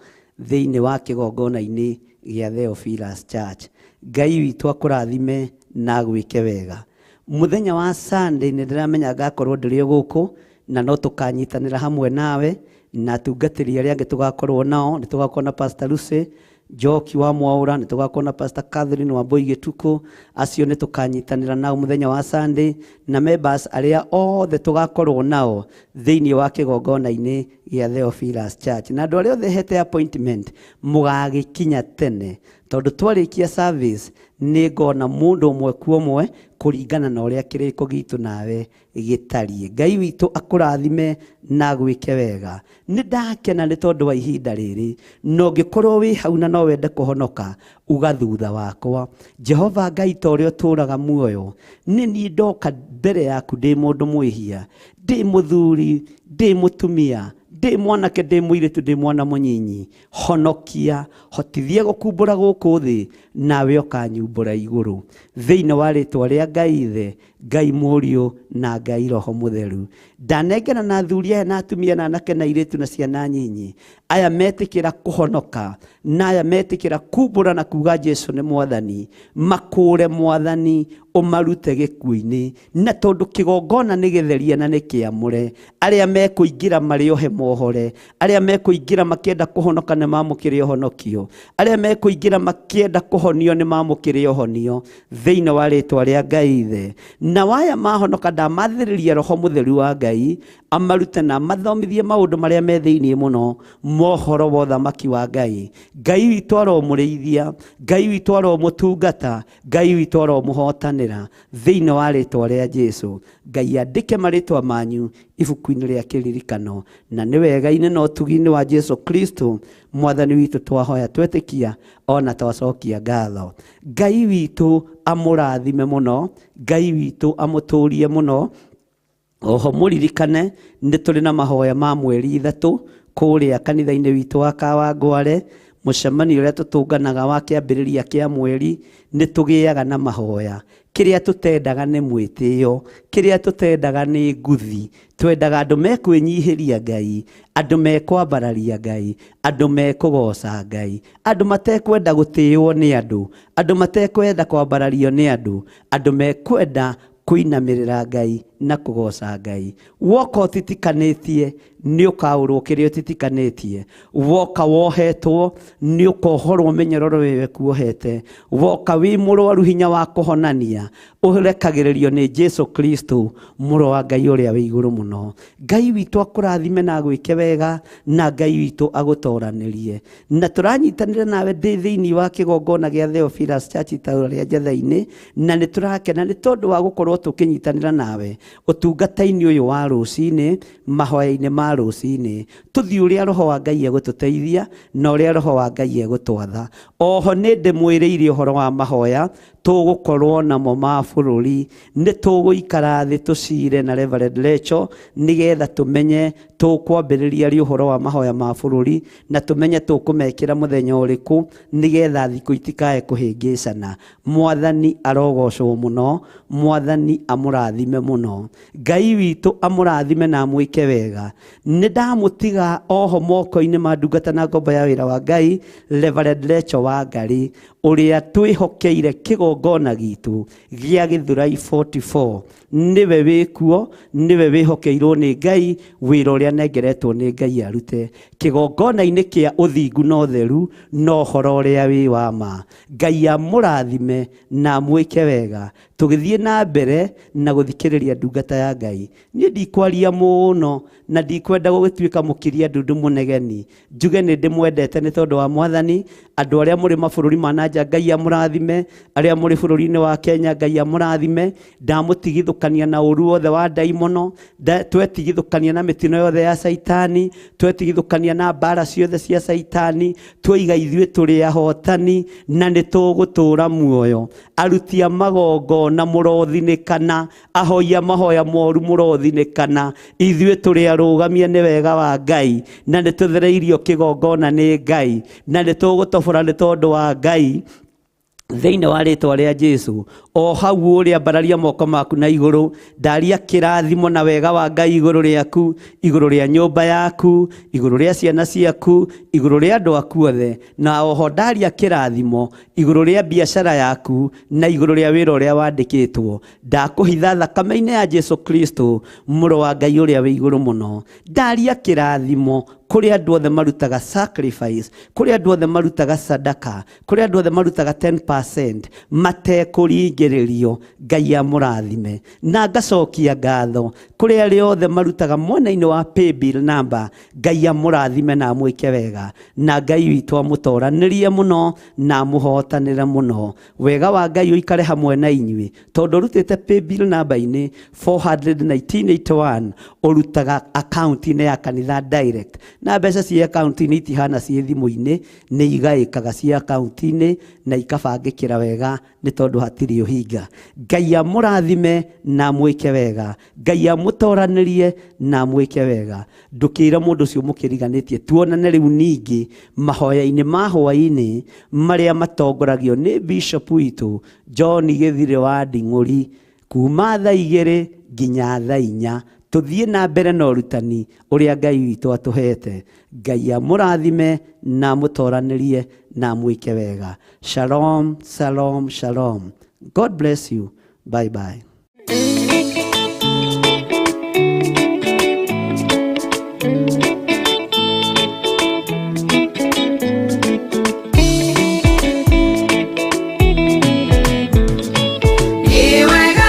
thĩinĩ wa kĩgongona-inĩ gĩa Theophilus Church. Ngai witũ akũrathime na gwĩke wega. Mũthenya wa Sunday nĩ ndĩramenya ngakorwo ndĩrĩ gũkũ na no tũkanyitanĩra hamwe nawe na atungatĩri arĩa angĩ tũgakorwo nao. Nĩ tũgakorwo na Pastor Lucy Njoki wa Mwaura, nĩ tũgakorwo na Pastor Catherine Wambui Gĩtukũ. Acio nĩ tũkanyitanĩra nao mũthenya wa Sunday, na members arĩa othe tũgakorwo nao thĩinĩ wa kĩgongona-inĩ gĩa Theophilus Church. Na andũ arĩa othe hete appointment mũgagĩkinya tene, tondũ twarĩkia service nĩ ngona mũndũ ũmwe kwa ũmwe kũringana na ũrĩa kĩrĩko gitũ nawe gĩtariĩ. Ngai witũ akũrathime na gwĩke wega. Nĩ ndakena nĩ tondũ wa ihinda rĩrĩ, no ngĩkorwo wĩ hau na no wende kũhonoka uga thutha wakwa. Jehova Ngai ta ũrĩa ũtũũraga muoyo, nĩ niĩ ndoka mbere yaku ndĩ mũndũ mwĩhia, ndĩ mũthuri, ndĩ mũtumia, ndĩ mwanake, ndĩ mũirĩtu, ndĩ mwana mũnyinyi. Honokia, hotithia gũkumbũra gũkũ thĩ, nawe ũkanyumbũra igũrũ, thĩinĩ wa rĩtwa rĩa Ngai Ithe, Ngai Mũriũ na Ngai Roho Mũtheru. Ndanengera na athuri aya na atumia na anake na airĩtu na ciana nyinyi, aya metĩkĩra kũhonoka na aya metĩkĩra kumbũra na kuga Jesũ nĩ Mwathani, makũre Mwathani, ũmarute gĩkuũ-inĩ, na tondũ kĩgongona nĩ gĩtherie na nĩ kĩamũre. Arĩa mekũingĩra marĩ ohe mohore, arĩa mekũingĩra makĩenda kũhonoka nĩ mamũkĩre ũhonokio, arĩa mekũingĩra makĩenda kũhonio nĩ mamũkĩre ũhonio, thĩinĩ wa rĩtwa rĩa Ngai Ithe. Na waya mahonoka ndamathĩrĩria Roho Mũtheru wa Ngai amarute na mathomithie maũndũ marĩa me thĩinĩ mũno mohoro wa ũthamaki wa Ngai. Ngai witũ aromũrĩithia, Ngai witũ aromũtungata, Ngai witũ aromũhotanĩra thĩinĩ wa rĩtwa rĩa Jesũ. Ngai andĩke marĩtwa manyu ibuku-inĩ rĩa kĩririkano, na nĩ wega-inĩ na ũtugi-inĩ wa Jesũ Kristo Mwathani witũ twahoya twetĩkia ona twacokia ngatho. Ngai witũ amũrathime mũno, Ngai witũ amũtũrie mũno. Oho mũririkane nĩ tũrĩ na mahoya ma mweri 3 kũrĩa kanitha-inĩ witũ wa Kawangware. Mũcemanio ũrĩa tũtũnganaga wa kĩambĩrĩria kĩa mweri nĩ tũgĩaga na mahoya. Kĩrĩa tũtendaga nĩ mwĩtĩo, kĩrĩa tũtendaga nĩ nguthi. Twendaga andũ mekwĩnyihĩria Ngai, andũ mekwambararia Ngai, andũ mekũgoca Ngai, andũ matekwenda gũtĩĩo nĩ andũ, andũ matekwenda kwambarario nĩ andũ, andũ mekwenda kũinamĩrĩra Ngai na kũgoca Ngai. Woka ũtitikanĩtie nĩ ũkaũrwo kĩrĩa ũtitikanĩtie. Woka wohetwo nĩ ũkohorwo mĩnyororo wewe kuohete. Woka wĩ mũrwaru hinya wa kũhonania ũrekagĩrĩrio nĩ Jesũ Kristo mũrũ wa Ngai ũrĩa wĩ igũrũ mũno. Ngai witũ akũrathime na gwĩke wega, na Ngai witũ agũtoranĩrie. Na tũranyitanĩra nawe thĩinĩ wa kĩgongona gĩa Theophilus Church itaũra rĩa Njatha-inĩ, na nĩ tũrakena nĩ tondũ wa gũkorwo tũkĩnyitanĩra nawe ũtungata-inĩ ũyũ wa rũcinĩ, mahoya-inĩ ma rũcinĩ. Tũthiĩ ũrĩa Roho wa Ngai egũtũteithia na ũrĩa Roho wa Ngai egũtwatha. Oho nĩ ndĩmwĩrĩire ũhoro wa mahoya tũgũkorwo namo ma bũrũri. Nĩ tũgũikara thĩ tũcire na Reverend Rachel nĩgetha tũmenye tũkwambĩrĩria rĩ ũhoro wa mahoya ma bũrũri, na tũmenye tũkũmekĩra mũthenya ũrĩkũ nĩgetha thikũ itikae kũhĩngĩcana. Mwathani arogocwo mũno, Mwathani amũrathime mũno. Ngai witũ amũrathime na mwĩke wega. Nĩ ndamũtiga oho moko-inĩ ma ndungata na ngombo ya wĩra wa Ngai Reverend Rachel Wangari, ũrĩa twĩhokeire kĩgongona gitũ gĩa Gĩthũrai 44. Nĩwe wĩkuo, nĩwe wĩhokeirwo nĩ Ngai wĩra ũrĩa nengeretwo nĩ Ngai arute kĩgongona-inĩ kĩa ũthingu na ũtheru na ũhoro ũrĩa wĩ wa ma. Ngai amũrathime na mwĩke wega. Tũgĩthiĩ na mbere na gũthikĩrĩria ndungata ya Ngai. Niĩ ndikwaria mũno na ndikwenda gũgĩtuĩka mũkiria ndundu mũnegeni. Njuge nĩ ndĩmwendete nĩ tondũ wa Mwathani. Andũ arĩa mũrĩ mabũrũri ma nanja Ngai amũrathime, arĩa mũrĩ bũrũri-inĩ wa Kenya Ngai amũrathime. Ndamũtigithũkania na ũru wothe wa ndaimono, twetigithũkania na mĩtino yothe ya Saitani, twetigithũkania na mbara ciothe cia Saitani, twaiga ithuĩ tũrĩ ahotani na nĩ tũgũtũũra muoyo. Aruti a magongona magongona mũrothinĩkana, ahoia mahoya moru mũrothinĩkana. Ithuĩ tũrĩ arũgamie nĩ wega wa Ngai, na nĩ tũthereirio kĩgongona nĩ Ngai, na nĩ tũgũtobora nĩ tondũ wa Ngai thĩinĩ wa rĩtwa rĩa Jesu. O hau ũrĩa mbararia moko maku na igũrũ, ndaria kĩrathimo na wega wa Ngai igũrũ rĩaku, igũrũ rĩa nyũmba yaku, igũrũ rĩa ciana ciaku, igũrũ rĩa andũ aku othe. Na oho ndaria kĩrathimo igũrũ rĩa biacara yaku na igũrũ rĩa wĩra ũrĩa wandĩkĩtwo. Ndakũhitha thakame-inĩ ya Jesu Kristo, mũrũ wa Ngai ũrĩa wĩ igũrũ mũno. Ndaria kĩrathimo kũrĩ andũ othe marutaga sacrifice, kũrĩ andũ othe marutaga sadaka, kũrĩ andũ othe marutaga 10% matekũringĩrĩrio. Ngai amũrathime. Na ngacokia ngatho kũrĩ arĩa othe marutaga mwena-inĩ wa paybill number. Ngai amũrathime na amwĩke wega, na Ngai witũ amũtoranĩrie mũno na amũhotanĩre mũno. Wega wa Ngai ũikare hamwe na inyuĩ, tondũ rutĩte paybill number-inĩ 41981 ũrutaga account-inĩ ya kanitha direct. Na mbeca cia account-inĩ itihana ciĩ thimũ-inĩ, nĩ igaĩkaga cia account-inĩ na ikabangĩkĩra wega, nĩ tondũ hatirĩ ũhinga. Ngai amũrathime na amwĩke wega, Ngai amũtoranĩrie na amwĩke wega. Ndũkĩre mũndũ ũcio mũkĩriganĩtie. Tuonane rĩu ningĩ mahoya-inĩ ma hwaĩ-inĩ marĩa matongoragio nĩ Bishop witũ John Gĩthirĩ wa Nding'ũri, kuma thaa 2 nginya thaa 4. Tuthiĩ na mbere na ũrutani ũrĩa Ngai witũ atũhete. Ngai amũrathime na amũtoranĩrie na amwĩke wega. Shalom, shalom, shalom. God bless you. Bye bye. Ni wega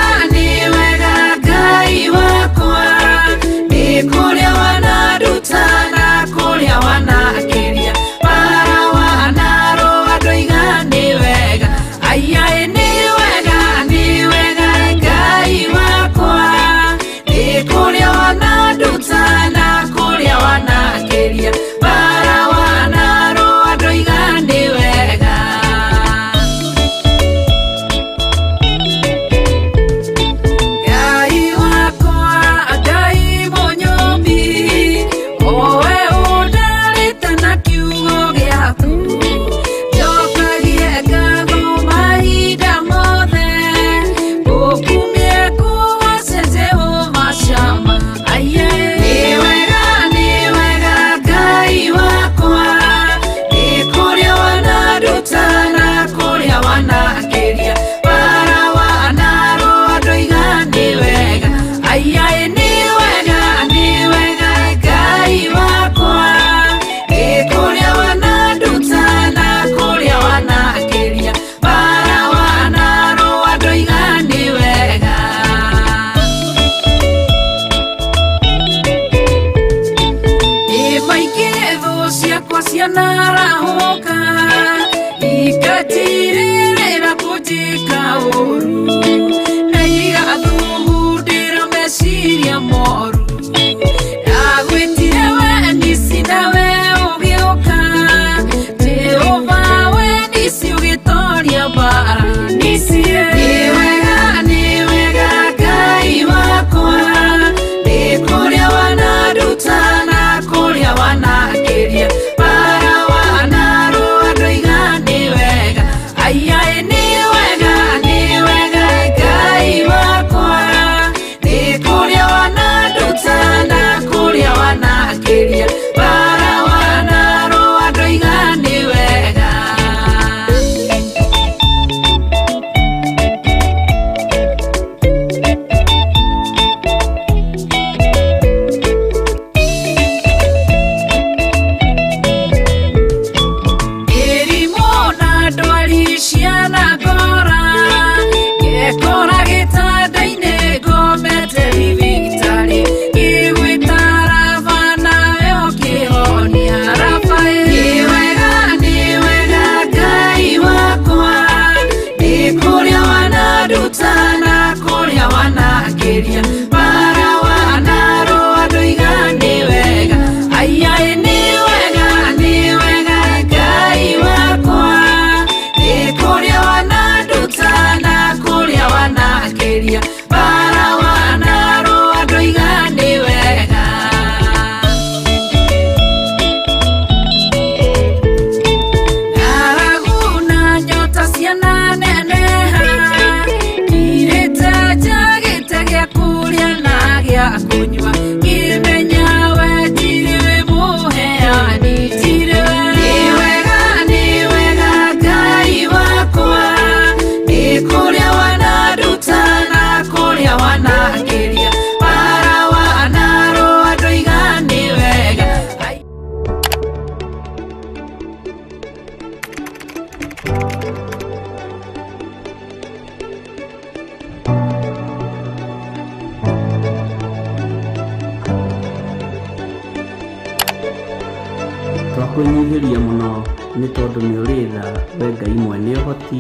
nĩ tondũ nĩ ũrĩ tha we Ngai mwene ũhoti.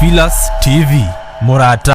Theophilus TV Murata.